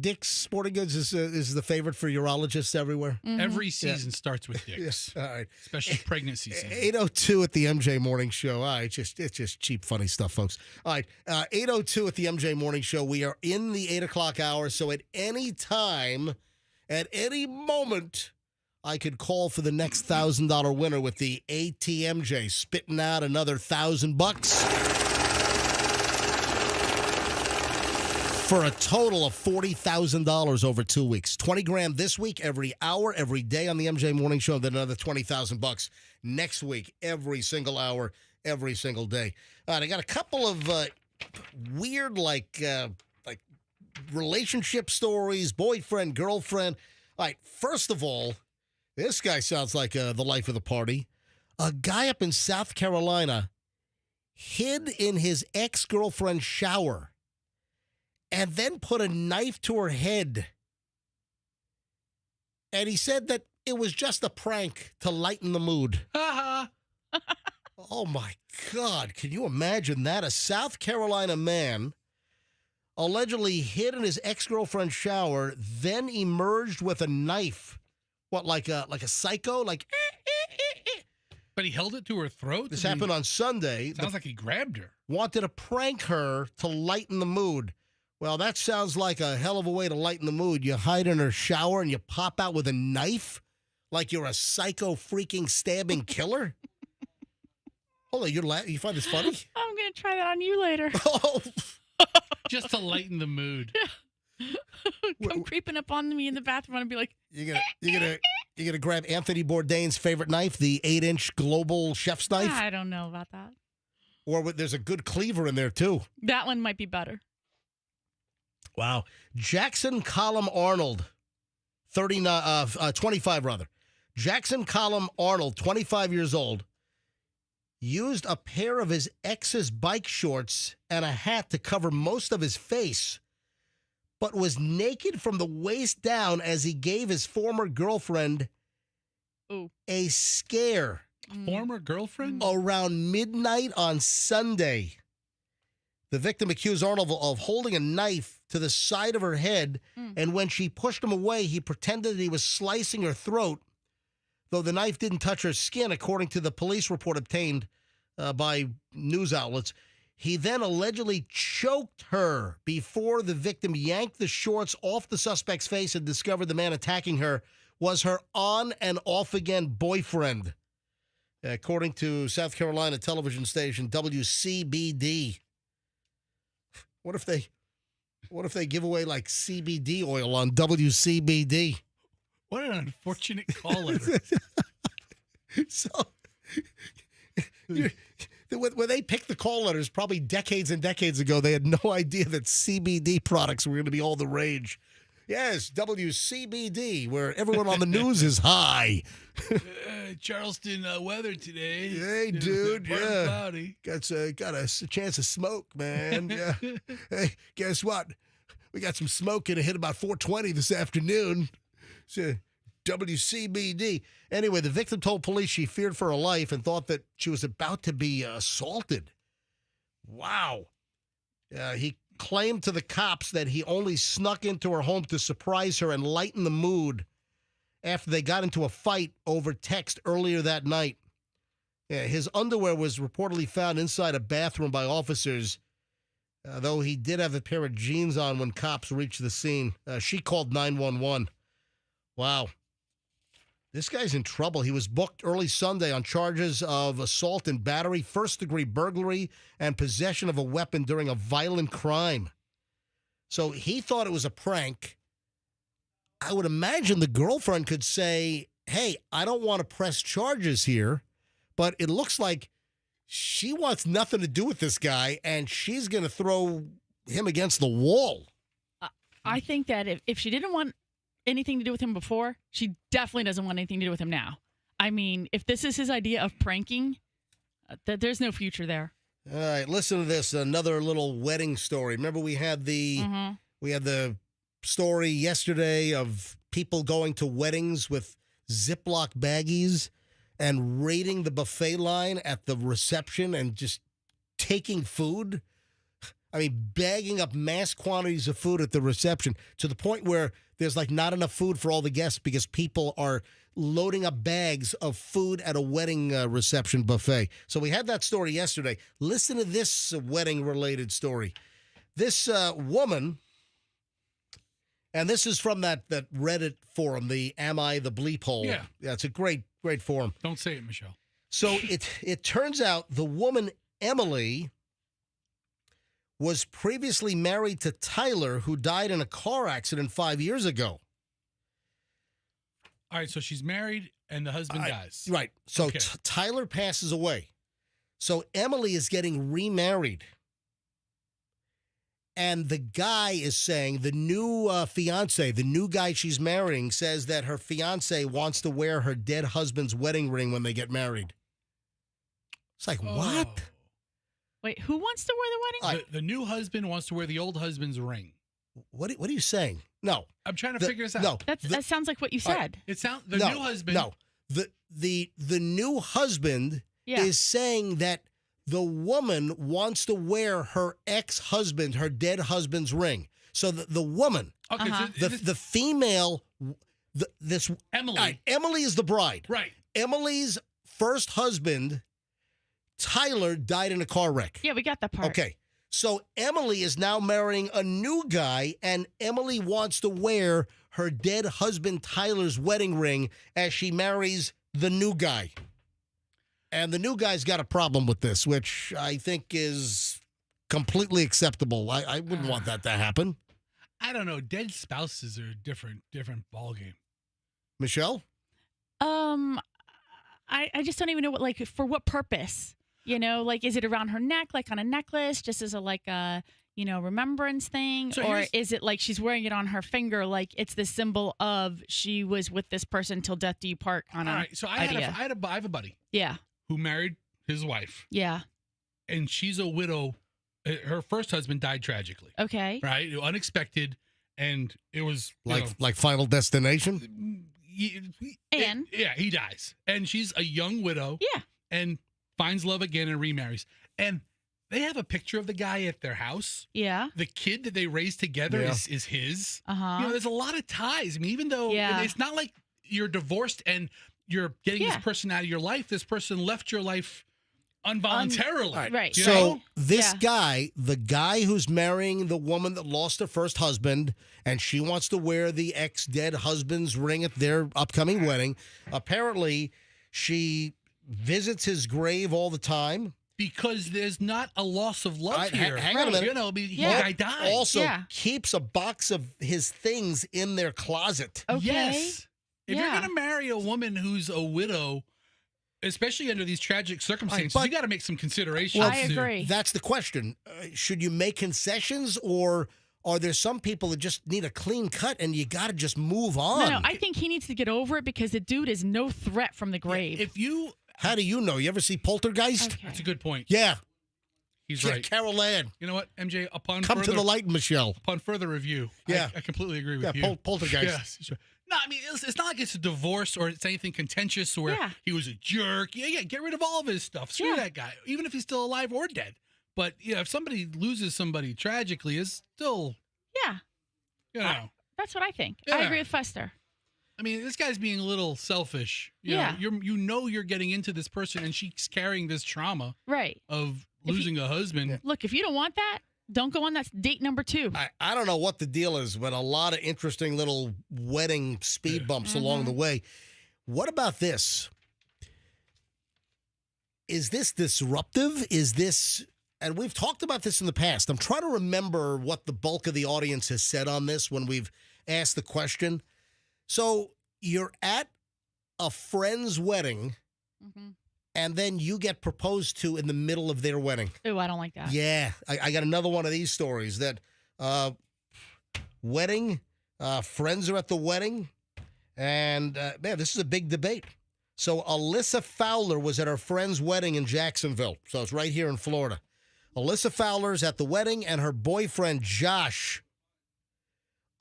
Dick's Sporting Goods is the favorite for urologists everywhere? Mm-hmm. Every season starts with Dick's. Yes. All right. Especially pregnancy season. 8:02 at the MJ Morning Show. All right, it's just cheap, funny stuff, folks. All right, 8:02 at the MJ Morning Show. We are in the 8 o'clock hour, so at any time At any moment, I could call for the next $1,000 winner with the ATMJ spitting out another $1,000 for a total of $40,000 over 2 weeks. 20 grand this week, every hour, every day on the MJ Morning Show, then another $20,000 next week, every single hour, every single day. All right, I got a couple of weird, like relationship stories, boyfriend, girlfriend. All right, first of all, this guy sounds like the life of the party. A guy up in South Carolina hid in his ex-girlfriend's shower and then put a knife to her head. And he said that it was just a prank to lighten the mood. Oh, my God. Can you imagine that? A South Carolina man allegedly hid in his ex-girlfriend's shower, then emerged with a knife. What, like a psycho? But he held it to her throat? This happened on Sunday. Sounds like he grabbed her. Wanted to prank her to lighten the mood. Well, that sounds like a hell of a way to lighten the mood. You hide in her shower and you pop out with a knife like you're a psycho freaking stabbing killer? Hold on, you find this funny? I'm going to try that on you later. Oh. Just to lighten the mood. Come creeping up on me in the bathroom and be like, You're gonna grab Anthony Bourdain's favorite knife, the 8-inch global chef's knife? I don't know about that. Or there's a good cleaver in there, too. That one might be better. Wow. Jackson Colum Arnold, 25 rather. Jackson Colum Arnold, 25 years old, used a pair of his ex's bike shorts and a hat to cover most of his face, but was naked from the waist down as he gave his former girlfriend a scare. Former girlfriend? Around midnight on Sunday. The victim accused Arnold of holding a knife to the side of her head, and when she pushed him away, he pretended that he was slicing her throat, though the knife didn't touch her skin, according to the police report obtained by news outlets. He then allegedly choked her before the victim yanked the shorts off the suspect's face and discovered the man attacking her was her on and off again boyfriend, according to South Carolina television station WCBD. What if they give away like CBD oil on WCBD? What an unfortunate call letter. So when they picked the call letters, probably decades and decades ago, they had no idea that CBD products were going to be all the rage. Yes, WCBD, where everyone on the news is high. Charleston weather today. Hey, dude, yeah. Cloudy. Got a chance of smoke, man. Yeah. Hey, guess what? We got some smoke and it hit about 4:20 this afternoon. So, WCBD. Anyway, the victim told police she feared for her life and thought that she was about to be assaulted. Wow. He claimed to the cops that he only snuck into her home to surprise her and lighten the mood after they got into a fight over text earlier that night. His underwear was reportedly found inside a bathroom by officers, though he did have a pair of jeans on when cops reached the scene. She called 911. Wow. This guy's in trouble. He was booked early Sunday on charges of assault and battery, first-degree burglary, and possession of a weapon during a violent crime. So he thought it was a prank. I would imagine the girlfriend could say, hey, I don't want to press charges here, but it looks like she wants nothing to do with this guy, and she's going to throw him against the wall. I think that if she didn't want anything to do with him before, she definitely doesn't want anything to do with him now. I mean, if this is his idea of pranking, there's no future there. All right, listen to this. Another little wedding story. Remember we had the story yesterday of people going to weddings with Ziploc baggies and raiding the buffet line at the reception and just taking food. I mean, bagging up mass quantities of food at the reception to the point where there's like not enough food for all the guests because people are loading up bags of food at a wedding reception buffet. So we had that story yesterday. Listen to this wedding-related story. This woman And this is from that Reddit forum, the Am I the Bleep Hole? Yeah. It's a great forum. Don't say it, Michelle. So it turns out the woman, Emily, was previously married to Tyler, who died in a car accident 5 years ago. All right, so she's married and the husband dies. Right. So Okay. Tyler passes away. So Emily is getting remarried. And the guy is saying, the new fiance, the new guy she's marrying, says that her fiance wants to wear her dead husband's wedding ring when they get married. It's like, what? Wait, who wants to wear the wedding ring? The new husband wants to wear the old husband's ring. What are you saying? No. I'm trying to figure this out. No. That sounds like what you said. It sounds new husband. No. The new husband is saying that the woman wants to wear her ex-husband, her dead husband's ring. So the woman, Okay, so the female, this Emily. all right, Emily is the bride. Right. Emily's first husband, Tyler, died in a car wreck. Yeah, we got that part. Okay. So Emily is now marrying a new guy, and Emily wants to wear her dead husband Tyler's wedding ring as she marries the new guy. And the new guy's got a problem with this, which I think is completely acceptable. I wouldn't want that to happen. I don't know. Dead spouses are a different ballgame. Michelle? I just don't even know for what purpose? You know, like, is it around her neck, like on a necklace, just as a remembrance thing? So or is it like she's wearing it on her finger, like it's the symbol of she was with this person till death do you part kind of All right, so I have a buddy. Yeah. Who married his wife. Yeah. And she's a widow. Her first husband died tragically. Okay. Right? Unexpected. And it was like Final Destination? He dies. And she's a young widow. Yeah. And finds love again and remarries. And they have a picture of the guy at their house. Yeah. The kid that they raised together is his. Uh-huh. There's a lot of ties. I mean, even though it's not like you're divorced and you're getting this person out of your life. This person left your life involuntarily. Right. So this guy, the guy who's marrying the woman that lost her first husband, and she wants to wear the ex-dead husband's ring at their upcoming wedding, apparently she visits his grave all the time. Because there's not a loss of love here. Hang on a minute. You know, the guy died. Also keeps a box of his things in their closet. Okay. Yes. If you're going to marry a woman who's a widow, especially under these tragic circumstances, you got to make some considerations. I agree. That's the question. Should you make concessions, or are there some people that just need a clean cut and you got to just move on? No, I think he needs to get over it because the dude is no threat from the grave. How do you know? You ever see Poltergeist? Okay. That's a good point. Yeah. He's Yeah, right. Carol Ann. You know what, MJ? Come to the light, Michelle. Upon further review, Yeah. I completely agree with you. Poltergeist. Yes. Sure. No, I mean, it's not like it's a divorce or it's anything contentious where he was a jerk. Yeah, get rid of all of his stuff. Screw that guy, even if he's still alive or dead. But, if somebody loses somebody tragically, it's still, that's what I think. Yeah. I agree with Fester. I mean, this guy's being a little selfish. You know, you're getting into this person and she's carrying this trauma of losing a husband. Look, if you don't want that, don't go on that date number 2. I don't know what the deal is, but a lot of interesting little wedding speed bumps along the way. What about this? Is this disruptive? Is this, and we've talked about this in the past. I'm trying to remember what the bulk of the audience has said on this when we've asked the question. So you're at a friend's wedding, and then you get proposed to in the middle of their wedding. Ooh, I don't like that. Yeah, I got another one of these stories that wedding, friends are at the wedding, and man, this is a big debate. So Alyssa Fowler was at her friend's wedding in Jacksonville, so it's right here in Florida. Alyssa Fowler's at the wedding, and her boyfriend, Josh,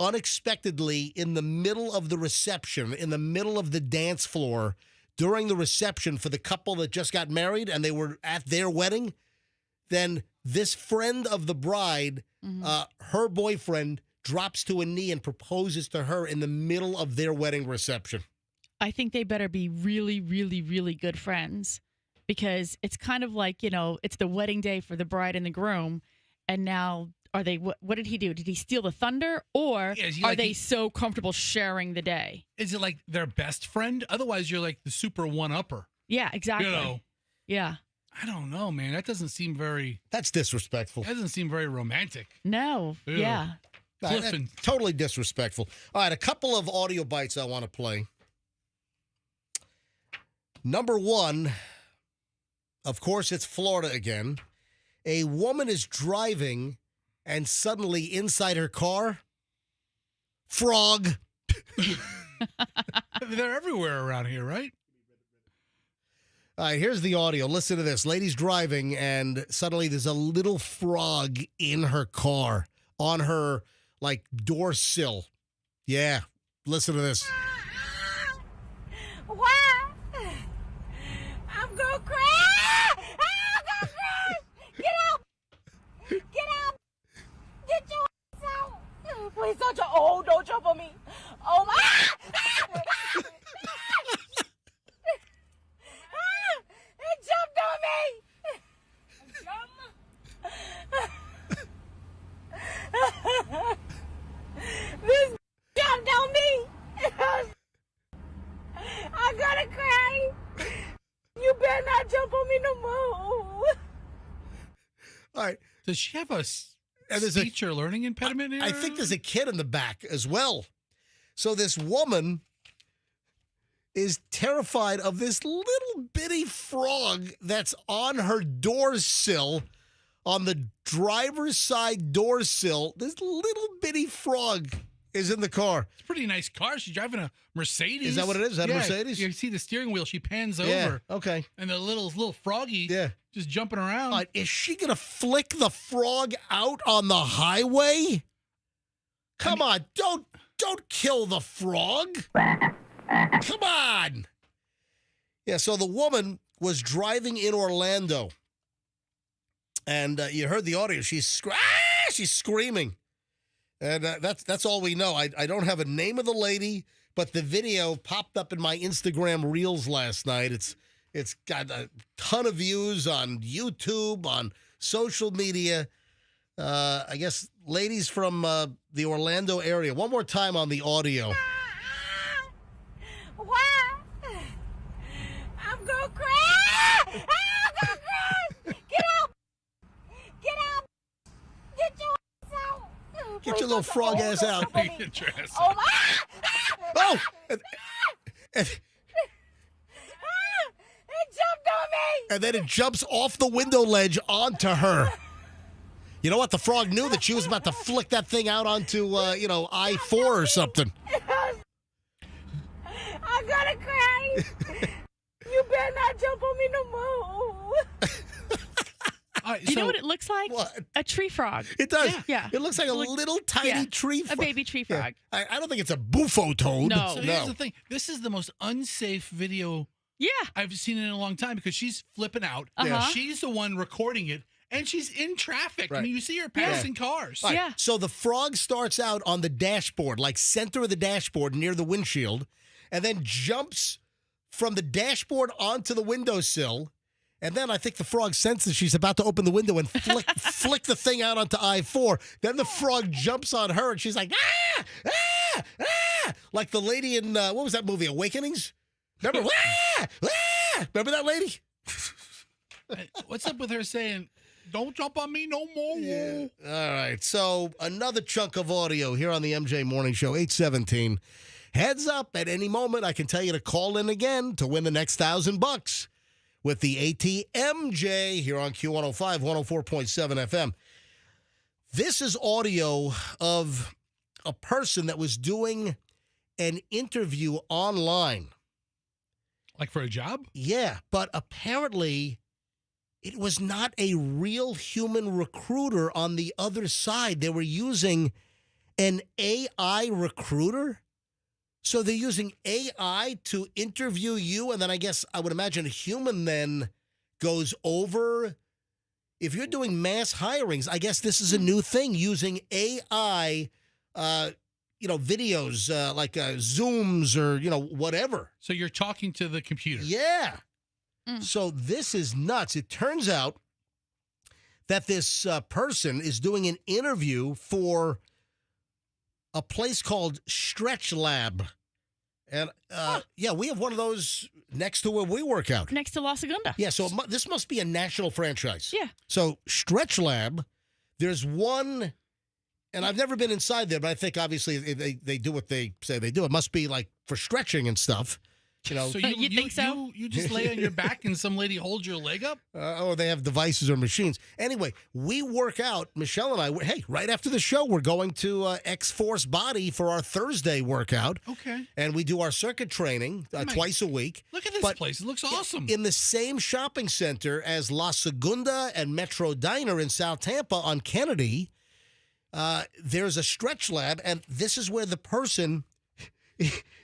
unexpectedly in the middle of the reception, in the middle of the dance floor, during the reception for the couple that just got married and they were at their wedding, then this friend of the bride, her boyfriend, drops to a knee and proposes to her in the middle of their wedding reception. I think they better be really, really, really good friends because it's kind of like, it's the wedding day for the bride and the groom, and now Are they? What did he do? Did he steal the thunder, or Yeah, is he are like they so comfortable sharing the day? Is it like their best friend? Otherwise, you're like the super one-upper. Yeah, exactly. You know. Yeah. I don't know, man. That doesn't seem very. That's disrespectful. That doesn't seem very romantic. No. Ew. Yeah. Clifton. Totally disrespectful. All right, a couple of audio bites I want to play. Number one, of course, it's Florida again. A woman is driving, and suddenly inside her car, frog. They're everywhere around here, right? All right, here's the audio. Listen to this. Lady's driving, and suddenly there's a little frog in her car on her, like, door sill. Yeah, listen to this. Why? I'm gonna cry! I'm gonna cry! Get out! Get out! Get your ass out! Please don't jump. Oh, don't jump on me. Oh my! It jumped on me! This jumped on me! I'm gonna cry! You better not jump on me no more! All right. Does she have a speech or learning impediment here? I think there's a kid in the back as well. So this woman is terrified of this little bitty frog that's on her door sill, on the driver's side door sill. This little bitty frog is in the car. It's a pretty nice car. She's driving a Mercedes. Is that what it is? Is that a Mercedes? You see the steering wheel. She pans Yeah, over. okay. And the little froggy just jumping around. All right, is she going to flick the frog out on the highway? Come on, don't kill the frog. Come on. Yeah, so the woman was driving in Orlando, and you heard the audio. She's screaming, and that's all we know. I don't have a name of the lady, but the video popped up in my Instagram Reels last night. It's got a ton of views on YouTube, on social media. I guess ladies from the Orlando area. One more time on the audio. Why? I'm gonna cry! I'm gonna cry! Get out! Get out! Get your ass out! Get your little frog ass out. Get your ass Oh my! Oh! It jumped on me! And then it jumps off the window ledge onto her. You know what? The frog knew that she was about to flick that thing out onto, I-4 or something. I'm gonna cry! You better not jump on me no more! You know what it looks like? What? A tree frog. It does. Yeah. It looks like a little tiny tree frog. A baby tree frog. Yeah. I don't think it's a bufo toad. No. So here's the thing. This is the most unsafe video I've seen in a long time because she's flipping out. Uh-huh. She's the one recording it, and she's in traffic. I Right. mean, you see her passing cars. All right, so the frog starts out on the dashboard, like center of the dashboard near the windshield, and then jumps from the dashboard onto the windowsill. And then I think the frog senses she's about to open the window and flick the thing out onto I-4. Then the frog jumps on her, and she's like, ah, ah, ah, like the lady in, what was that movie, Awakenings? Remember? Ah, ah, remember that lady? What's up with her saying, don't jump on me no more? Yeah. All right. So another chunk of audio here on the MJ Morning Show, 817. Heads up, at any moment, I can tell you to call in again to win the next $1,000 with the ATMJ here on Q105, 104.7 FM. This is audio of a person that was doing an interview online. Like for a job? Yeah, but apparently it was not a real human recruiter on the other side. They were using an AI recruiter. So they're using AI to interview you, and then I guess I would imagine a human then goes over. If you're doing mass hirings, I guess this is a new thing, using AI, videos like Zooms or, whatever. So you're talking to the computer. Yeah. So this is nuts. It turns out that this person is doing an interview for a place called Stretch Lab. And, yeah, we have one of those next to where we work out. Next to La Segunda. Yeah, so this must be a national franchise. Yeah. So Stretch Lab, there's one, and I've never been inside there, but I think obviously they do what they say they do. It must be like for stretching and stuff. You know, So you think so? You just lay on your back and some lady holds your leg up? or they have devices or machines. Anyway, we work out. Michelle and I, hey, right after the show, we're going to X-Force Body for our Thursday workout. Okay. And we do our circuit training twice a week. Look at this place. It looks awesome. In the same shopping center as La Segunda and Metro Diner in South Tampa on Kennedy, there's a Stretch Lab, and this is where the person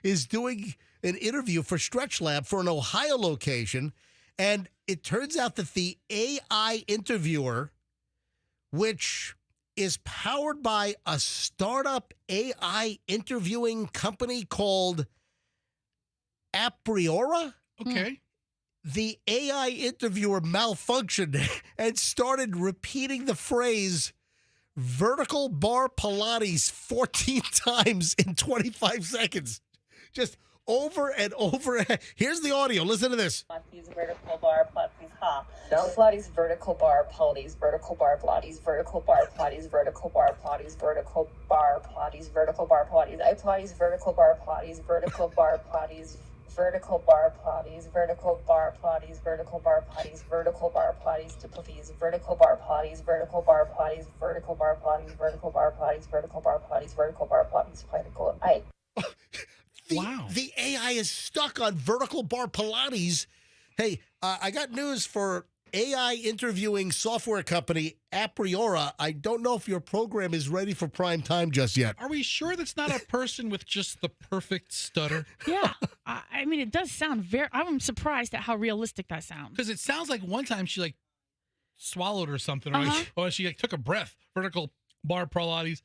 is doing an interview for Stretch Lab for an Ohio location, and it turns out that the AI interviewer, which is powered by a startup AI interviewing company called Apriora. Okay. The AI interviewer malfunctioned and started repeating the phrase vertical bar Pilates 14 times in 25 seconds. Just over and over. Here's the audio. Listen to this. Pilates, vertical bar, Pilates, ha. No Pilates, vertical bar, Pilates, vertical bar, Pilates, vertical bar, Pilates, vertical bar, Pilates, vertical bar, Pilates, vertical bar, Pilates. I Pilates, vertical bar, Pilates, vertical bar, Pilates, vertical bar, Pilates, vertical bar, Pilates, vertical bar, Pilates, vertical bar, Pilates, to Pilates, vertical bar, Pilates, vertical bar, Pilates, vertical bar, Pilates, vertical bar, Pilates, vertical bar, Pilates, vertical bar, Pilates, vertical. Wow. The AI is stuck on vertical bar Pilates. Hey, I got news for AI interviewing software company Apriora. I don't know if your program is ready for prime time just yet. Are we sure that's not a person with just the perfect stutter? Yeah. I mean, it does sound I'm surprised at how realistic that sounds. Because it sounds like one time she like swallowed or something, or she like took a breath. Vertical bar Pilates.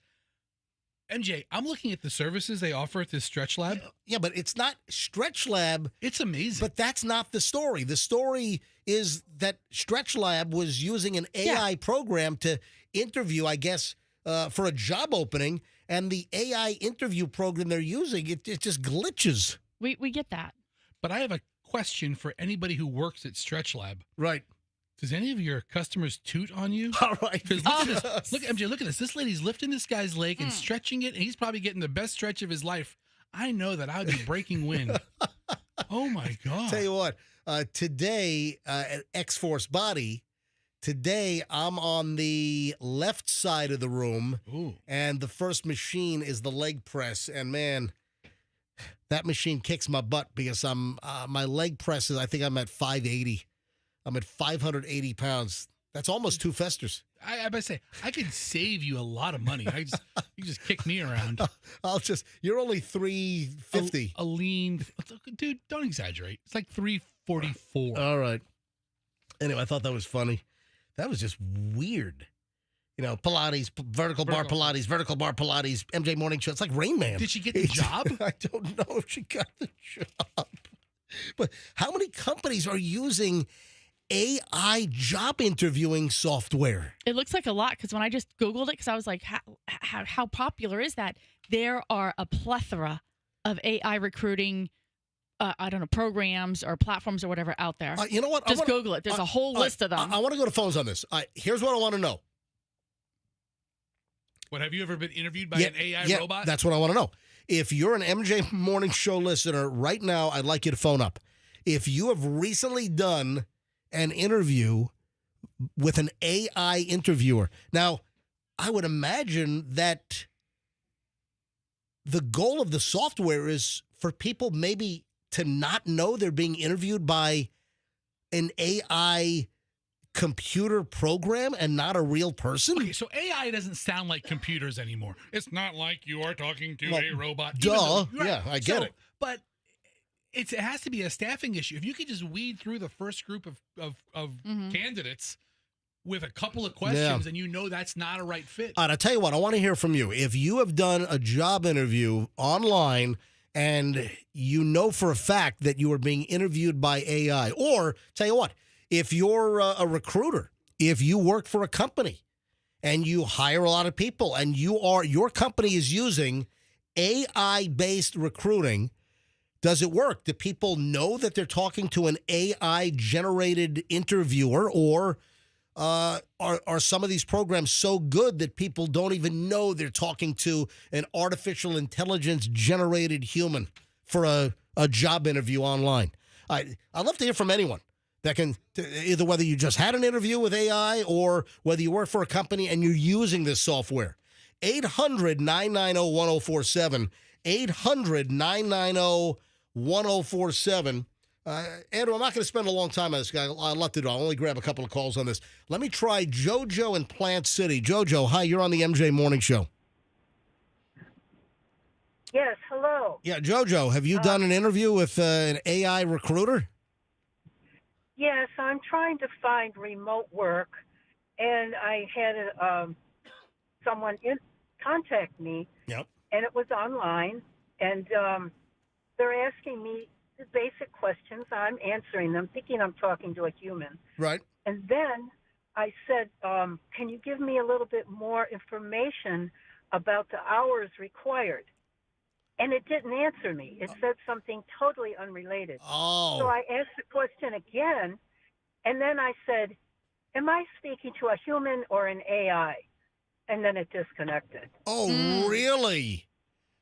MJ, I'm looking at the services they offer at this Stretch Lab. Yeah, but it's not Stretch Lab. It's amazing. But that's not the story. The story is that Stretch Lab was using an AI program to interview, I guess, for a job opening, and the AI interview program they're using, it just glitches. We get that. But I have a question for anybody who works at Stretch Lab. Right. Does any of your customers toot on you? All right. Because look at this. Look, MJ, look at this. This lady's lifting this guy's leg and stretching it, and he's probably getting the best stretch of his life. I know that I would be breaking wind. Oh, my God. Tell you what, today at X-Force Body, today I'm on the left side of the room, and the first machine is the leg press. And, man, that machine kicks my butt because my leg press is, I think I'm at 580. I'm at 580 pounds. That's almost 2 festers. I better say, I could save you a lot of money. You just kick me around. You're only 350. A lean, dude, don't exaggerate. It's like 344. All right. Anyway, I thought that was funny. That was just weird. You know, Pilates, vertical bar Pilates, vertical bar Pilates, MJ Morning Show. It's like Rain Man. Did she get the job? I don't know if she got the job. But how many companies are using AI job interviewing software? It looks like a lot because when I just Googled it, because I was like, how popular is that? There are a plethora of AI recruiting, I don't know, programs or platforms or whatever out there. You know what? Just Google it. There's a whole list of them. I want to go to phones on this. Here's what I want to know. What, have you ever been interviewed by an AI robot? That's what I want to know. If you're an MJ Morning Show listener right now, I'd like you to phone up. If you have recently done an interview with an AI interviewer. Now, I would imagine that the goal of the software is for people maybe to not know they're being interviewed by an AI computer program and not a real person. Okay, so AI doesn't sound like computers anymore. It's not like you are talking to a robot. Duh. Yeah, I get it. But it has to be a staffing issue. If you could just weed through the first group of candidates with a couple of questions and you know that's not a right fit. All right, I'll tell you what, I want to hear from you. If you have done a job interview online and you know for a fact that you are being interviewed by AI, or tell you what, if you're a recruiter if you work for a company and you hire a lot of people and your company is using AI-based recruiting, does it work? Do people know that they're talking to an AI-generated interviewer, or are some of these programs so good that people don't even know they're talking to an artificial intelligence-generated human for a job interview online? I'd love to hear from anyone that can, either whether you just had an interview with AI or whether you work for a company and you're using this software. 800-990-1047. 800-990-1047. Andrew, I'm not going to spend a long time on this guy. I'd love to do. I'll only grab a couple of calls on this. Let me try JoJo in Plant City. JoJo, hi, you're on the MJ Morning Show. Yes, hello. Yeah, JoJo, have you done an interview with an AI recruiter? Yes, I'm trying to find remote work, and I had someone contact me, Yep. and it was online, and they're asking me the basic questions. I'm answering them, thinking I'm talking to a human. Right. And then I said, can you give me a little bit more information about the hours required? And it didn't answer me. It said something totally unrelated. Oh. So I asked the question again, and then I said, am I speaking to a human or an AI? And then it disconnected. Oh, really?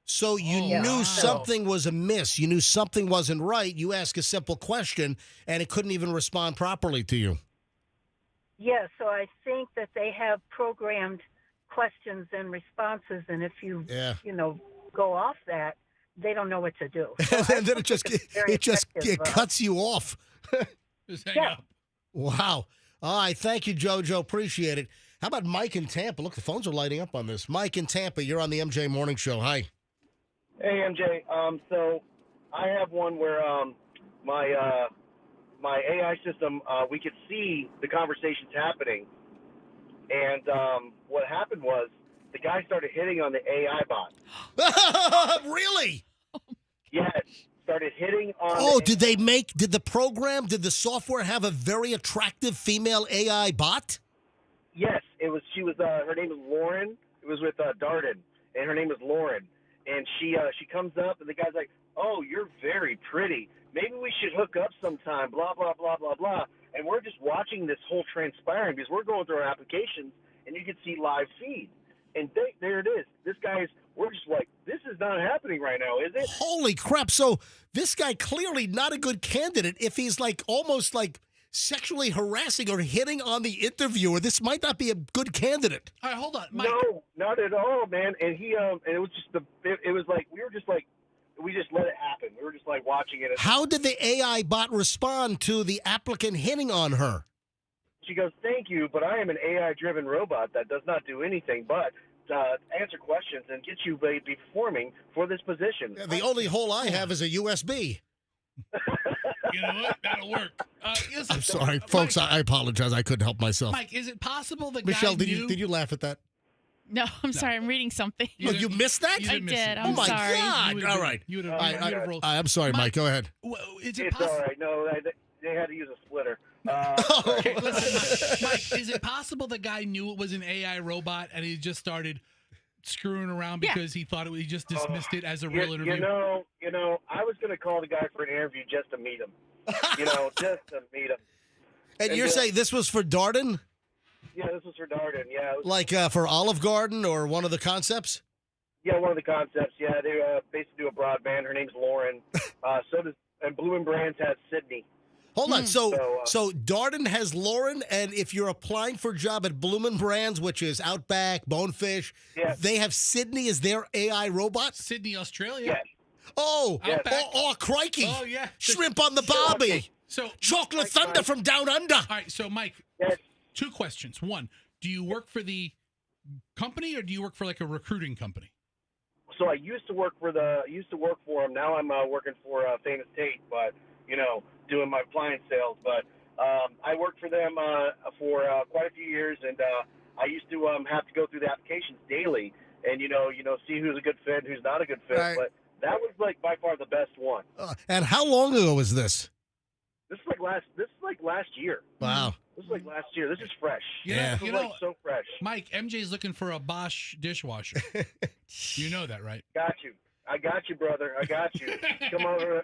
So you knew something was amiss. You knew something wasn't right. You ask a simple question, and it couldn't even respond properly to you. Yeah, so I think that they have programmed questions and responses, and if you, go off that, they don't know what to do. So And then it cuts you off. Just hang up. Wow. All right. Thank you, JoJo. Appreciate it. How about Mike in Tampa? Look, the phones are lighting up on this. Mike in Tampa, you're on the MJ Morning Show. Hi. Hey, MJ. So I have one where my AI system, we could see the conversations happening. And what happened was the guy started hitting on the AI bot. Really? Yes. Started hitting on did the software have a very attractive female AI bot? Yes, she was her name is Lauren. It was with Darden, and her name is Lauren. And she comes up, and the guy's like, "Oh, you're very pretty. Maybe we should hook up sometime." Blah blah blah blah blah. And we're just watching this whole transpiring because we're going through our applications, and you can see live feed. And there it is. We're just like, this is not happening right now, is it? Holy crap! So this guy clearly not a good candidate. If he's almost sexually harassing or hitting on the interviewer, this might not be a good candidate. All right, hold on, Mike. No, not at all, man. And he and it was just it was like we just let it happen. We were just like watching it. How did the AI bot respond to the applicant hitting on her? She goes, "Thank you, but I am an AI-driven robot that does not do anything but answer questions and get you be performing for this position." Yeah, the only hole I have is a USB. You know what? That'll work. I'm sorry, folks. I apologize. I couldn't help myself. Mike, is it possible the Michelle, guy did you laugh at that? No, I'm sorry. I'm reading something. You missed that? I did. Oh I'm my sorry. God! All right. I'm sorry, Mike. Go ahead. Is it It's all right. No, they had to use a splitter. Okay, listen, Mike, is it possible the guy knew it was an AI robot and he just started screwing around because he thought he just dismissed it as a real interview? You know, I was going to call the guy for an interview just to meet him. Just to meet him. And you're saying this was for Darden? Yeah, this was for Darden. Yeah. Like for Olive Garden or one of the concepts? Yeah, one of the concepts. Yeah, they basically do a broadband. Her name's Lauren. And Blue and Brands has Sydney. Hold on. So Darden has Lauren, and if you're applying for a job at Bloomin' Brands, which is Outback, Bonefish, they have Sydney as their AI robot? Sydney, Australia. Yes. Oh, crikey. Oh, yeah. Shrimp on the barbie. Okay. So Chocolate Thunder from Down Under. All right, so Mike, two questions. One, do you work for the company or do you work for like a recruiting company? So I used to work for them. Now I'm working for Famous Tate, but doing my appliance sales. But I worked for them for quite a few years, and I used to have to go through the applications daily, and see who's a good fit, and who's not a good fit. Right. But that was like by far the best one. And how long ago was this? This is like last year. Wow. This is like last year. This is fresh. Yeah. This is like so fresh. Mike, MJ's looking for a Bosch dishwasher. You know that, right? Got you. I got you, brother. I got you. Come over.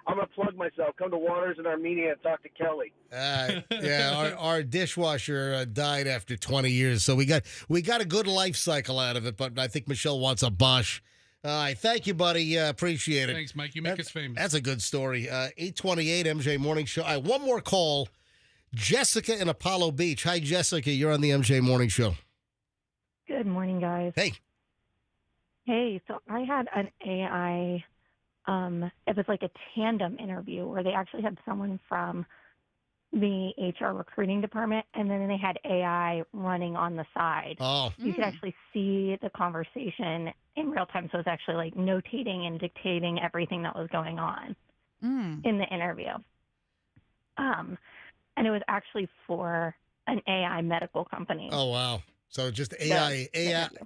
I'm gonna plug myself. Come to Waters in Armenia and talk to Kelly. Yeah, our dishwasher died after 20 years, so we got a good life cycle out of it. But I think Michelle wants a Bosch. All right, thank you, buddy. Appreciate it. Thanks, Mike. You make us famous. That's a good story. 828 MJ Morning Show. All right, one more call. Jessica in Apollo Beach. Hi, Jessica. You're on the MJ Morning Show. Good morning, guys. Hey. Hey, so I had an AI, it was like a tandem interview where they actually had someone from the HR recruiting department, and then they had AI running on the side. Oh. You could actually see the conversation in real time, so it was actually like notating and dictating everything that was going on in the interview. And it was actually for an AI medical company. Oh, wow. So just AI,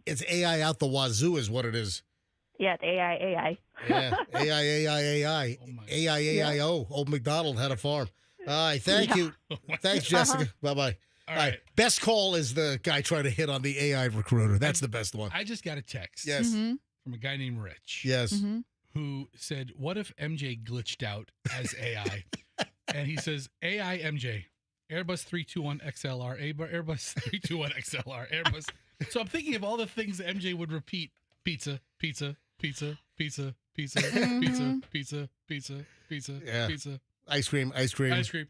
it's AI out the wazoo is what it is. Yeah, it's AI. Yeah, AI. AIAIO. Old McDonald had a farm. All right, thank you. Thanks, Jessica. Bye-bye. All right. Best call is the guy trying to hit on the AI recruiter. That's the best one. I just got a text. Yes. From a guy named Rich. Yes. Who said, what if MJ glitched out as AI? And he says, AI MJ. Airbus 321 XLR, Airbus 321 XLR, Airbus. So I'm thinking of all the things that MJ would repeat: pizza, pizza, pizza, pizza, pizza, pizza, pizza, pizza, pizza, Yeah. pizza. Ice cream. Ice cream, Yeah. cooker,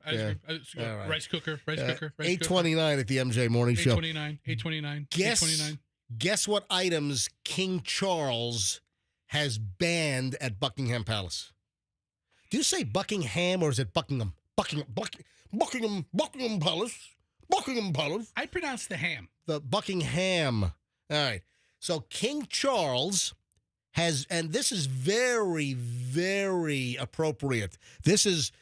All right. rice cooker, rice cooker. 829 at the MJ Morning Show. 829. Guess what items King Charles has banned at Buckingham Palace? Do you say Buckingham or is it Buckingham? Buckingham Palace. Buckingham Palace. I pronounce the ham. The Buckingham. All right. So King Charles has, and this is very, very appropriate. This is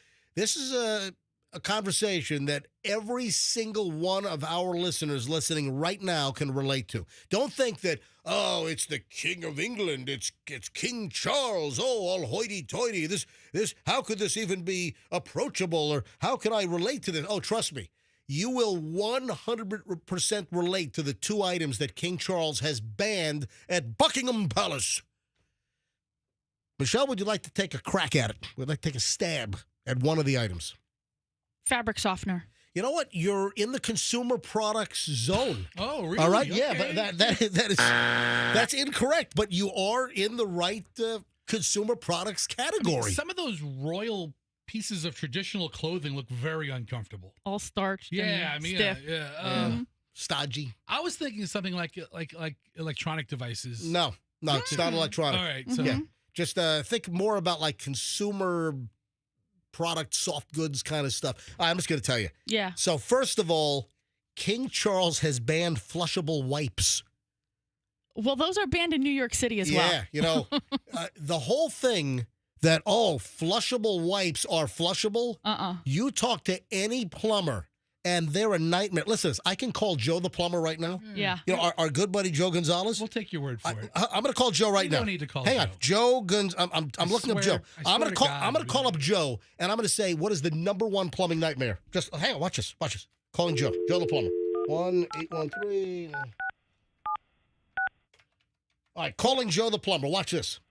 a conversation that every single one of our listeners listening right now can relate to. Don't think that, oh, it's the King of England. It's King Charles. Oh, all hoity-toity. This, how could this even be approachable? Or how can I relate to this? Oh, trust me. You will 100% relate to the two items that King Charles has banned at Buckingham Palace. Michelle, would you like to take a crack at it? Would like to take a stab at one of the items? Fabric softener. You know what? You're in the consumer products zone. Oh, really? All right, Okay. yeah, but that's incorrect. But you are in the right consumer products category. Some of those royal pieces of traditional clothing look very uncomfortable. All starched. Yeah, and I mean, stiff. yeah. Stodgy. I was thinking something like electronic devices. No, it's not electronic. All right, so Yeah, just think more about like consumer product, soft goods kind of stuff. I'm just going to tell you. Yeah. So first of all, King Charles has banned flushable wipes. Well, those are banned in New York City as well. Yeah, you know, the whole thing that, flushable wipes are flushable. You talk to any plumber and they're a nightmare. Listen, I can call Joe the plumber right now. Yeah. You know, our good buddy Joe Gonzalez. We'll take your word for it. I'm going to call Joe right You now. don't need to call Hang on, Joe I'm looking up Joe. I I'm going swear to to I'm going God, to call up Joe and I'm going to say, what is the number one plumbing nightmare? Just hang on, watch this. Calling Joe the plumber. 1-813. All right, calling Joe the plumber. Watch this.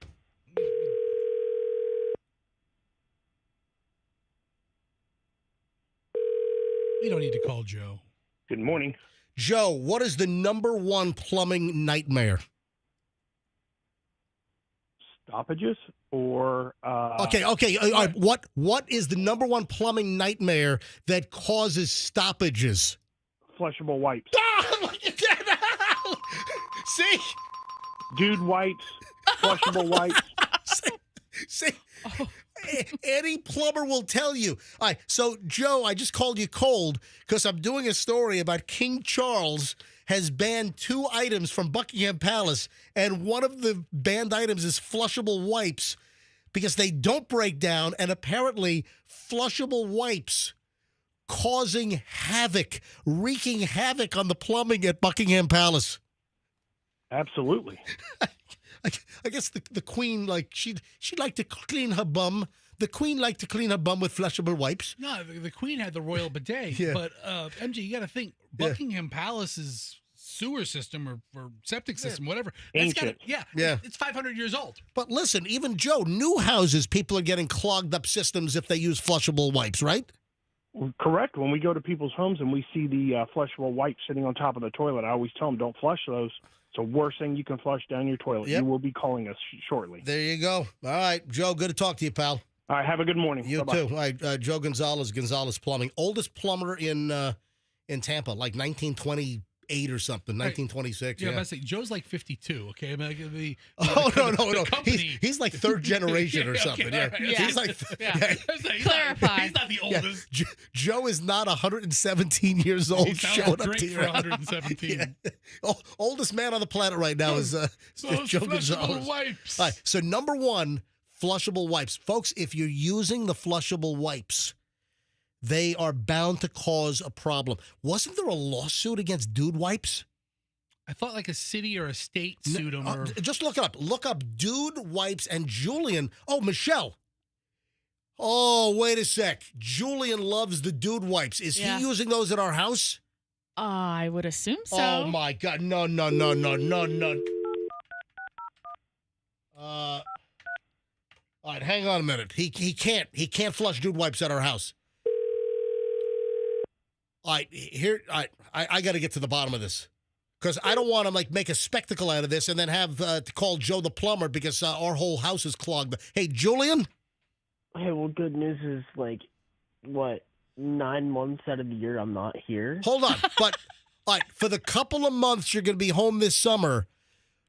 We don't need to call Joe. Good morning. Joe, what is the number one plumbing nightmare? Stoppages or Okay. All right. What is the number one plumbing nightmare that causes stoppages? flushable wipes. See? Dude wipes, flushable wipes. See? Any plumber will tell you. All right, so, Joe, I just called you cold because I'm doing a story about King Charles has banned two items from Buckingham Palace, and one of the banned items is flushable wipes because they don't break down, and apparently flushable wipes causing havoc, wreaking havoc on the plumbing at Buckingham Palace. Absolutely. I guess the queen, like, she'd like to clean her bum. the Queen liked to clean her bum with flushable wipes. No, the Queen had the royal bidet. Yeah. But MJ, you got to think Buckingham Palace's sewer system or septic system, whatever. Ancient. It's 500 years old. But listen, even Joe, new houses, people are getting clogged up systems if they use flushable wipes, right? Correct. When we go to people's homes and we see the flushable wipes sitting on top of the toilet, I always tell them, don't flush those. It's the worst thing you can flush down your toilet. Yep. You will be calling us shortly. There you go. All right, Joe, good to talk to you, pal. All right, have a good morning. You Bye-bye. too. All right, Joe Gonzalez Plumbing, oldest plumber in Tampa, like 1928 or something, 1926. Yeah, I was about to say, Joe's like 52, okay? I mean, like, No. company- He's like third generation or Yeah, something. okay, Yeah. all right. He's like, Clarify. He's not the oldest. Joe is not 117 years old. He sounds showing up great to for your 117. Oldest man on the planet right now is Those Joe flushable Gonzalez. wipes. All right, so number one, flushable wipes. Folks, if you're using the flushable wipes, they are bound to cause a problem. Wasn't there a lawsuit against Dude Wipes? I thought like a city or a state sued him. Or... Just look it up. Look up Dude Wipes and Julian. Oh, Michelle. Oh, wait a sec. Julian loves the Dude Wipes. Is he using those at our house? I would assume so. Oh, my God. No. All right, hang on a minute. He can't flush Dude Wipes at our house. All right, I got to get to the bottom of this because I don't want to like make a spectacle out of this and then have to call Joe the plumber because our whole house is clogged. Hey, Julian. Hey, well, good news is like, what, 9 months out of the year I'm not here. Hold on, but all right, for the couple of months you're going to be home this summer.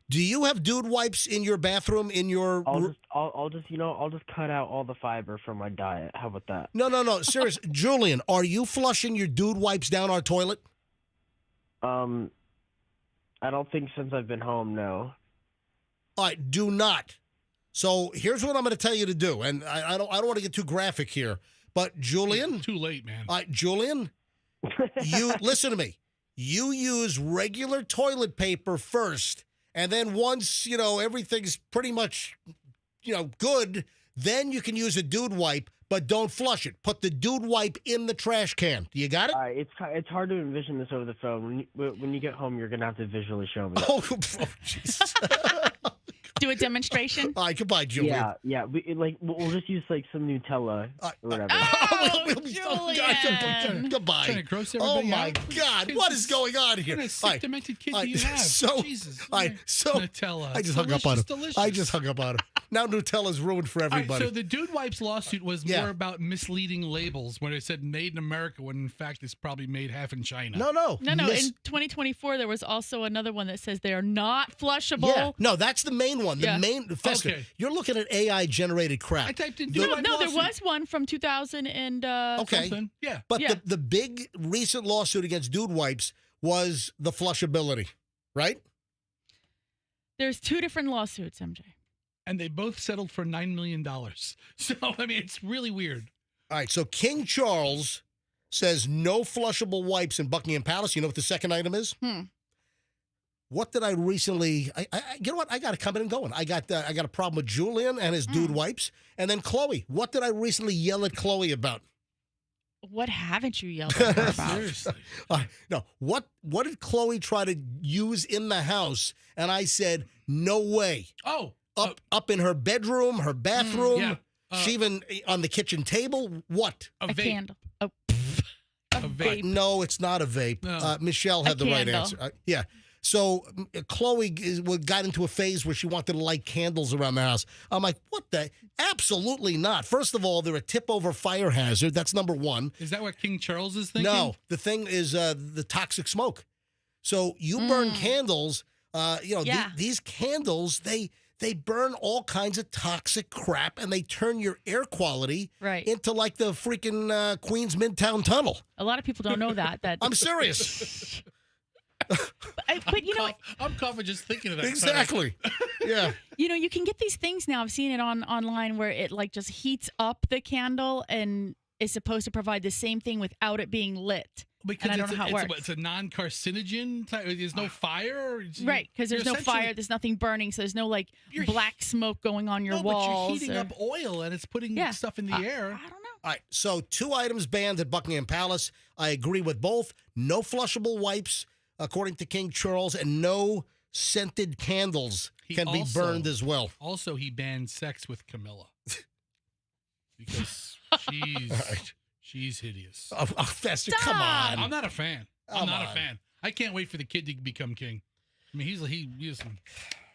Do you have Dude Wipes in your bathroom? In your I'll just cut out all the fiber from my diet. How about that? No. Serious, Julian, are you flushing your Dude Wipes down our toilet? I don't think since I've been home. No. All right, do not. So here's what I'm going to tell you to do, and I don't want to get too graphic here, but Julian, It's too late, man. all right, Julian, you listen to me. You use regular toilet paper first. And then once, everything's pretty much, good, then you can use a Dude Wipe, but don't flush it. Put the Dude Wipe in the trash can. You got it? It's hard to envision this over the phone. When you get home, you're going to have to visually show me. Oh, Jesus. Do a demonstration? All right, goodbye, Julian. Yeah. We'll just use like some Nutella or whatever. Goodbye. Trying to gross Oh everybody my out? God, what is going on here? What kind of sick, demented kid do you have? So, Jesus. Nutella. I just It's hung up on him. delicious. I just hung up on him. Now Nutella's ruined for All right, everybody. so the Dude Wipes lawsuit was more about misleading labels when it said made in America when in fact it's probably made half in China. No. In 2024, there was also another one that says they are not flushable. Yeah, no, that's the main one. The main Fester. Okay. You're looking at AI generated crap. I typed in No, there was one from 2000 and Okay. something. Yeah. But the big recent lawsuit against Dude Wipes was the flushability, right? There's two different lawsuits, MJ. And they both settled for $9 million. So, I mean, it's really weird. All right, so King Charles says no flushable wipes in Buckingham Palace. You know what the second item is? What did I recently? You know what? I got it coming and going. I got a problem with Julian and his Dude Wipes, and then Chloe. What did I recently yell at Chloe about? What haven't you yelled at her about? Seriously. No. What did Chloe try to use in the house? And I said, no way. Oh. Up in her bedroom, her bathroom. Yeah. She even on the kitchen table. What? A candle. A vape. No, it's not a vape. No. Michelle had the right candle. answer. Yeah. So Chloe got into a phase where she wanted to light candles around the house. I'm like, what the? Absolutely not. First of all, they're a tip-over fire hazard. That's number one. Is that what King Charles is thinking? No, the thing is the toxic smoke. So you burn candles. These candles, they burn all kinds of toxic crap, and they turn your air quality into like the freaking Queens Midtown Tunnel. A lot of people don't know that. I'm serious. But you know, I'm coughing just thinking of that. Exactly. Yeah. You can get these things now. I've seen it online where it like just heats up the candle and is supposed to provide the same thing without it being lit. Because and I don't know how it works. It's a non-carcinogen type. There's no fire. Right, because there's no essentially- fire, there's nothing burning, so there's no like black smoke going on your No, walls. but you're heating up oil and it's putting stuff in the air. I don't know. All right, so 2 items banned at Buckingham Palace. I agree with both. No flushable wipes, according to King Charles, and no scented candles can be burned as well. Also, he banned sex with Camilla because she's hideous. Oh, Fester, come on. I'm not a fan. I'm Come not a on. fan. I can't wait for the kid to become king. I mean, he's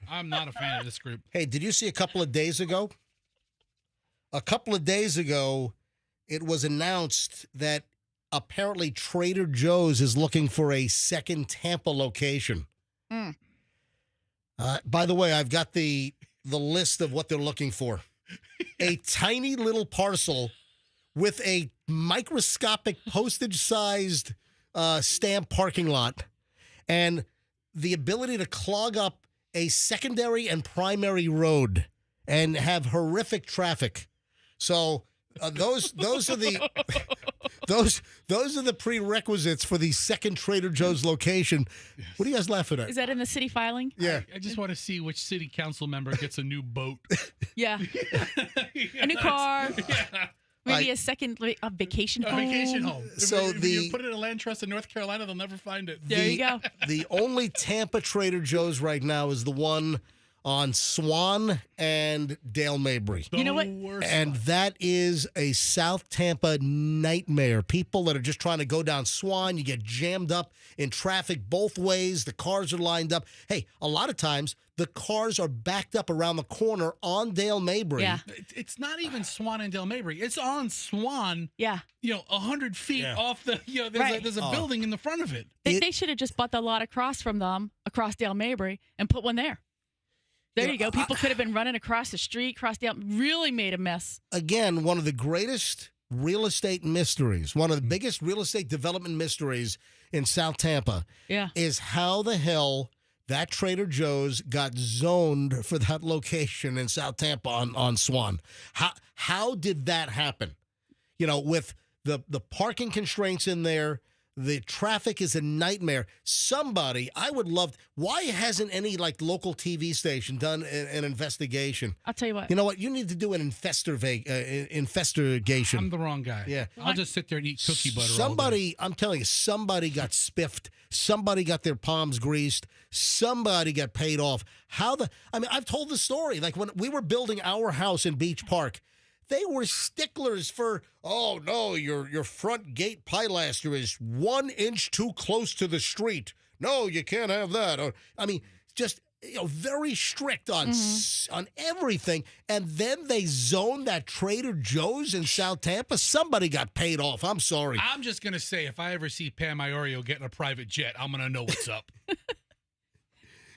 I'm not a fan of this group. Hey, did you see a couple of days ago? A couple of days ago, it was announced that apparently Trader Joe's is looking for a second Tampa location. By the way, I've got the list of what they're looking for. A tiny little parcel with a microscopic postage-sized stamp parking lot and the ability to clog up a secondary and primary road and have horrific traffic. So those are the those are the prerequisites for the second Trader Joe's location. What are you guys laughing at? Is that in the city filing? Yeah. I just want to see which city council member gets a new boat. Yeah. A new car. Maybe a second vacation home. A vacation home. So if you put it in a land trust in North Carolina, they'll never find it. There you go. The only Tampa Trader Joe's right now is the one on Swan and Dale Mabry. You know what? And that is a South Tampa nightmare. People that are just trying to go down Swan, you get jammed up in traffic both ways. The cars are lined up. Hey, a lot of times the cars are backed up around the corner on Dale Mabry. Yeah. It's not even Swan and Dale Mabry. It's on Swan. Yeah. 100 feet off the. There's a building in the front of it. They should have just bought the lot across from them, across Dale Mabry, and put one there. There you go. People could have been running across the street, really made a mess. Again, one of the greatest real estate mysteries, one of the biggest real estate development mysteries in South Tampa is how the hell that Trader Joe's got zoned for that location in South Tampa on Swan. How did that happen? With the parking constraints in there, the traffic is a nightmare. Somebody, I would love. Why hasn't any local TV station done an investigation? I'll tell you what. You know what? You need to do an investigation. I'm the wrong guy. Yeah. I'll just sit there and eat cookie butter. Somebody, I'm telling you, somebody got spiffed. Somebody got their palms greased. Somebody got paid off. I've told the story. Like when we were building our house in Beach Park, they were sticklers for, oh, no, your front gate pilaster is 1 inch too close to the street. No, you can't have that. Just very strict on everything. And then they zoned that Trader Joe's in South Tampa. Somebody got paid off. I'm sorry. I'm just going to say, if I ever see Pam Iorio getting a private jet, I'm going to know what's up.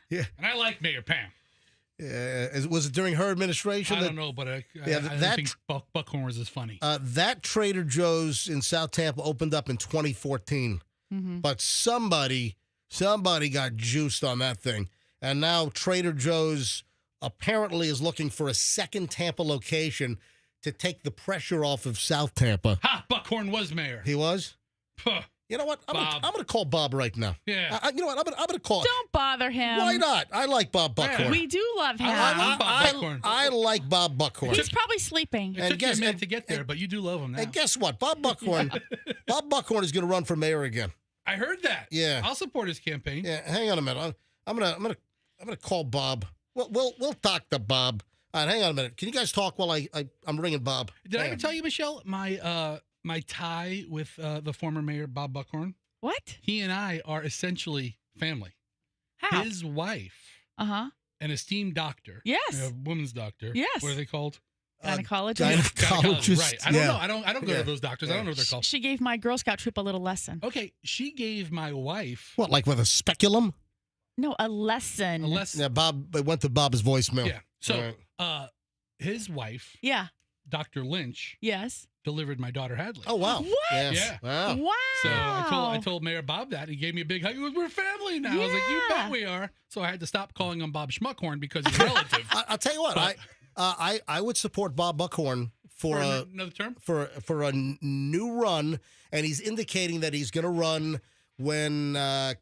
Yeah. And I like Mayor Pam. Was it during her administration? I don't know, but I don't think Buckhorn was as funny. That Trader Joe's in South Tampa opened up in 2014. But somebody got juiced on that thing. And now Trader Joe's apparently is looking for a second Tampa location to take the pressure off of South Tampa. Ha! Buckhorn was mayor. He was? Huh. You know what? I'm going to call Bob right now. Yeah. You know what? I'm going to call. Don't bother him. Why not? I like Bob Buckhorn. We do love him. I love Bob Buckhorn. I like Bob Buckhorn. He's probably sleeping. It took you a minute to get there, but you do love him now. And guess what? Bob Buckhorn is going to run for mayor again. I heard that. Yeah. I'll support his campaign. Yeah. Hang on a minute. I'm gonna call Bob. We'll talk to Bob. All right. Hang on a minute. Can you guys talk while I'm ringing Bob? Did I ever tell you, Michelle, my tie with the former mayor Bob Buckhorn? What? He and I are essentially family. How? His wife. An esteemed doctor. Yes. A woman's doctor. Yes. What are they called? Gynecologist. Right. I don't know. I don't go to those doctors. I don't know what they're called. She gave my Girl Scout troop a little lesson. Okay. She gave my wife. What, like with a speculum? No, a lesson. A lesson. Yeah, Bob. It went to Bob's voicemail. Yeah. So, All his wife. Yeah. Dr. Lynch. Yes. Delivered my daughter Hadley. Oh wow! What? Yes. Yeah. Wow. Wow. So I told Mayor Bob that. He gave me a big hug. He goes, "We're family now." I was like, "You bet we are." So I had to stop calling him Bob Schmuckhorn because he's relative. I'll tell you what. I would support Bob Buckhorn for another term for a new run, and he's indicating that he's going to run when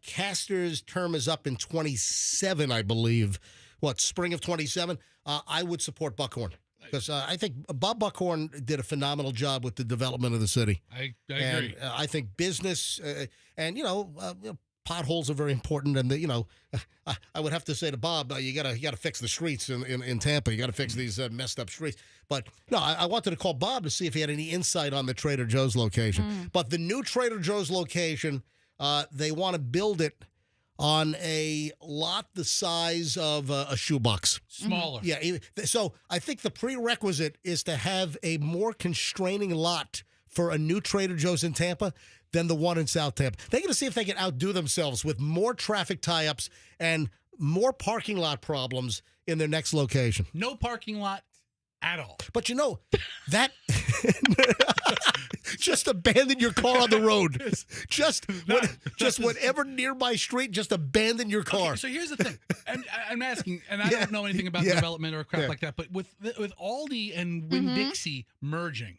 Castor's term is up in 27, I believe. What, spring of 27? I would support Buckhorn because I think Bob Buckhorn did a phenomenal job with the development of the city. I and, agree. I think business and potholes are very important, and I would have to say to Bob, you gotta fix the streets in Tampa. You gotta fix these messed up streets. But no, I wanted to call Bob to see if he had any insight on the Trader Joe's location. But the new Trader Joe's location, they want to build it on a lot the size of a shoebox. Smaller. Yeah. So I think the prerequisite is to have a more constraining lot for a new Trader Joe's in Tampa than the one in South Tampa. They're going to see if they can outdo themselves with more traffic tie-ups and more parking lot problems in their next location. No parking lot at all. But that just abandon your car on the road. Just whatever nearby street, just abandon your car. Okay, so here's the thing. I'm asking, and I don't know anything about development or crap like that, but with Aldi and Winn-Dixie merging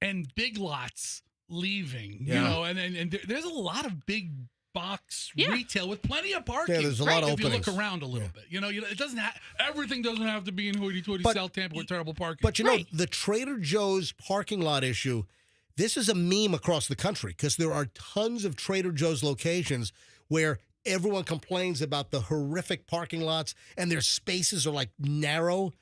and Big Lots leaving, and there's a lot of big box retail with plenty of parking. Yeah, there's a lot of if you openings. look around a little bit. It doesn't everything doesn't have to be in hoity-toity South Tampa with terrible parking. But the Trader Joe's parking lot issue, this is a meme across the country because there are tons of Trader Joe's locations where everyone complains about the horrific parking lots and their spaces are like narrow.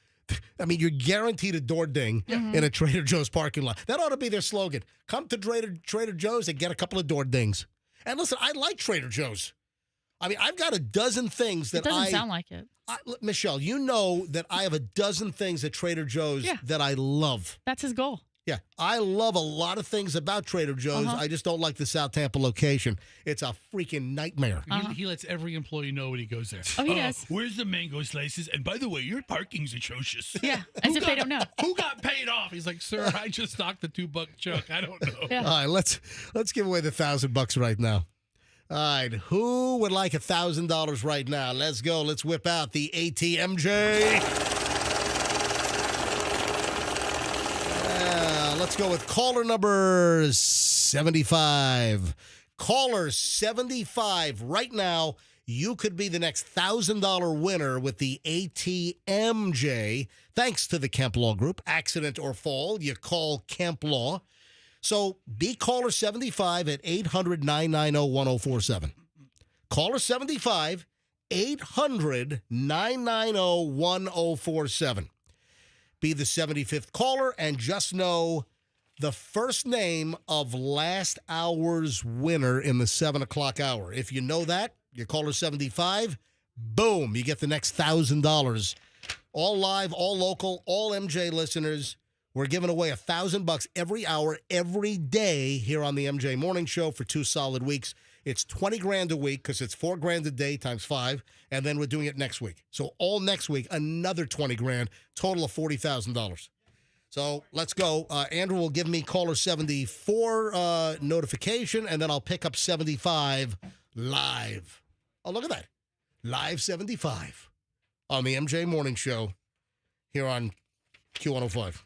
I mean, you're guaranteed a door ding in a Trader Joe's parking lot. That ought to be their slogan. Come to Trader Joe's and get a couple of door dings. And listen, I like Trader Joe's. I mean, I've got a dozen things that it doesn't sound like it. Michelle, you know that I have a dozen things at Trader Joe's that I love. That's his goal. Yeah, I love a lot of things about Trader Joe's. I just don't like the South Tampa location. It's a freaking nightmare. He lets every employee know when he goes there. Oh, he does. Where's the mango slices? And by the way, your parking's atrocious. Yeah, as if they don't know. Who got paid off? He's like, sir, I just stocked the $2 truck. I don't know. All right, let's give away the $1,000 right now. All right, who would like $1,000 right now? Let's go. Let's whip out the ATMJ. Let's go with caller number 75. Caller 75 right now. You could be the next $1,000 winner with the ATMJ. Thanks to the Kemp Law Group. Accident or fall, you call Kemp Law. So be caller 75 at 800-990-1047. Caller 75, 800-990-1047. Be the 75th caller and just know the first name of last hour's winner in the 7 o'clock hour. If you know that, you caller 75, boom, you get the next $1,000. All live, all local, all MJ listeners. We're giving away $1,000 every hour, every day here on the MJ Morning Show for 2 solid weeks. It's $20,000 a week because it's $4,000 a day times 5, and then we're doing it next week. So all next week, another $20,000, total of $40,000. So let's go. Andrew will give me caller 74 notification, and then I'll pick up 75 live. Oh, look at that. Live 75 on the MJ Morning Show here on Q105.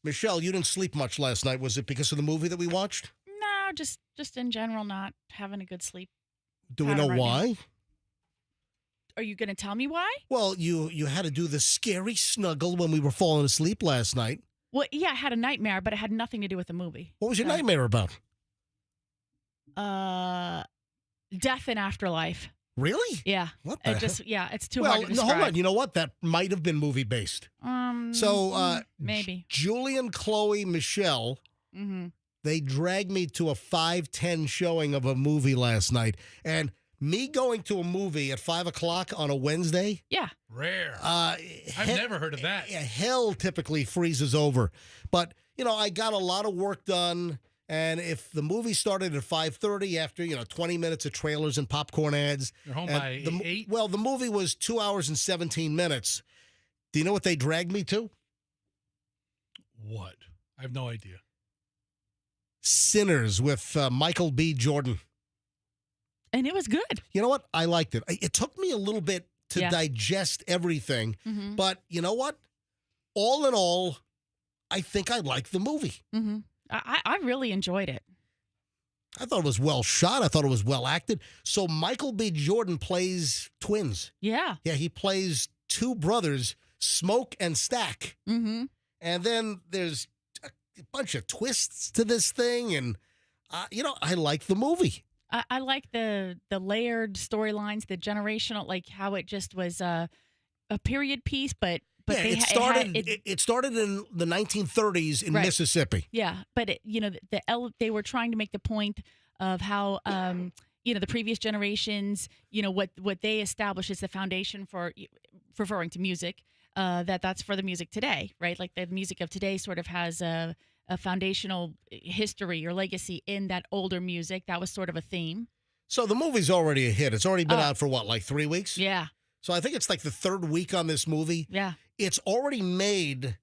Michelle, you didn't sleep much last night. Was it because of the movie that we watched? No, just in general, not having a good sleep. Do we know why? Are you going to tell me why? Well, you had to do the scary snuggle when we were falling asleep last night. Well, yeah, I had a nightmare, but it had nothing to do with the movie. What was your nightmare about? Death and afterlife. Really? Yeah. What the hell? Yeah, it's too hard to describe. Hold on. You know what? That might have been movie-based. Maybe. Julian, Chloe, Michelle, they dragged me to a 5:10 showing of a movie last night. And me going to a movie at 5 o'clock on a Wednesday? Yeah. Rare. I've never heard of that. Hell typically freezes over. But, I got a lot of work done. And if the movie started at 5:30 after, 20 minutes of trailers and popcorn ads. You're home by 8? Well, the movie was 2 hours and 17 minutes. Do you know what they dragged me to? What? I have no idea. Sinners with Michael B. Jordan. And it was good. You know what? I liked it. It took me a little bit to digest everything. But you know what? all in all, I think I like the movie. Mm-hmm. I really enjoyed it. I thought it was well shot. I thought it was well acted. So Michael B. Jordan plays twins. Yeah. Yeah, he plays two brothers, Smoke and Stack. Mm-hmm. And then there's a bunch of twists to this thing. And, I like the movie. I like the layered storylines, the generational, like how it just was a period piece, but yeah, it started in the 1930s in Right. Mississippi. Yeah, but they were trying to make the point of how the previous generations, what they established as the foundation for referring to music, that's for the music today, right? Like the music of today sort of has a foundational history or legacy in that older music. That was sort of a theme. So the movie's already a hit. It's already been out for what, like 3 weeks? Yeah. So I think it's like the third week on this movie. Yeah. It's already made,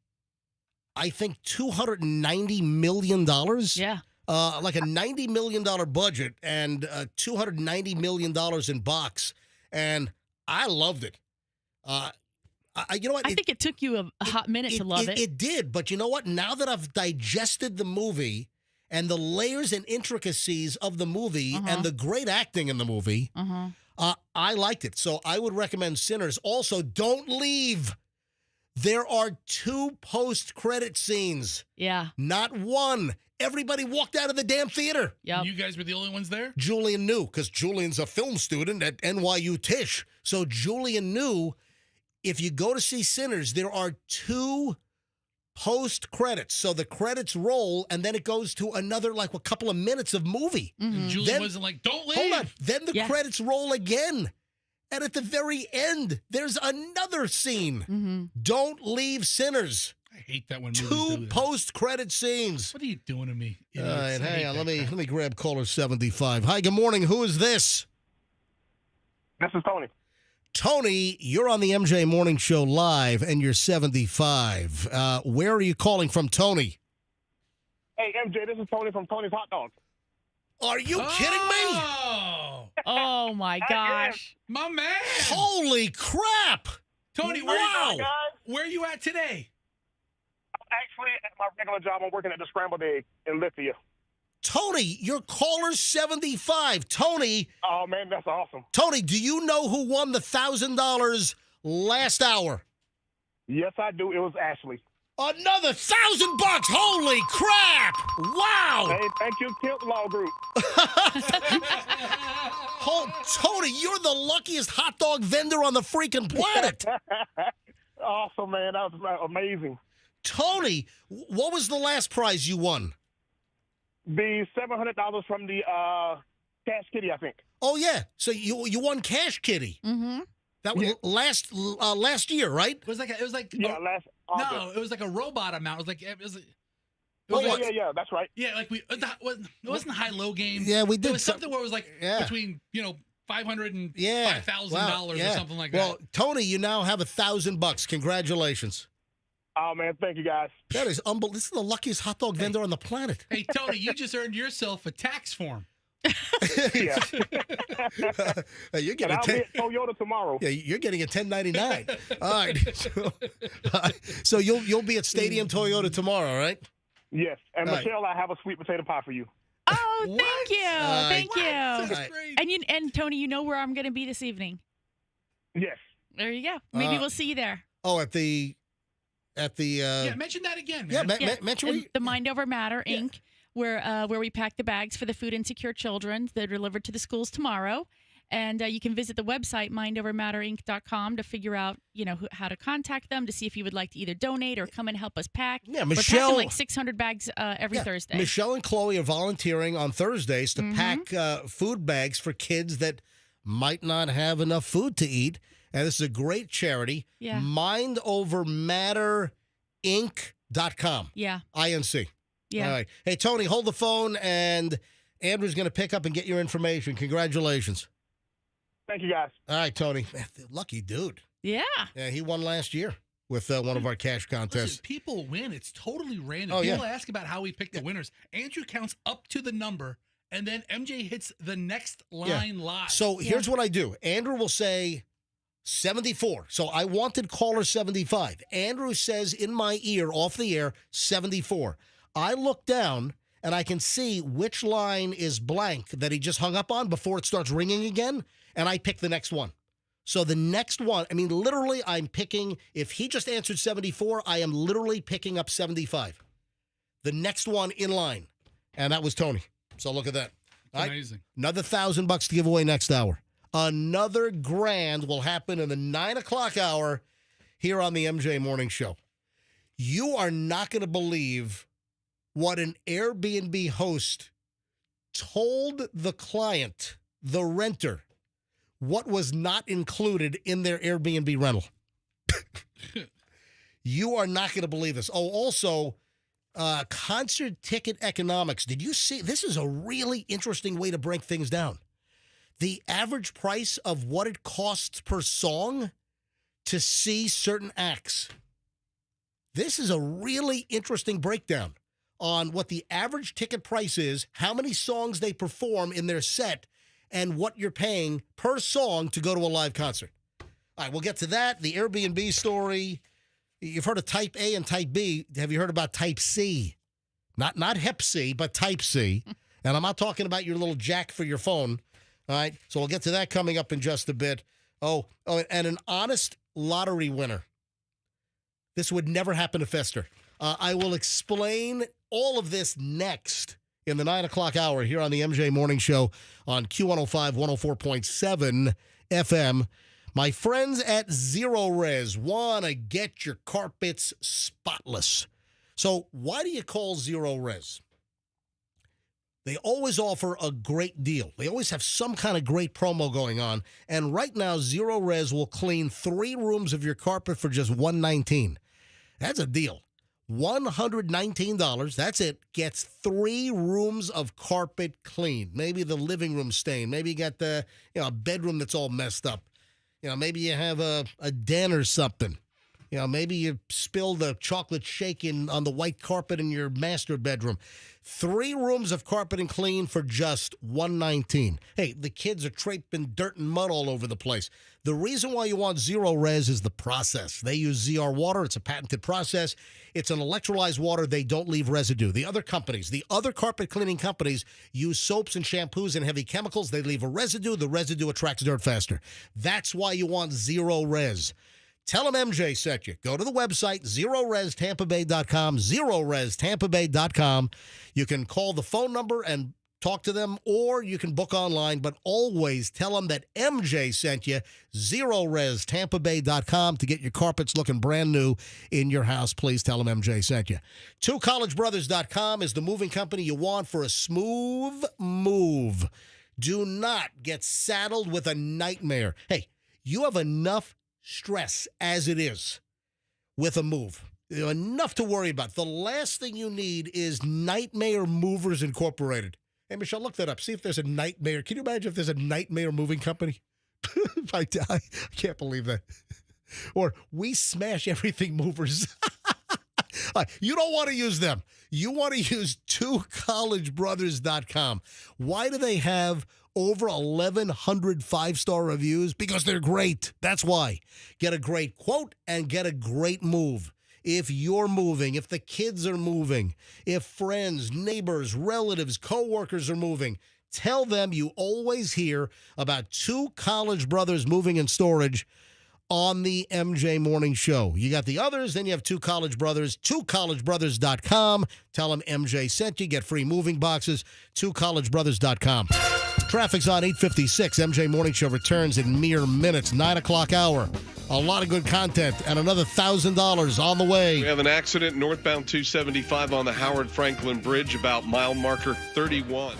I think, $290 million. Yeah. Like a $90 million budget and $290 million in box. And I loved it. You know what? I think it took you a hot minute to love it. It did. But you know what? Now that I've digested the movie and the layers and intricacies of the movie and the great acting in the movie, I liked it. So I would recommend Sinners. Also, don't leave. There are 2 post-credit scenes. Yeah. Not one. Everybody walked out of the damn theater. Yep. You guys were the only ones there? Julian knew, because Julian's a film student at NYU Tisch. So Julian knew if you go to see Sinners, there are 2 post-credits. So the credits roll, and then it goes to another, like, a couple of minutes of movie. And Julian wasn't like, don't leave. Hold on. Then the credits roll again. And at the very end, there's another scene. Don't leave Sinners. I hate that when movies do 2 that. post-credit scenes. What are you doing to me? All right, idiots? I hang hate on. that Let crap. me grab caller 75. Hi, good morning. Who is this? This is Tony. Tony, you're on the MJ Morning Show live, and you're 75. Where are you calling from, Tony? Hey, MJ, this is Tony from Tony's Hot Dogs. Are you kidding me? Oh, my gosh. My man. Holy crap. Tony, Wow. where are you at today? Actually, at my regular job, I'm working at the Scrambled Egg in Lithia. Tony, you're caller 75. Tony. Oh, man, that's awesome. Tony, do you know who won the $1,000 last hour? Yes, I do. It was Ashley. Another $1,000! Holy crap! Wow! Hey, thank you, Tilt Law Group. Tony, you're the luckiest hot dog vendor on the freaking planet. Awesome, man. That was amazing. Tony, what was the last prize you won? The $700 from the Cash Kitty, I think. Oh yeah, so you won Cash Kitty. Mm-hmm. That was last year, right? It was like last August. No, it was like a robot amount. It was yeah, that's right. Yeah, like it wasn't a high-low game. Yeah, we did It was something where it was like between $500 and $5,000 or something like that. Well, Tony, you now have $1,000. Congratulations. Oh man, thank you guys. That is unbelievable. This is the luckiest hot dog vendor on the planet. Hey, Tony, you just earned yourself a tax form. Yeah. Hey, you're getting I'll be at Toyota tomorrow. Yeah, you're getting a 1099. All right. So you'll be at Stadium Toyota tomorrow, right? Yes, and All right. Michelle, I have a sweet potato pie for you. Oh, thank you. Thank you. That's And and Tony, you know where I'm going to be this evening. Yes. There you go. Maybe we'll see you there. Oh, at the yeah, mention that again, man. mention And the Mind Over Matter Inc., where we pack the bags for the food insecure children. They're delivered to the schools tomorrow. And you can visit the website, mindovermatterinc.com, to figure out, how to contact them, to see if you would like to either donate or come and help us pack. Yeah, We're Michelle- packing like 600 bags every Thursday. Michelle and Chloe are volunteering on Thursdays to pack food bags for kids that might not have enough food to eat. And this is a great charity. Yeah. mindovermatterinc.com. Yeah. INC. Yeah. All right. Hey, Tony, hold the phone, and Andrew's going to pick up and get your information. Congratulations. Thank you, guys. All right, Tony. Man, lucky dude. Yeah. Yeah, he won last year with one of our cash contests. Listen, people win. It's totally random. Oh, yeah. People ask about how we pick the winners. Andrew counts up to the number, and then MJ hits the next line live. So here's what I do. Andrew will say 74. So I wanted caller 75. Andrew says in my ear, off the air, 74. I look down and I can see which line is blank that he just hung up on before it starts ringing again, and I pick the next one. So the next one, I mean, literally, I'm picking, if he just answered 74, I am literally picking up 75. The next one in line, and that was Tony. So look at that. Amazing. Another $1,000 to give away next hour. Another grand will happen in the 9 o'clock hour here on the MJ Morning Show. You are not going to believe what an Airbnb host told the client, the renter, what was not included in their Airbnb rental. You are not going to believe this. Oh, also, concert ticket economics. Did you see? This is a really interesting way to break things down. The average price of what it costs per song to see certain acts. This is a really interesting breakdown on what the average ticket price is, how many songs they perform in their set, and what you're paying per song to go to a live concert. All right, we'll get to that. The Airbnb story. You've heard of Type A and Type B. Have you heard about Type C? Not Hep C, but Type C. And I'm not talking about your little jack for your phone. All right, so we'll get to that coming up in just a bit. Oh, and an honest lottery winner. This would never happen to Fester. I will explain all of this next in the 9 o'clock hour here on the MJ Morning Show on Q105, 104.7 FM. My friends at Zero Res want to get your carpets spotless. So why do you call Zero Res? They always offer a great deal. They always have some kind of great promo going on. And right now, Zero Res will clean 3 rooms of your carpet for just $119. That's a deal. $119, that's it, gets 3 rooms of carpet cleaned. Maybe the living room stain. Maybe you got the a bedroom that's all messed up. Maybe you have a den or something. Maybe you spilled a chocolate shake on the white carpet in your master bedroom. 3 rooms of carpeting clean for just $119. Hey, the kids are traipsing dirt and mud all over the place. The reason why you want Zero Res is the process. They use ZR water. It's a patented process. It's an electrolyzed water. They don't leave residue. The other companies, the other carpet cleaning companies use soaps and shampoos and heavy chemicals. They leave a residue. The residue attracts dirt faster. That's why you want Zero Res. Tell them MJ sent you. Go to the website, ZeroResTampaBay.com, ZeroResTampaBay.com. You can call the phone number and talk to them, or you can book online, but always tell them that MJ sent you, ZeroResTampaBay.com, to get your carpets looking brand new in your house. Please tell them MJ sent you. TwoCollegeBrothers.com is the moving company you want for a smooth move. Do not get saddled with a nightmare. Hey, you have enough stress as it is with a move. Enough to worry about. The last thing you need is Nightmare Movers Incorporated. Hey, Michelle, look that up. See if there's a Nightmare. Can you imagine if there's a Nightmare moving company? If I die, I can't believe that. Or We Smash Everything Movers. You don't want to use them. You want to use TwoCollegeBrothers.com. Why do they have over 1,100 5-star reviews? Because they're great. That's why. Get a great quote and get a great move. If you're moving, if the kids are moving, if friends, neighbors, relatives, coworkers are moving, tell them you always hear about Two College Brothers Moving and Storage on the MJ Morning Show. You got the others, then you have Two College Brothers, TwoCollegeBrothers.com. Tell them MJ sent you. Get free moving boxes, TwoCollegeBrothers.com. Traffic's on 8:56. MJ Morning Show returns in mere minutes. 9 o'clock hour. A lot of good content and another $1,000 on the way. We have an accident northbound 275 on the Howard Franklin Bridge, about mile marker 31.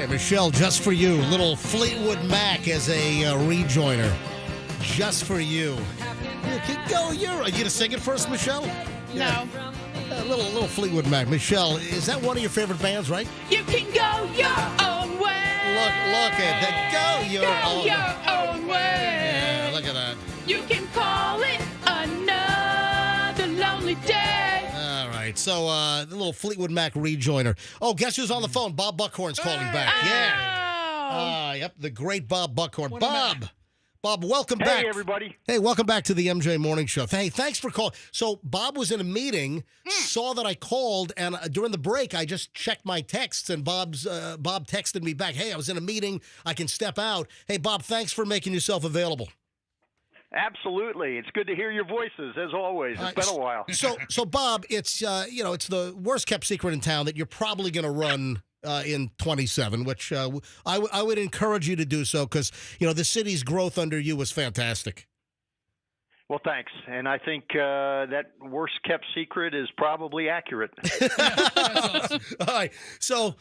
Hey, Michelle, just for you, little Fleetwood Mac as a rejoiner. Just for you. You can go. Are you going to sing it first, Michelle? No. Little Fleetwood Mac. Michelle, is that one of your favorite bands, right? You can go your own way. Look at that. Go your own way. Yeah, look at that. You can call it another lonely day. All right. So, the little Fleetwood Mac rejoiner. Oh, guess who's on the phone? Bob Buckhorn's calling back. Yeah. Yep, the great Bob Buckhorn. Bob, welcome back. Hey, everybody. Hey, welcome back to the MJ Morning Show. Hey, thanks for calling. So, Bob was in a meeting, saw that I called, and during the break, I just checked my texts, and Bob texted me back, hey, I was in a meeting. I can step out. Hey, Bob, thanks for making yourself available. Absolutely. It's good to hear your voices, as always. It's been a while. So Bob, it's it's the worst kept secret in town that you're probably going to run in 27, which I would encourage you to do so because, the city's growth under you was fantastic. Well, thanks. And I think that worst kept secret is probably accurate. That's awesome. All right. So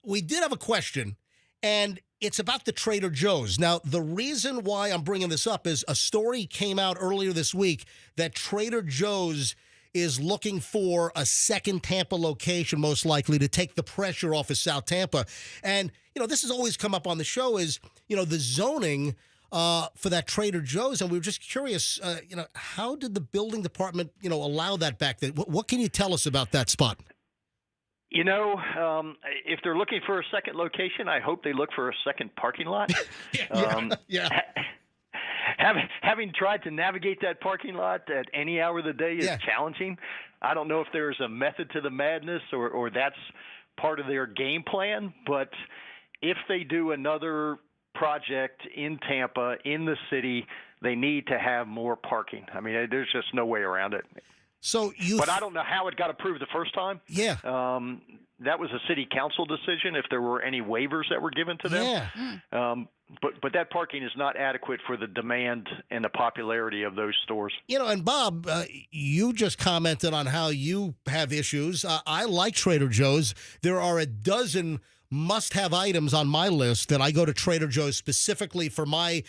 we did have a question, and it's about the Trader Joe's. Now, the reason why I'm bringing this up is a story came out earlier this week that Trader Joe's is looking for a second Tampa location, most likely, to take the pressure off of South Tampa. And, this has always come up on the show is, the zoning for that Trader Joe's. And we were just curious, how did the building department, allow that back then? What can you tell us about that spot? If they're looking for a second location, I hope they look for a second parking lot. Yeah. Having tried to navigate that parking lot at any hour of the day is challenging. I don't know if there's a method to the madness or that's part of their game plan, but if they do another project in Tampa, in the city, they need to have more parking. I mean, there's just no way around it. But I don't know how it got approved the first time. Yeah. That was a city council decision if there were any waivers that were given to them. Yeah. But that parking is not adequate for the demand and the popularity of those stores. And Bob, you just commented on how you have issues. I like Trader Joe's. There are a dozen must-have items on my list that I go to Trader Joe's specifically for my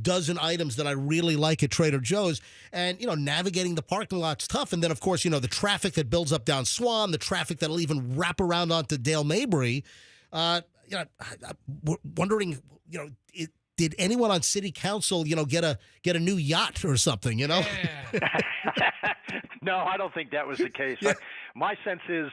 dozen items that I really like at Trader Joe's. And, navigating the parking lot's tough. And then, of course, the traffic that builds up down Swan, the traffic that'll even wrap around onto Dale Mabry. Wondering, did anyone on city council, get a new yacht or something, No, I don't think that was the case. Yeah. My sense is,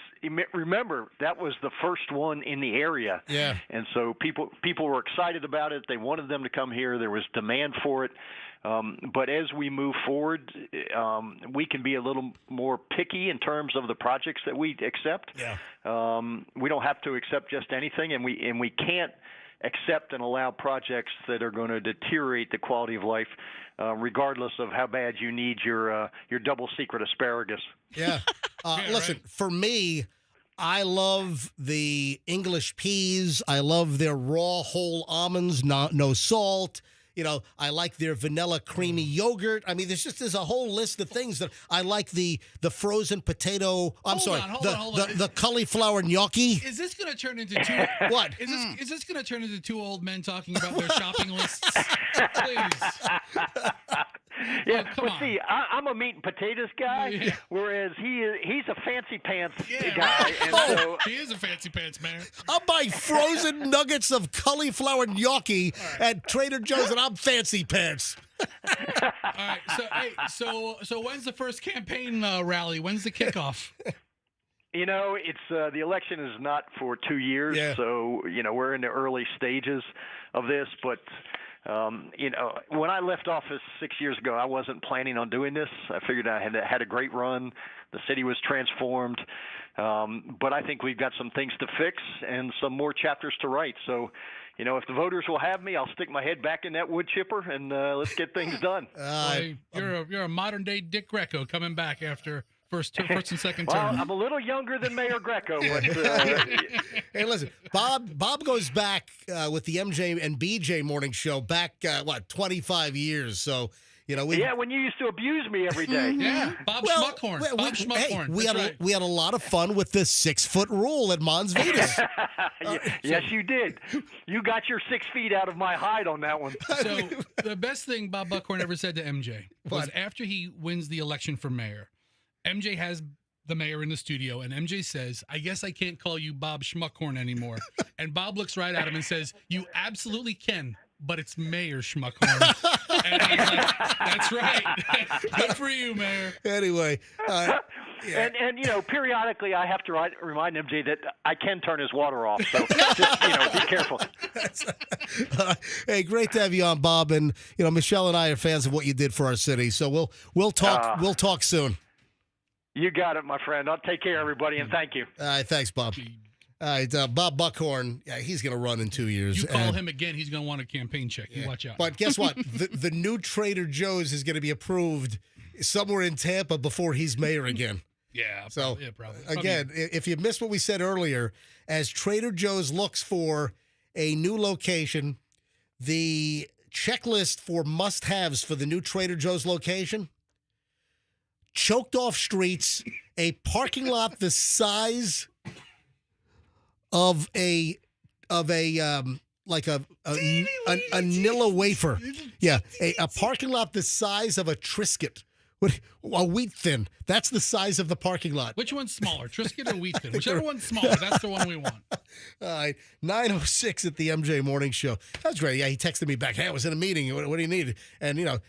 remember, that was the first one in the area. Yeah. And so people were excited about it. They wanted them to come here. There was demand for it. But as we move forward, we can be a little more picky in terms of the projects that we accept. Yeah. We don't have to accept just anything, and we can't accept and allow projects that are going to deteriorate the quality of life, regardless of how bad you need your double secret asparagus. Yeah. Listen, for me, I love the English peas. I love their raw whole almonds, no salt. I like their vanilla creamy yogurt. I mean, there's a whole list of things that I like. The frozen potato. Hold on. The cauliflower gnocchi. Is this going to turn into two? What? Is this going to turn into two old men talking about their shopping lists? Please. Yeah, on. See, I'm a meat and potatoes guy, whereas he's a fancy pants guy. And so, he is a fancy pants man. I'll buy frozen nuggets of cauliflower gnocchi at Trader Joe's, and I'm fancy pants. All right. So when's the first campaign rally? When's the kickoff? It's the election is not for 2 years, so we're in the early stages of this, but. When I left office 6 years ago, I wasn't planning on doing this. I figured I had a great run. The city was transformed. But I think we've got some things to fix and some more chapters to write. So, if the voters will have me, I'll stick my head back in that wood chipper and let's get things done. You're a modern day Dick Greco coming back after first and second term. Well, I'm a little younger than Mayor Greco. But, hey, listen, Bob goes back with the MJ and BJ morning show back, 25 years. So, when you used to abuse me every day. Yeah, Bob Schmuckhorn. Bob Schmuckhorn. We had a lot of fun with the 6-foot rule at Mons Vegas. Yes, you did. You got your 6 feet out of my hide on that one. So the best thing Bob Buckhorn ever said to MJ was after he wins the election for mayor, MJ has the mayor in the studio, and MJ says, "I guess I can't call you Bob Schmuckhorn anymore." And Bob looks right at him and says, "You absolutely can, but it's Mayor Schmuckhorn." And he's like, "That's right. Good for you, Mayor." Anyway. And periodically I have to remind MJ that I can turn his water off. So just be careful. Hey, great to have you on, Bob. And Michelle and I are fans of what you did for our city. So we'll talk. We'll talk soon. You got it, my friend. I'll take care, everybody, and thank you. All right, thanks, Bob. All right, Bob Buckhorn. Yeah, he's going to run in 2 years. You call him again, he's going to want a campaign check. You watch out. But guess what? The new Trader Joe's is going to be approved somewhere in Tampa before he's mayor again. Yeah. So, probably. Again, if you missed what we said earlier, as Trader Joe's looks for a new location, the checklist for must-haves for the new Trader Joe's location: choked off streets, a parking lot the size of a Nilla wafer. Yeah, a parking lot the size of a Triscuit. A wheat thin. That's the size of the parking lot. Which one's smaller, Triscuit or wheat thin? Whichever one's smaller, that's the one we want. All right, 9:06 at the MJ Morning Show. That was great. Yeah, he texted me back. Hey, I was in a meeting. What do you need? And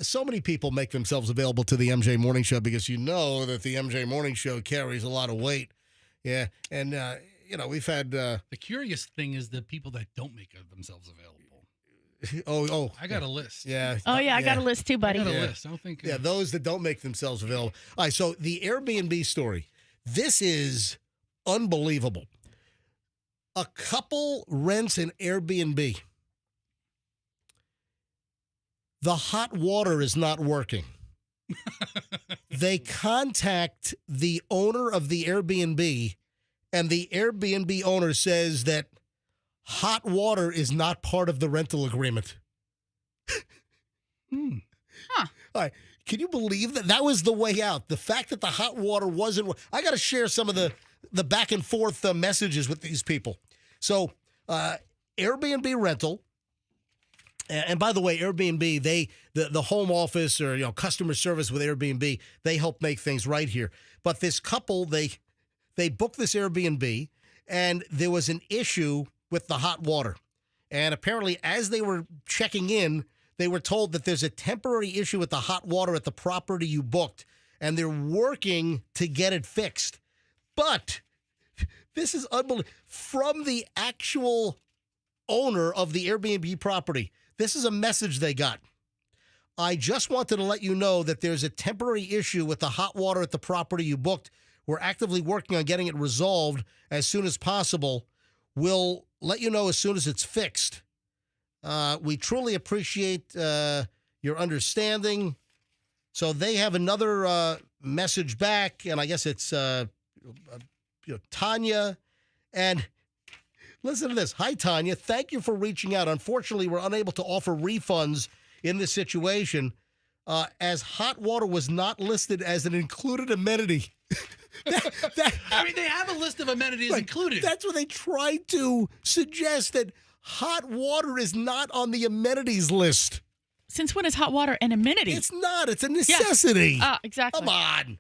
so many people make themselves available to the MJ Morning Show because that the MJ Morning Show carries a lot of weight. Yeah, and we've had the curious thing is the people that don't make themselves available. Oh! I got a list. Yeah. Oh yeah, I got a list too, buddy. I got a list. I don't think. Yeah, those that don't make themselves available. All right. So the Airbnb story. This is unbelievable. A couple rents an Airbnb. The hot water is not working. They contact the owner of the Airbnb, and the Airbnb owner says that hot water is not part of the rental agreement. Huh. All right. Can you believe that? That was the way out. The fact that the hot water wasn't. I got to share some of the back and forth messages with these people. So, Airbnb rental. And by the way, Airbnb, the home office or customer service with Airbnb, they help make things right here. But this couple, they booked this Airbnb, and there was an issue with the hot water. And apparently, as they were checking in, they were told that there's a temporary issue with the hot water at the property you booked, and they're working to get it fixed. But this is unbelievable. From the actual owner of the Airbnb property, this is a message they got. I just wanted to let you know that there's a temporary issue with the hot water at the property you booked. We're actively working on getting it resolved as soon as possible. We'll let you know as soon as it's fixed. We truly appreciate your understanding. So they have another message back, and I guess it's Tanya. And listen to this. Hi, Tanya. Thank you for reaching out. Unfortunately, we're unable to offer refunds in this situation as hot water was not listed as an included amenity. I mean, they have a list of amenities included. That's what they tried to suggest, that hot water is not on the amenities list. Since when is hot water an amenity? It's not. It's a necessity. Yeah. Exactly. Come on.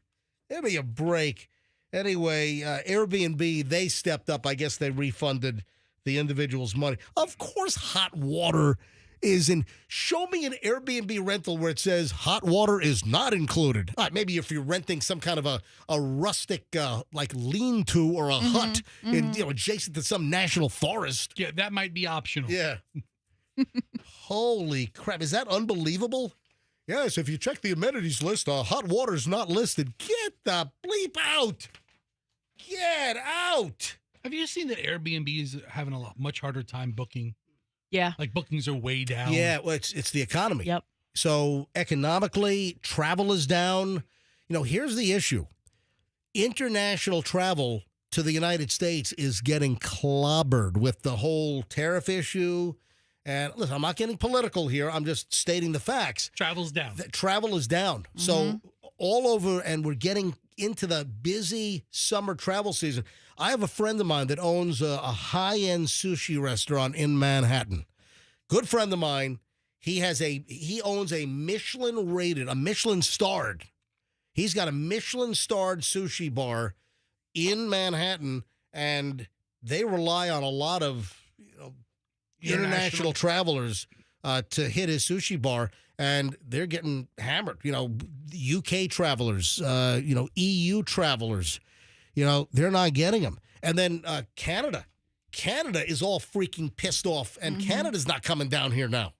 Give me a break. Anyway, Airbnb, they stepped up. I guess they refunded the individual's money. Of course, hot water is in. Show me an Airbnb rental where it says hot water is not included. All right, maybe if you're renting some kind of a rustic like lean-to or a hut adjacent to some national forest. Yeah, that might be optional. Yeah. Holy crap. Is that unbelievable? Yes, if you check the amenities list, hot water's not listed. Get the bleep out. Get out. Have you seen that Airbnb is having much harder time booking? Yeah. Like bookings are way down. Yeah, well, it's the economy. Yep. So economically, travel is down. Here's the issue. International travel to the United States is getting clobbered with the whole tariff issue And listen, I'm not getting political here. I'm just stating the facts. Travel's down. Travel is down. So all over, and we're getting into the busy summer travel season. I have a friend of mine that owns a high-end sushi restaurant in Manhattan. Good friend of mine. He owns a Michelin-rated, a Michelin-starred. He's got a Michelin-starred sushi bar in Manhattan, and they rely on a lot of international travelers to hit his sushi bar, and they're getting hammered. UK travelers, EU travelers, they're not getting them. And then Canada. Canada is all freaking pissed off, and Canada's not coming down here now.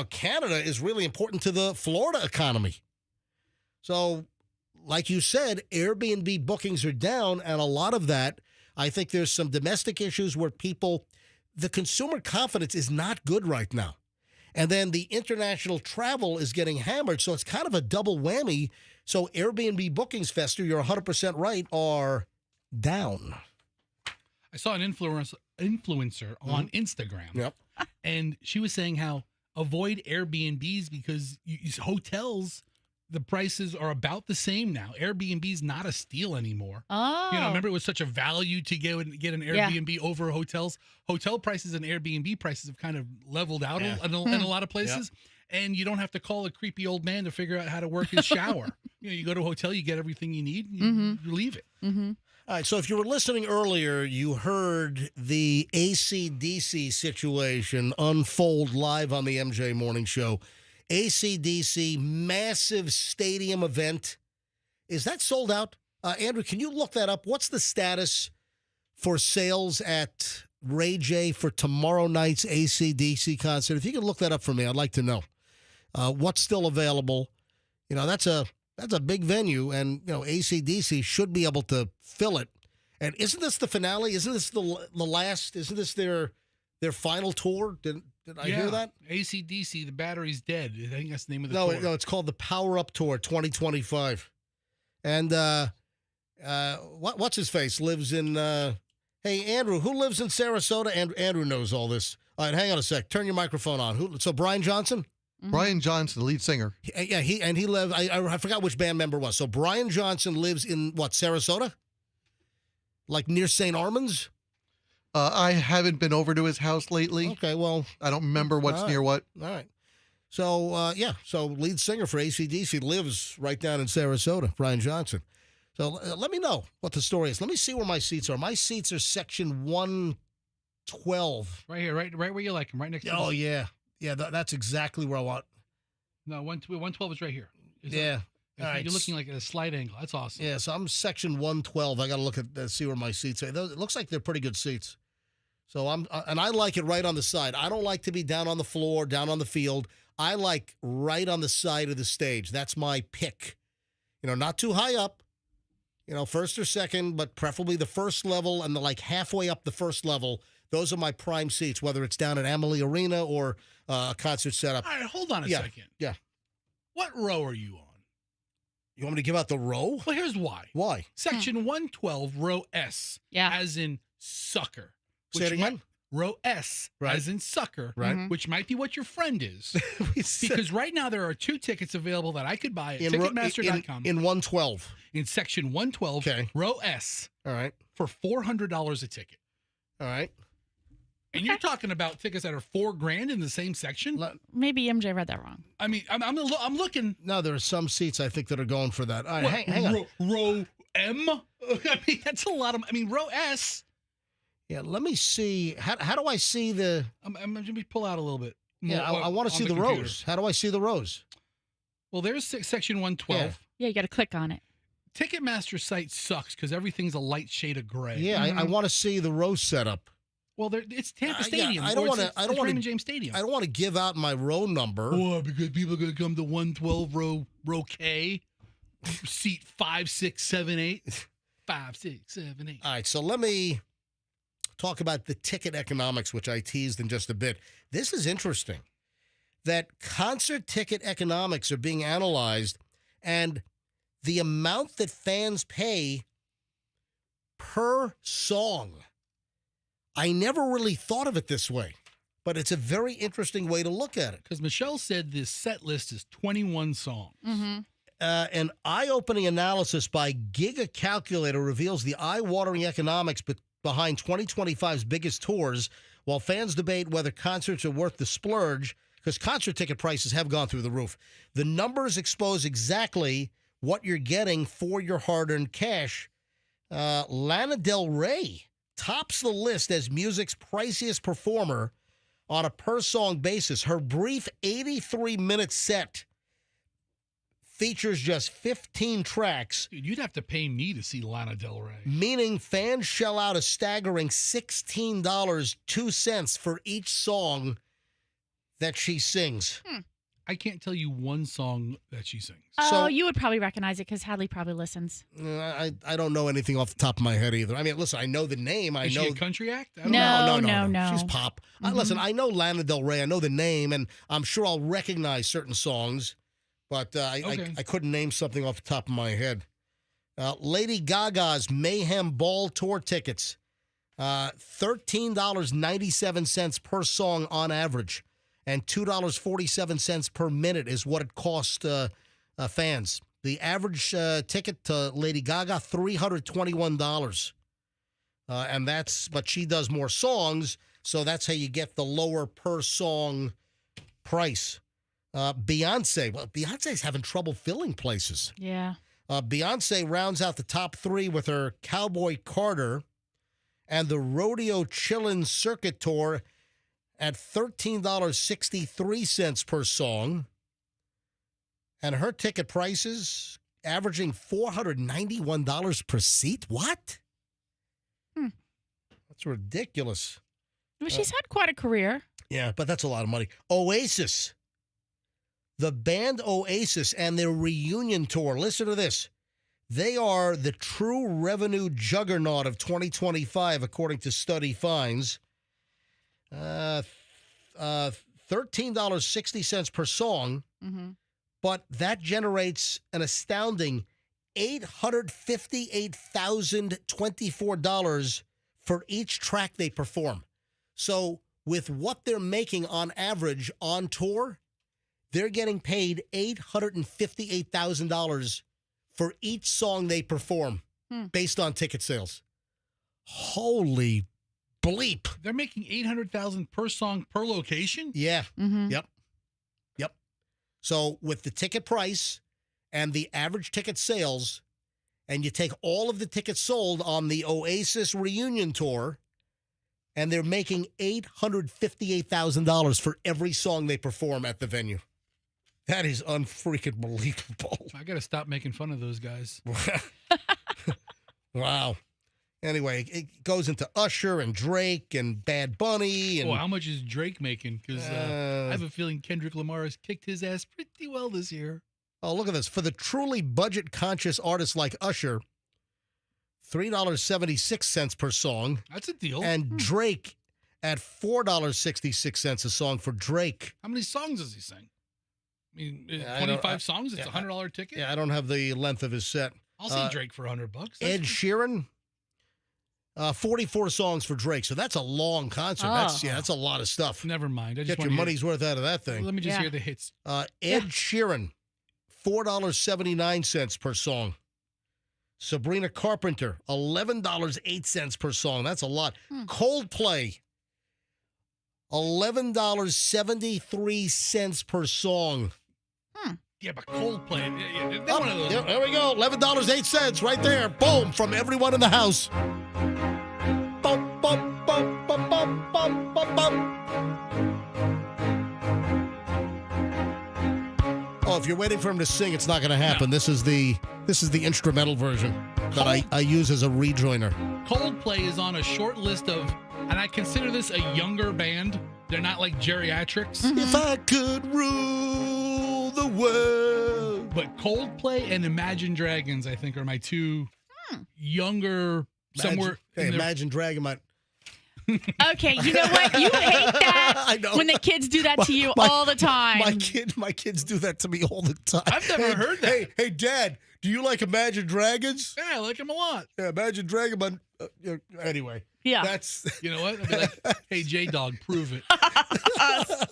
Canada is really important to the Florida economy. So, like you said, Airbnb bookings are down, and a lot of that, I think there's some domestic issues where the consumer confidence is not good right now. And then the international travel is getting hammered, so it's kind of a double whammy. So Airbnb bookings, Fester, you're 100% right, are down. I saw an influencer on Instagram, and she was saying how avoid Airbnbs because hotels, the prices are about the same now. Airbnb's not a steal anymore. Oh. Remember it was such a value to get an Airbnb over hotels. Hotel prices and Airbnb prices have kind of leveled out in a lot of places. And you don't have to call a creepy old man to figure out how to work his shower. You go to a hotel, you get everything you need, you leave it. All right, so if you were listening earlier, you heard the AC/DC situation unfold live on the MJ Morning Show. AC/DC, massive stadium event. Is that sold out? Andrew, can you look that up? What's the status for sales at Ray J for tomorrow night's AC/DC concert? If you can look that up for me, I'd like to know. What's still available? That's a big venue, and AC/DC should be able to fill it. And isn't this the finale? Isn't this the last? Isn't this their final tour? Did I hear that? AC/DC, the battery's dead. I think that's the name of the tour. No, it's called the Power Up Tour 2025. And what's his face lives in? Hey, Andrew, who lives in Sarasota? Andrew knows all this. All right, hang on a sec. Turn your microphone on. So Brian Johnson. Brian Johnson, the lead singer. He lives. I forgot which band member it was. So Brian Johnson lives in Sarasota, like near St. Armands. I haven't been over to his house lately. Okay, well, I don't remember what's near what. All right. So so lead singer for AC/DC lives right down in Sarasota, Brian Johnson. So let me know what the story is. Let me see where my seats are. My seats are section 112. Right here, right where you like them, right next to Oh, yeah. Yeah, that's exactly where I want. No, 112 is right here. Yeah. All right. You're looking like at a slight angle. That's awesome. Yeah, so I'm section 112. I got to look at see where my seats are. It looks like they're pretty good seats. So and I like it right on the side. I don't like to be down on the floor, down on the field. I like right on the side of the stage. That's my pick. Not too high up. First or second, but preferably the first level and halfway up the first level. Those are my prime seats, whether it's down at Amalie Arena or a concert setup. All right, hold on a second. Yeah. What row are you on? You want me to give out the row? Well, here's why. Why? Section 112, row S. Yeah. As in sucker. Say it again? Row S, right. as in sucker, right. Which might be what your friend is. Because right now there are 2 tickets available that I could buy at Ticketmaster.com. In 112. In section 112, row S. All right. For $400 a ticket. All right. And you're talking about tickets that are $4,000 in the same section? Maybe MJ read that wrong. I mean, I'm looking. No, there are some seats I think that are going for that. All right, hang on. Row M? I mean, that's a lot of. Row S. Yeah, let me see. How do I see the? Let me pull out a little bit. Yeah, I want to see the rows. How do I see the rows? Well, there's section 112. Yeah, you got to click on it. Ticketmaster site sucks because everything's a light shade of gray. Yeah, I want to see the row setup. Well, it's Tampa Stadium. I don't want to. I don't want Raymond James Stadium. I don't want to give out my row number. Oh, because people are going to come to 112 row K, seat 5, 6, 7, 8, 5, 6, 7, 8. All right, so let me talk about the ticket economics, which I teased in just a bit. This is interesting. That concert ticket economics are being analyzed, and the amount that fans pay per song. I never really thought of it this way. But it's a very interesting way to look at it. Because Michelle said this set list is 21 songs. Mm-hmm. An eye-opening analysis by Giga Calculator reveals the eye-watering economics behind 2025's biggest tours, while fans debate whether concerts are worth the splurge, because concert ticket prices have gone through the roof. The numbers expose exactly what you're getting for your hard-earned cash. Lana Del Rey tops the list as music's priciest performer on a per-song basis. Her brief 83-minute set features just 15 tracks. Dude, you'd have to pay me to see Lana Del Rey. Meaning fans shell out a staggering $16.02 for each song that she sings. I can't tell you one song that she sings. Oh, you would probably recognize it because Hadley probably listens. I don't know anything off the top of my head either. I mean, listen, I know the name. Is she a country act? I don't No, know. no. She's pop. Listen, I know Lana Del Rey. I know the name, and I'm sure I'll recognize certain songs, but I couldn't name something off the top of my head. Lady Gaga's Mayhem Ball Tour tickets, $13.97 per song on average, and $2.47 per minute is what it cost fans. The average ticket to Lady Gaga, $321. But she does more songs, so that's how you get the lower per song price. Beyonce's having trouble filling places. Yeah. Beyonce rounds out the top three with her Cowboy Carter and the Rodeo Chillin' Circuit Tour at $13.63 per song. And her ticket prices averaging $491 per seat. What? That's ridiculous. Well, she's had quite a career. Yeah, but that's a lot of money. Oasis. The band Oasis and their reunion tour. Listen to this. They are the true revenue juggernaut of 2025, according to study finds. $13.60 per song, but that generates an astounding $858,024 for each track they perform. So with what they're making on average on tour, they're getting paid $858,000 for each song they perform based on ticket sales. Holy bleep. They're making $800,000 per song per location? Yeah. Yep. So with the ticket price and the average ticket sales, and you take all of the tickets sold on the Oasis reunion tour, and they're making $858,000 for every song they perform at the venue. That is unfreaking believable. I got to stop making fun of those guys. Wow. Anyway, it goes into Usher and Drake and Bad Bunny. And how much is Drake making? Because I have a feeling Kendrick Lamar has kicked his ass pretty well this year. Oh, look at this. For the truly budget-conscious artists like Usher, $3.76 per song. That's a deal. And Drake at $4.66 a song for Drake. How many songs does he sing? I mean, 25 songs? It's a $100 ticket? Yeah, I don't have the length of his set. I'll see Drake for $100. Ed Sheeran, 44 songs for Drake. So that's a long concert. That's a lot of stuff. Never mind. Get your money's worth out of that thing. Let me just hear the hits. Ed Sheeran, $4.79 per song. Sabrina Carpenter, $11.08 per song. That's a lot. Coldplay, $11.73 per song. Yeah, but Coldplay, they're one of those. There we go. $11.08 right there. Boom, from everyone in the house. Bum, bum, bum, bum, bum, bum, bum, bum. Oh, if you're waiting for him to sing, it's not going to happen. No. This is the instrumental version that I use as a rejoiner. Coldplay is on a short list of, and I consider this a younger band. They're not like geriatrics. If I could rule the world. But Coldplay and Imagine Dragons, I think, are my two younger, somewhere. Hey, Imagine Dragon might. Okay, you know what? You hate that I know. when the kids do that to you all the time. My kids do that to me all the time. I've never heard that. Hey, Dad, Do you like Imagine Dragons? Yeah, I like him a lot. Yeah, Imagine Dragon. But anyway, Yeah. That's You know what? I'll be like, hey, J-Dog, prove it.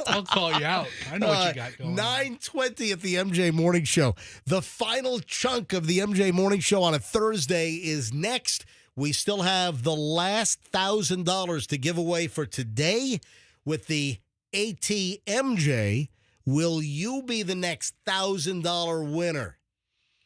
I'll call you out. I know what you got going on. 9:20 at the MJ Morning Show. The final chunk of the MJ Morning Show on a Thursday is next. We still have the last $1,000 to give away for today with the ATMJ. Will you be the next $1,000 winner?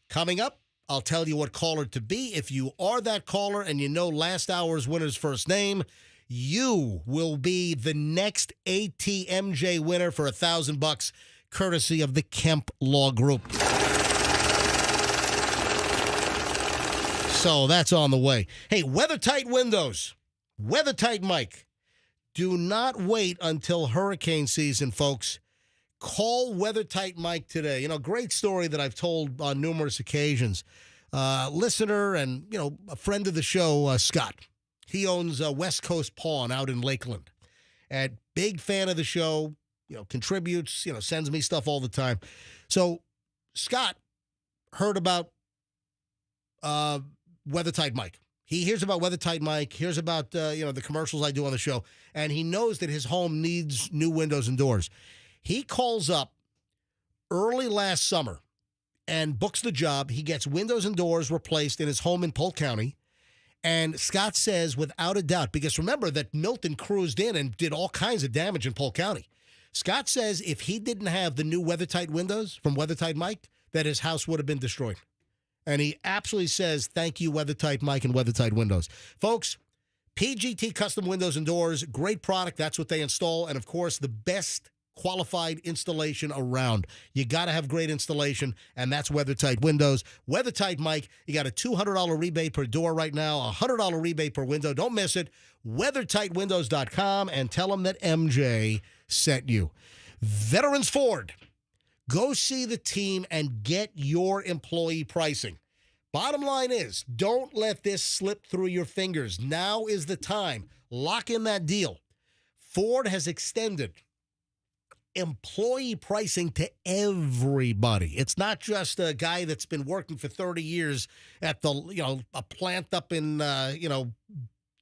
Coming up, I'll tell you what caller to be. If you are that caller and you know last hour's winner's first name, you will be the next ATMJ winner for $1,000, courtesy of the Kemp Law Group. So that's on the way. Hey, WeatherTight windows. WeatherTight Mike. Do not wait until hurricane season, folks. Call WeatherTight Mike today. You know, great story that I've told on numerous occasions. Listener and, a friend of the show, Scott. He owns West Coast Pawn out in Lakeland. And big fan of the show, contributes, sends me stuff all the time. So Scott heard about WeatherTight Mike. He hears about WeatherTight Mike, hears about, the commercials I do on the show, and he knows that his home needs new windows and doors. He calls up early last summer and books the job. He gets windows and doors replaced in his home in Polk County. And Scott says, without a doubt, because remember that Milton cruised in and did all kinds of damage in Polk County. Scott says if he didn't have the new WeatherTight windows from WeatherTight Mike, that his house would have been destroyed. And he absolutely says, thank you, WeatherTight Mike and WeatherTight Windows. Folks, PGT Custom Windows and Doors, great product. That's what they install. And, of course, the best qualified installation around. You got to have great installation, and that's WeatherTight Windows. WeatherTight Mike, you got a $200 rebate per door right now, a $100 rebate per window. Don't miss it. WeatherTightWindows.com, and tell them that MJ sent you. Veterans Ford. Go see the team and get your employee pricing. Bottom line is, don't let this slip through your fingers. Now is the time. Lock in that deal. Ford has extended employee pricing to everybody. It's not just a guy that's been working for 30 years at the, a plant up in,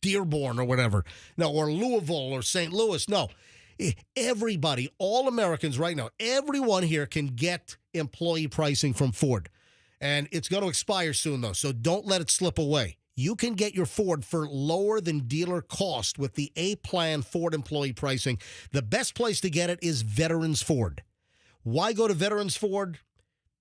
Dearborn or whatever. No, or Louisville or St. Louis. No. Everybody, all Americans right now, everyone here can get employee pricing from Ford. And it's going to expire soon, though, so don't let it slip away. You can get your Ford for lower than dealer cost with the A-Plan Ford employee pricing. The best place to get it is Veterans Ford. Why go to Veterans Ford?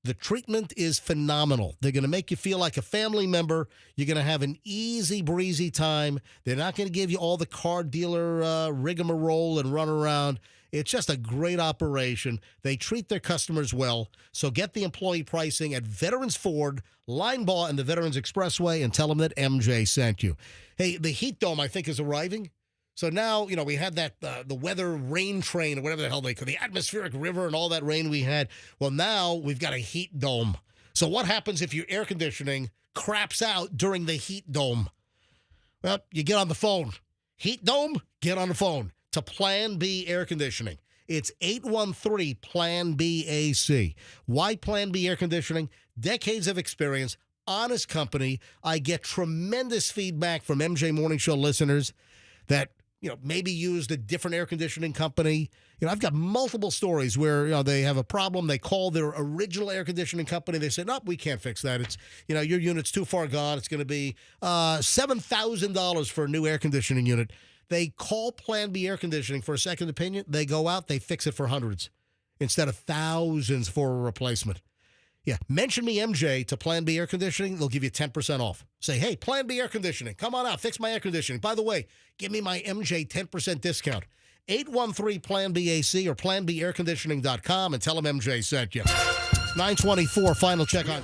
The treatment is phenomenal. They're going to make you feel like a family member. You're going to have an easy breezy time. They're not going to give you all the car dealer rigmarole and run around. It's just a great operation. They treat their customers well. So get the employee pricing at Veterans Ford, Linebaugh, and the Veterans Expressway, and tell them that MJ sent you. Hey, the heat dome, I think, is arriving. So now, we had that, the weather rain train or whatever the hell they call the atmospheric river and all that rain we had. Well, now we've got a heat dome. So what happens if your air conditioning craps out during the heat dome? Well, you get on the phone. Heat dome, get on the phone to Plan B Air Conditioning. It's 813 Plan B AC. Why Plan B Air Conditioning? Decades of experience, honest company. I get tremendous feedback from MJ Morning Show listeners that maybe used a different air conditioning company. I've got multiple stories where, they have a problem. They call their original air conditioning company. They say, nope, we can't fix that. It's, your unit's too far gone. It's going to be $7,000 for a new air conditioning unit. They call Plan B Air Conditioning for a second opinion. They go out, they fix it for hundreds instead of thousands for a replacement. Yeah, mention me, MJ, to Plan B Air Conditioning. They'll give you 10% off. Say, hey, Plan B Air Conditioning, come on out, fix my air conditioning. By the way, give me my MJ 10% discount. 813 Plan B AC or planbairconditioning.com and tell them MJ sent you. 924, final check on.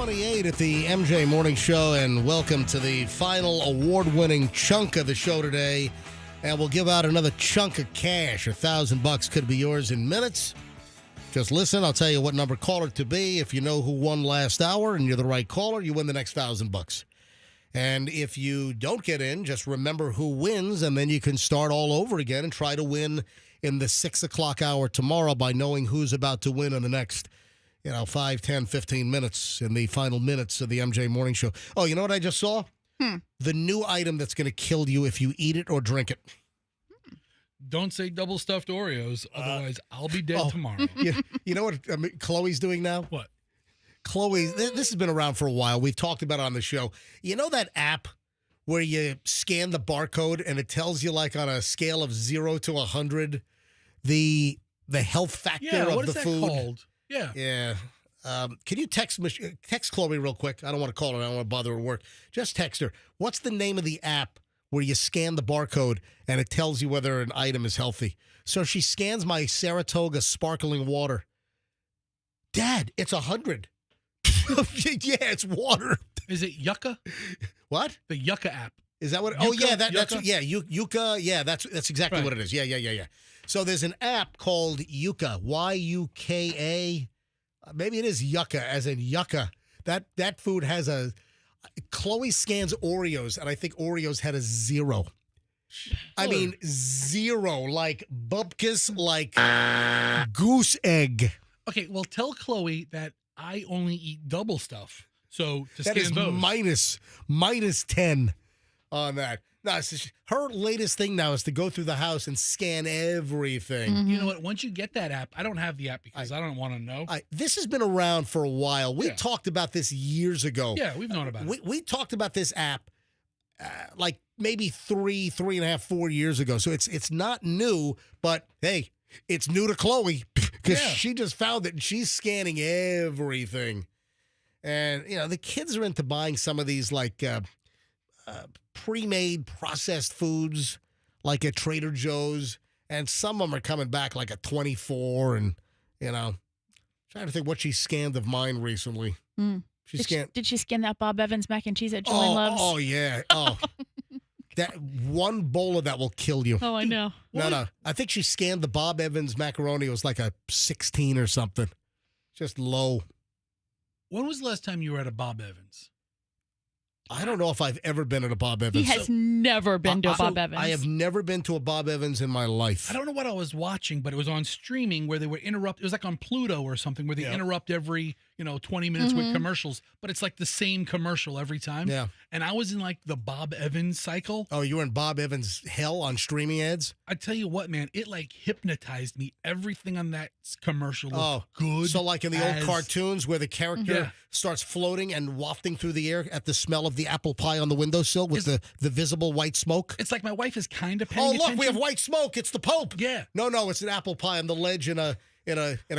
6:28 at the MJ Morning Show, and welcome to the final award-winning chunk of the show today. And we'll give out another chunk of cash. $1,000 could be yours in minutes. Just listen. I'll tell you what number caller to be. If you know who won last hour and you're the right caller, you win the next $1,000. And if you don't get in, just remember who wins, and then you can start all over again and try to win in the 6 o'clock hour tomorrow by knowing who's about to win in the next 5, 10, 15 minutes in the final minutes of the MJ Morning Show. Oh, you know what I just saw? The new item that's going to kill you if you eat it or drink it. Don't say double stuffed Oreos, otherwise I'll be dead tomorrow. You know what Chloe's doing now? What? Chloe, this has been around for a while. We've talked about it on the show. You know that app where you scan the barcode and it tells you, like, on a scale of 0 to 100, the health factor of what the is that food? called? Yeah. Yeah. Can you text Chloe real quick? I don't want to call her. I don't want to bother her work. Just text her. What's the name of the app where you scan the barcode and it tells you whether an item is healthy? So she scans my Saratoga sparkling water. Dad, it's 100. Yeah, it's water. Is it Yucca? What? The Yucca app. Is that what? Yucca? That's Yucca. Yeah, that's exactly what it is. Yeah. So there's an app called Yucca, Yuka. Maybe it is Yucca, as in Yucca. That food has a. Chloe scans Oreos, and I think Oreos had a 0. I mean, 0, like bupkis, like goose egg. Okay, well, tell Chloe that I only eat double stuff. So to That scan is those. minus 10 on that. No, her latest thing now is to go through the house and scan everything. You know what? Once you get that app, I don't have the app because I don't want to know. This has been around for a while. We talked about this years ago. Yeah, we've known about it. We talked about this app like maybe 3.5, 4 years ago. So it's not new, but hey, it's new to Chloe because she just found it and she's scanning everything. And, the kids are into buying some of these like pre-made processed foods like at Trader Joe's. And some of them are coming back like a 24 and, trying to think what she scanned of mine recently. Did she scan that Bob Evans mac and cheese that Julian loves? Oh, yeah. Oh, that one bowl of that will kill you. Oh, I know. No. I think she scanned the Bob Evans macaroni. It was like a 16 or something. Just low. When was the last time you were at a Bob Evans? I don't know if I've ever been at a Bob Evans. He has never been to a Bob Evans. I have never been to a Bob Evans in my life. I don't know what I was watching, but it was on streaming where they were interrupt. It was like on Pluto or something where they interrupt every 20 minutes with commercials, but it's like the same commercial every time. Yeah. And I was in like the Bob Evans cycle. Oh, you were in Bob Evans hell on streaming ads? I tell you what, man, it like hypnotized me. Everything on that commercial looked good. So like in the old cartoons where the character starts floating and wafting through the air at the smell of the apple pie on the windowsill with the visible white smoke? It's like my wife is kind of paying attention. Oh, look, we have white smoke. It's the Pope. Yeah. No, it's an apple pie on the ledge in a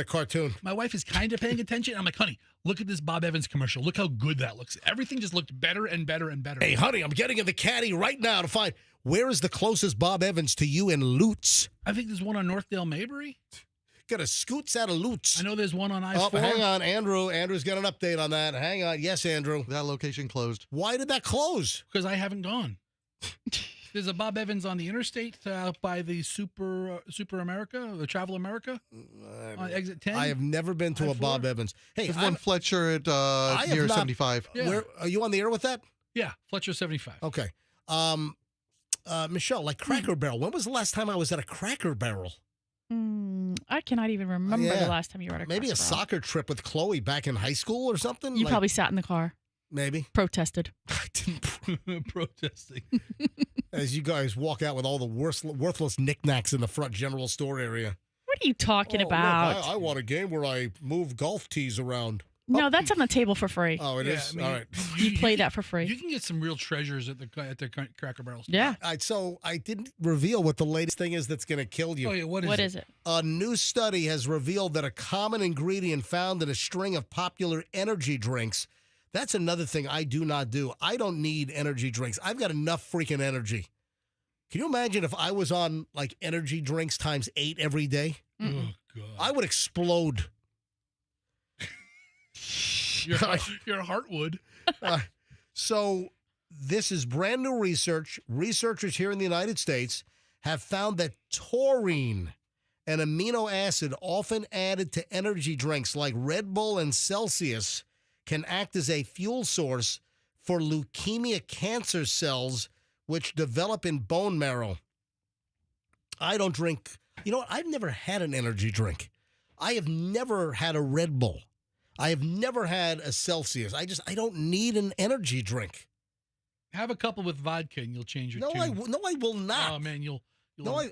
cartoon. My wife is kind of paying attention. I'm like, honey, look at this Bob Evans commercial. Look how good that looks. Everything just looked better and better and better. Hey, honey, I'm getting in the caddy right now to find where is the closest Bob Evans to you in Lutz. I think there's one on Northdale Maybury. Got a scoots out of Lutz. I know there's one on I-4. Oh, hang on, Andrew. Andrew's got an update on that. Hang on. Yes, Andrew. That location closed. Why did that close? Because I haven't gone. There's a Bob Evans on the interstate out by the Super America, the Travel America, on exit 10. I have never been to a Bob Evans. Hey, there's one Fletcher at near 75. Yeah. Where are you on the air with that? Yeah, Fletcher 75. Okay. Michelle, like Cracker Barrel. When was the last time I was at a Cracker Barrel? I cannot even remember the last time you were at a Maybe a Cracker Barrel. soccer trip with Chloe back in high school or something? You probably sat in the car. Maybe. Protested. I didn't protesting. As you guys walk out with all the worthless knickknacks in the front general store area. What are you talking about? Look, I want a game where I move golf tees around. No, that's on the table for free. Oh, it is? I mean, all right. You play that for free. You can get some real treasures at the Cracker Barrel store. Yeah. So I didn't reveal what the latest thing is that's going to kill you. Oh, yeah. What is it? A new study has revealed that a common ingredient found in a string of popular energy drinks. That's another thing I do not do. I don't need energy drinks. I've got enough freaking energy. Can you imagine if I was on like energy drinks times 8 every day? Oh, God. I would explode. Your heart would. So this is brand new research. Researchers here in the United States have found that taurine, an amino acid often added to energy drinks like Red Bull and Celsius, can act as a fuel source for leukemia cancer cells which develop in bone marrow. I don't drink. You know what? I've never had an energy drink. I have never had a Red Bull. I have never had a Celsius. I don't need an energy drink. Have a couple with vodka and you'll change your tune. I will not. Oh, man,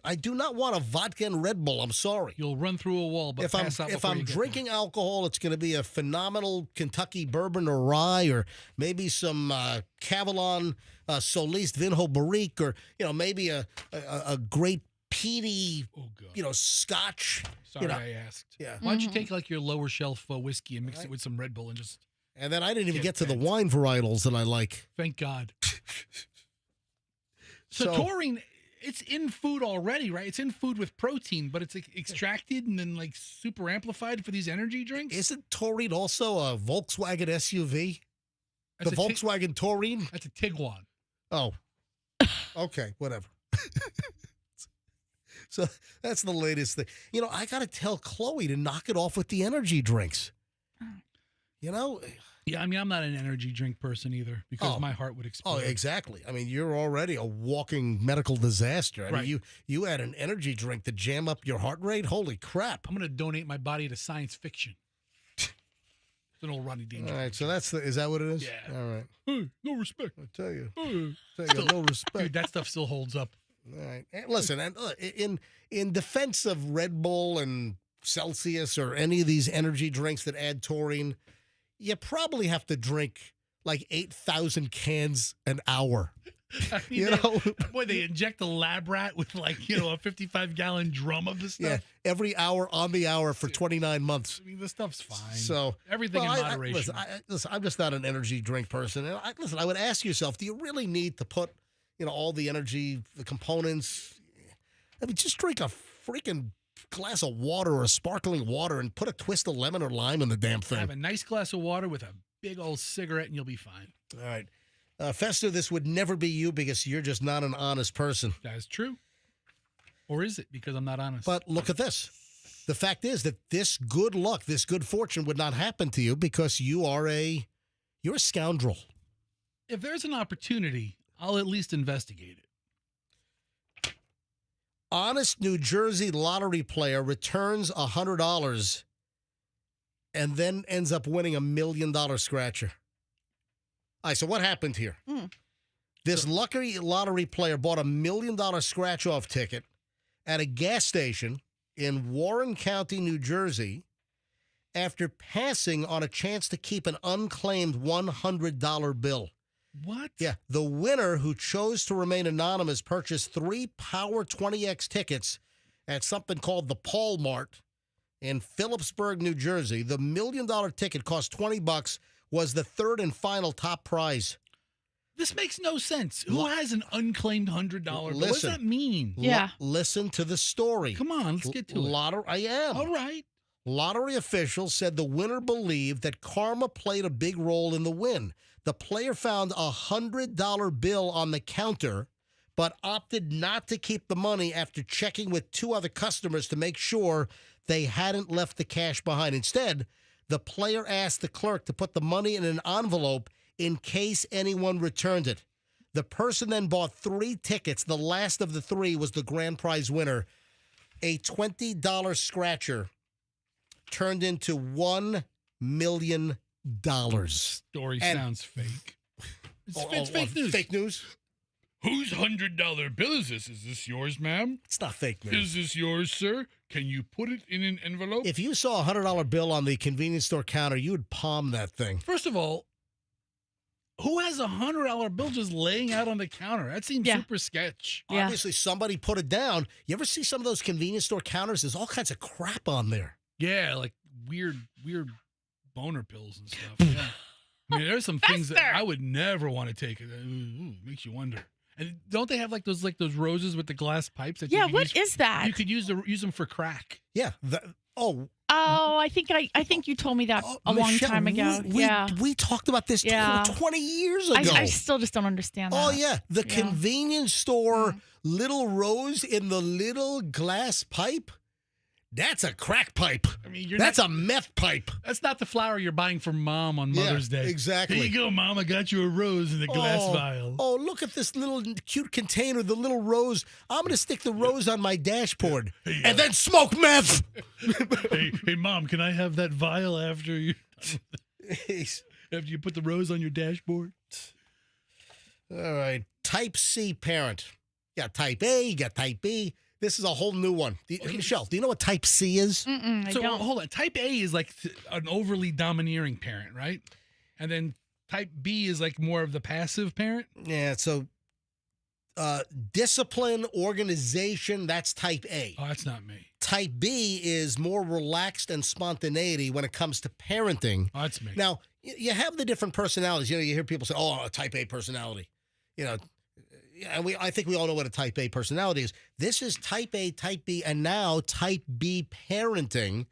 I do not want a vodka and Red Bull. I'm sorry. You'll run through a wall, but if I'm drinking alcohol, it's going to be a phenomenal Kentucky bourbon or rye, or maybe some Cavalon Solis Vinho Barrique, or maybe a great peaty, Scotch. Sorry, I asked. Yeah. Why don't you take like your lower shelf whiskey and mix it with some Red Bull and just. And then I didn't even get to the wine varietals that I like. Thank God. So taurine, it's in food already, right? It's in food with protein, but it's extracted and then like super amplified for these energy drinks. Isn't taurine also a Volkswagen SUV? The Volkswagen Taurine? That's a Tiguan. Oh. Okay, whatever. So that's the latest thing. I got to tell Chloe to knock it off with the energy drinks. Yeah, I mean, I'm not an energy drink person either because my heart would explode. Oh, exactly. I mean, you're already a walking medical disaster. I mean, you had an energy drink to jam up your heart rate? Holy crap. I'm going to donate my body to science fiction. It's an old Rodney Dangerfield. All right, so is that what it is? Yeah. All right. Hey, no respect. I tell you. No respect. Dude, that stuff still holds up. All right. And listen, in defense of Red Bull and Celsius or any of these energy drinks that add taurine, you probably have to drink like 8,000 cans an hour. I mean, they inject a lab rat with like, a 55-gallon drum of this stuff. Yeah, every hour on the hour for 29 months. I mean, this stuff's fine. So everything in moderation. Listen, I'm just not an energy drink person. And I would ask yourself, do you really need to put, all the energy, the components? I mean, just drink a freaking glass of water or a sparkling water and put a twist of lemon or lime in the damn thing. Have a nice glass of water with a big old cigarette and you'll be fine. All right. Fester, this would never be you because you're just not an honest person. That is true. Or is it because I'm not honest? But look at this. The fact is that this good luck, this good fortune would not happen to you because you're a scoundrel. If there's an opportunity, I'll at least investigate it. Honest New Jersey lottery player returns $100 and then ends up winning $1 million scratcher. All right, so what happened here? This lucky lottery player bought $1 million scratch-off ticket at a gas station in Warren County, New Jersey, after passing on a chance to keep an unclaimed $100 bill. What? Yeah, the winner, who chose to remain anonymous, purchased 3 Power 20X tickets at something called the Paul Mart in Phillipsburg, New Jersey. The $1 million ticket cost $20, was the third and final top prize. This makes no sense. Who has an unclaimed $100 bill? What does that mean? Yeah. Listen to the story. Come on, let's get to it. I am. All right. Lottery officials said the winner believed that karma played a big role in the win. The player found a $100 bill on the counter, but opted not to keep the money after checking with 2 other customers to make sure they hadn't left the cash behind. Instead, the player asked the clerk to put the money in an envelope in case anyone returned it. The person then bought 3 tickets. The last of the 3 was the grand prize winner. A $20 scratcher turned into $1 million. Story sounds fake. It's fake news. Fake news? Whose $100 bill is this? Is this yours, ma'am? It's not fake news. Is this yours, sir? Can you put it in an envelope? If you saw a $100 bill on the convenience store counter, you would palm that thing. First of all, who has a $100 bill just laying out on the counter? That seems super sketch. Yeah. Obviously, somebody put it down. You ever see some of those convenience store counters? There's all kinds of crap on there. Yeah, like weird boner pills and stuff. Yeah. I mean, there's some things that I would never want to take. Makes you wonder. And don't they have like those roses with the glass pipes? That what is that? You could use them for crack. Yeah. Oh, I think you told me that a long Michelle, time ago. We talked about this 20 years ago. I still just don't understand that. Oh, yeah. The convenience store Little Rose in the little glass pipe. That's a crack pipe. I mean, that's a meth pipe. That's not the flower you're buying for Mom on Mother's Day. Exactly. Here you go, Mom. I got you a rose in a glass vial. Oh, look at this little cute container, the little rose. I'm going to stick the rose on my dashboard and then smoke meth. hey, Mom, can I have that vial after you put the rose on your dashboard? All right. Type C parent. You got type A, you got type B. This is a whole new one. Michelle, do you know what type C is? I don't. Hold on. Type A is like an overly domineering parent, right? And then type B is like more of the passive parent? Yeah, so discipline, organization, that's type A. Oh, that's not me. Type B is more relaxed and spontaneity when it comes to parenting. Oh, that's me. Now, you have the different personalities. You know, you hear people say, oh, a type A personality. You know, and I think we all know what a type A personality is. This is type A, type B, and now type B parenting.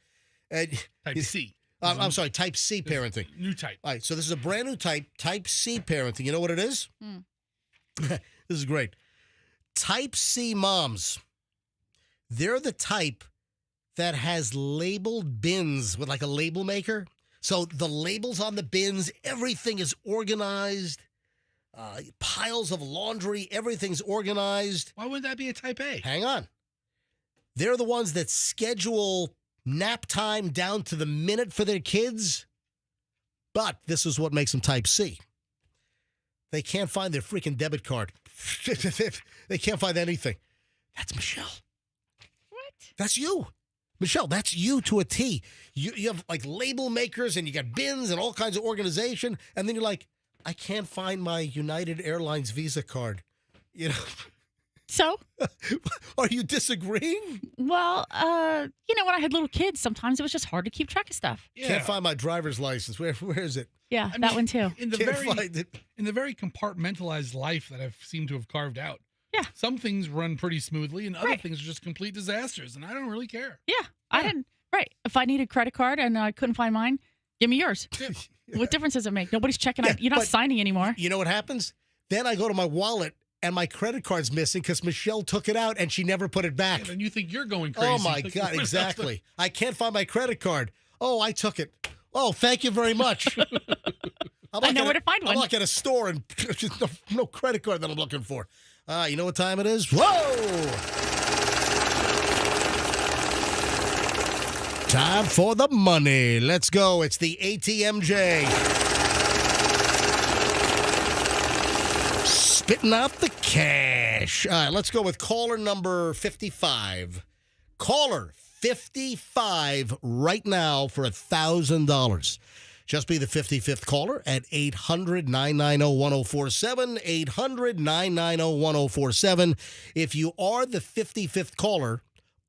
Type C. I'm sorry, type C parenting. New type. All right, so this is a brand new type C parenting. You know what it is? This is great. Type C moms, they're the type that has labeled bins with like a label maker. So the labels on the bins, everything is organized. Piles of laundry, everything's organized. Why wouldn't that be a type A? Hang on. They're the ones that schedule nap time down to the minute for their kids. But this is what makes them type C. They can't find their freaking debit card. They can't find anything. That's Michelle. What? That's you. Michelle, that's you to a T. You have like label makers and you got bins and all kinds of organization. And then you're like, I can't find my United Airlines Visa card. You know. So? Are you disagreeing? Well, when I had little kids, sometimes it was just hard to keep track of stuff. Yeah. Can't find my driver's license. Where is it? Yeah, that one too. In the very compartmentalized life that I've seemed to have carved out. Yeah. Some things run pretty smoothly and other things are just complete disasters, and I don't really care. Yeah, I didn't. Right. If I needed a credit card and I couldn't find mine, give me yours. What difference does it make? Nobody's checking out. You're not signing anymore. You know what happens? Then I go to my wallet and my credit card's missing because Michelle took it out and she never put it back. And you think you're going crazy. Oh, my God, exactly. I can't find my credit card. Oh, I took it. Oh, thank you very much. I know where to find one. I'm like at a store and no credit card that I'm looking for. You know what time it is? Whoa! Time for the money. Let's go. It's the ATMJ. Spitting out the cash. All right, let's go with caller number 55. Caller 55 right now for $1,000. Just be the 55th caller at 800-990-1047, 800-990-1047. If you are the 55th caller,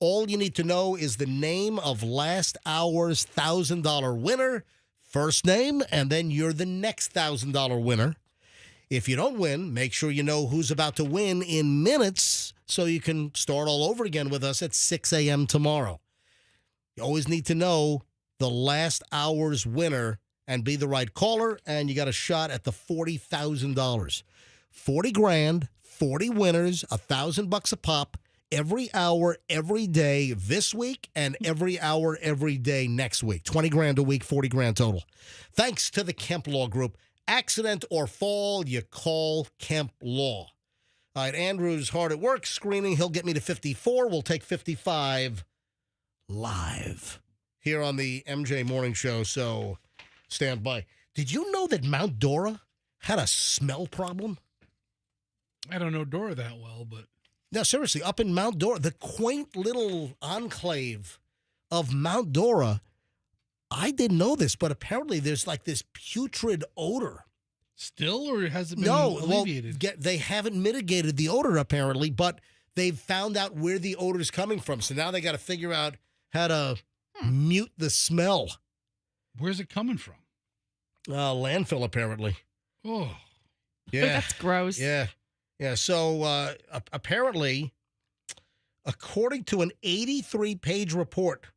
all you need to know is the name of last hour's $1,000 winner, first name, and then you're the next $1,000 winner. If you don't win, make sure you know who's about to win in minutes so you can start all over again with us at 6 a.m. tomorrow. You always need to know the last hour's winner and be the right caller, and you got a shot at the $40,000. 40 grand, 40 winners, $1,000 a pop, every hour, every day this week, and every hour, every day next week. 20 grand a week, 40 grand total. Thanks to the Kemp Law Group. Accident or fall, you call Kemp Law. All right, Andrew's hard at work screening. He'll get me to 54. We'll take 55 live here on the MJ Morning Show, so stand by. Did you know that Mount Dora had a smell problem? I don't know Dora that well, but... No, seriously, up in Mount Dora, the quaint little enclave of Mount Dora, I didn't know this, but apparently there's like this putrid odor. Still, or has it been alleviated? Well, they haven't mitigated the odor apparently, but they've found out where the odor is coming from. So now they got to figure out how to mute the smell. Where's it coming from? Landfill, apparently. Oh. Yeah. That's gross. Yeah. Yeah. So apparently, according to an 83-page report,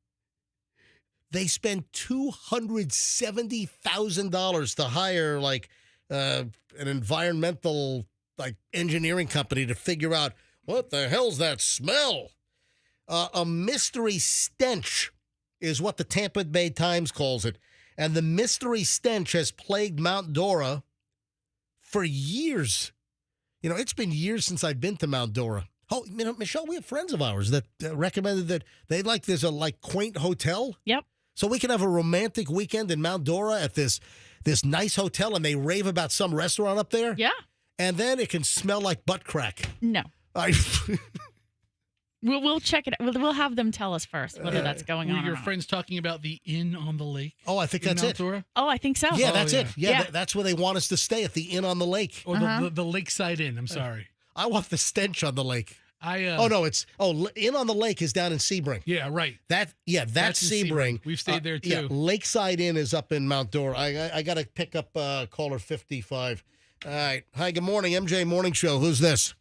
They spend $270,000 to hire like an environmental engineering company to figure out what the hell's that smell. A mystery stench is what the Tampa Bay Times calls it, and the mystery stench has plagued Mount Dora for years. You know, it's been years since I've been to Mount Dora. Oh, you know, Michelle, we have friends of ours that recommended that there's a quaint hotel. Yep. So we can have a romantic weekend in Mount Dora at this nice hotel, and they rave about some restaurant up there. Yeah. And then it can smell like butt crack. No. We'll check it out. We'll have them tell us first whether that's going on. Were your or not. friends talking about the Inn on the Lake? Oh, I think that's Mount it. Dora? Oh, I think so. Yeah, that's yeah. it. Yeah, that's where they want us to stay, at the Inn on the Lake. Or the Lakeside Inn. I'm sorry. I want the stench on the lake. Inn on the Lake is down in Sebring. Yeah, right. That's in Sebring. We've stayed there too. Yeah, Lakeside Inn is up in Mount Dora. I got to pick up caller 55. All right. Hi, good morning, MJ Morning Show. Who's this?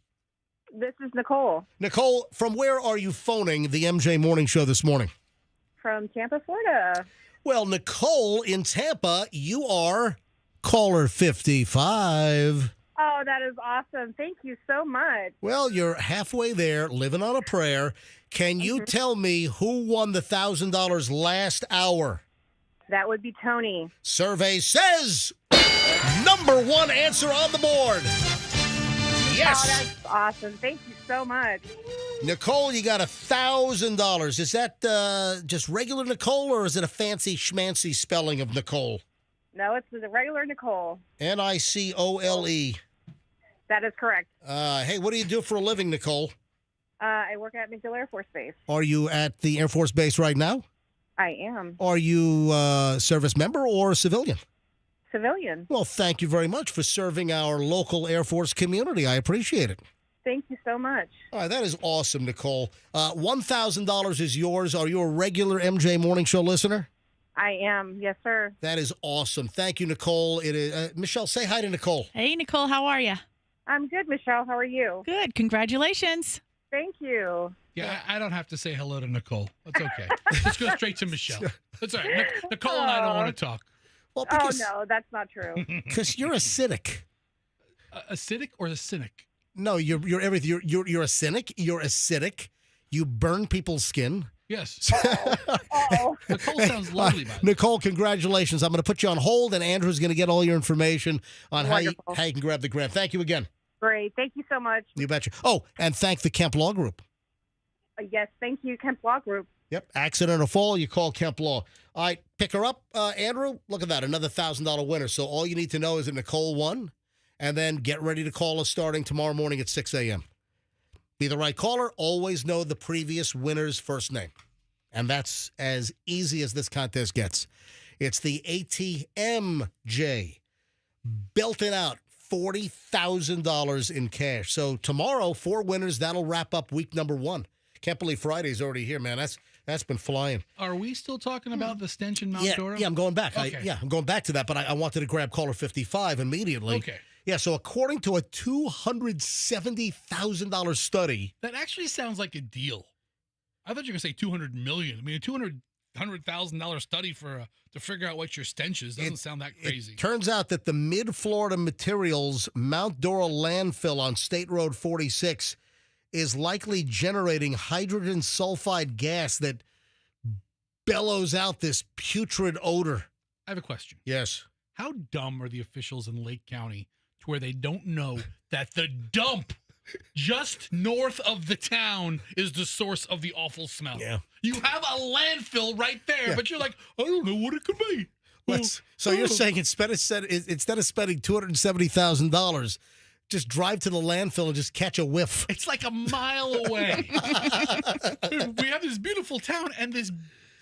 This is Nicole Nicole, from where are you phoning the MJ Morning Show this morning? from Tampa, Florida. Well, Nicole in Tampa, you are caller 55. Oh, that is awesome. Thank you so much. Well, you're halfway there, living on a prayer. Can you tell me who won the $1,000 last hour? That would be Tony. Survey says number one answer on the board. Yes. Oh, that's awesome. Thank you so much. Nicole, you got $1,000. Is that just regular Nicole, or is it a fancy schmancy spelling of Nicole? No, it's the regular Nicole. Nicole. That is correct. Hey, what do you do for a living, Nicole? I work at McDill Air Force Base. Are you at the Air Force Base right now? I am. Are you a service member or a civilian? Civilian. Well, thank you very much for serving our local Air Force community. I appreciate it. Thank you so much. All right, that is awesome, Nicole. $1,000 is yours. Are you a regular MJ Morning Show listener? I am. Yes, sir. That is awesome. Thank you, Nicole. It is Michelle, say hi to Nicole. Hey, Nicole, how are you? I'm good, Michelle. How are you? Good. Congratulations. Thank you. Yeah, I don't have to say hello to Nicole. That's okay. Let's go straight to Michelle. That's all right. Nicole and I don't want to talk. Well, Oh, no, that's not true. Because you're a cynic. A cynic or a cynic? No, you're everything. You're a cynic. You're acidic. You burn people's skin. Yes. Nicole sounds lovely, by the way. Nicole, congratulations. I'm going to put you on hold, and Andrew's going to get all your information on how you can grab the grant. Thank you again. Great. Thank you so much. You betcha. Oh, and thank the Kemp Law Group. Yes, thank you, Kemp Law Group. Yep. Accident or fall, you call Kemp Law. All right, pick her up, Andrew. Look at that, another $1,000 winner. So all you need to know is that Nicole won, and then get ready to call us starting tomorrow morning at 6 a.m. Be the right caller. Always know the previous winner's first name. And that's as easy as this contest gets. It's the ATMJ. Belting out $40,000 in cash. So tomorrow, 4 winners. That'll wrap up week number 1. Can't believe Friday's already here, man. That's been flying. Are we still talking about the stench in Mount Dora? Yeah, I'm going back. Okay. I'm going back to that, but I wanted to grab caller 55 immediately. Okay. Yeah, so according to a $270,000 study. That actually sounds like a deal. I thought you were going to say $200 million. I mean, a $200,000 study to figure out what your stench is doesn't sound that crazy. It turns out that the Mid-Florida Materials Mount Dora landfill on State Road 46 is likely generating hydrogen sulfide gas that bellows out this putrid odor. I have a question. Yes. How dumb are the officials in Lake County to where they don't know that the dump just north of the town is the source of the awful smell? Yeah. You have a landfill right there, but you're like, I don't know what it could be. So you're saying instead of spending $270,000, just drive to the landfill and just catch a whiff. It's like a mile away. We have this beautiful town and this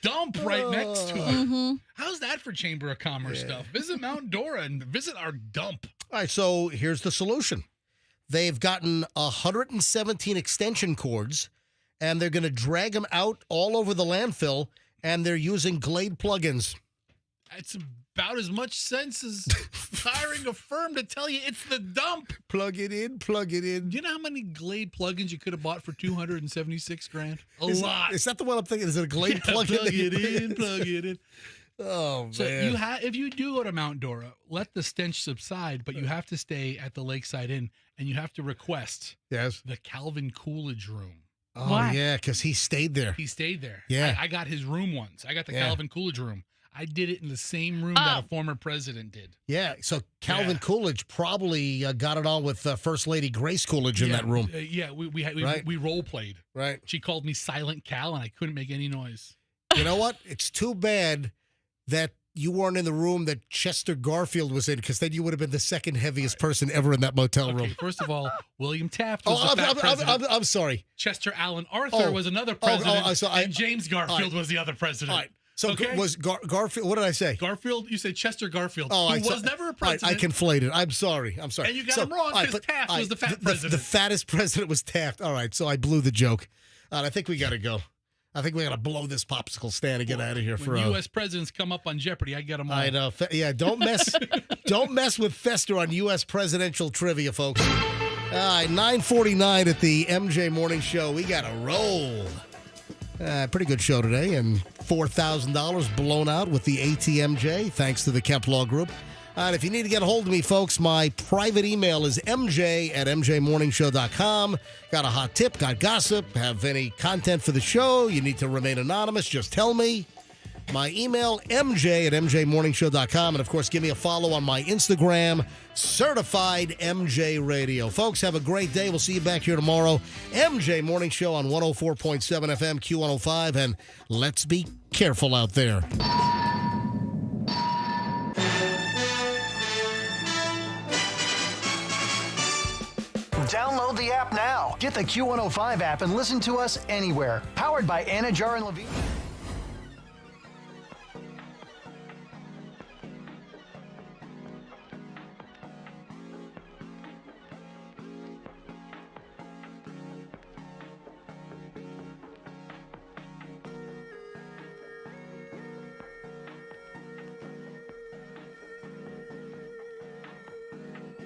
dump right next to it. Mm-hmm. How's that for Chamber of Commerce stuff? Visit Mount Dora and visit our dump. All right, so here's the solution. They've gotten 117 extension cords, and they're going to drag them out all over the landfill, and they're using Glade plugins. It's about as much sense as hiring a firm to tell you it's the dump. Plug it in, plug it in. Do you know how many Glade plugins you could have bought for $276,000? A Is lot. Is that the one I'm thinking? Is it a Glade plug-in? Plug it in. Oh, So man. if you do go to Mount Dora, let the stench subside, but you have to stay at the Lakeside Inn, and you have to request the Calvin Coolidge room. Oh, yeah, because he stayed there. He stayed there. Yeah. I got his room once. I got the Yeah. Calvin Coolidge room. I did it in the same room that a former president did. Yeah, so Calvin Coolidge probably got it on with First Lady Grace Coolidge in that room. We role played. Right. She called me Silent Cal, and I couldn't make any noise. You know what? It's too bad that you weren't in the room that Chester Garfield was in, because then you would have been the second heaviest person ever in that motel room. First of all, William Taft was the fat president. I'm sorry. Chester Allen Arthur was another president, so and James Garfield was the other president. All right. So was Garfield? What did I say? Garfield. You said Chester Garfield, who was never a president. I conflated. I'm sorry. And you got him wrong because Taft was the fat president. The fattest president was Taft. All right, so I blew the joke. I think we got to go. I think we got to blow this popsicle stand and get out of here. When U.S. presidents come up on Jeopardy, I get them all. I know. Yeah, don't mess with Fester on U.S. presidential trivia, folks. 9:49 at the MJ Morning Show. We got to roll. Pretty good show today, and $4,000 blown out with the ATMJ, thanks to the Kemp Law Group. And if you need to get a hold of me, folks, my private email is mj@mjmorningshow.com. Got a hot tip, got gossip, have any content for the show, you need to remain anonymous, just tell me. My email, mj@mjmorningshow.com. And, of course, give me a follow on my Instagram, Certified MJ Radio. Folks, have a great day. We'll see you back here tomorrow. MJ Morning Show on 104.7 FM, Q105. And let's be careful out there. Download the app now. Get the Q105 app and listen to us anywhere. Powered by Anna Jar and Levine.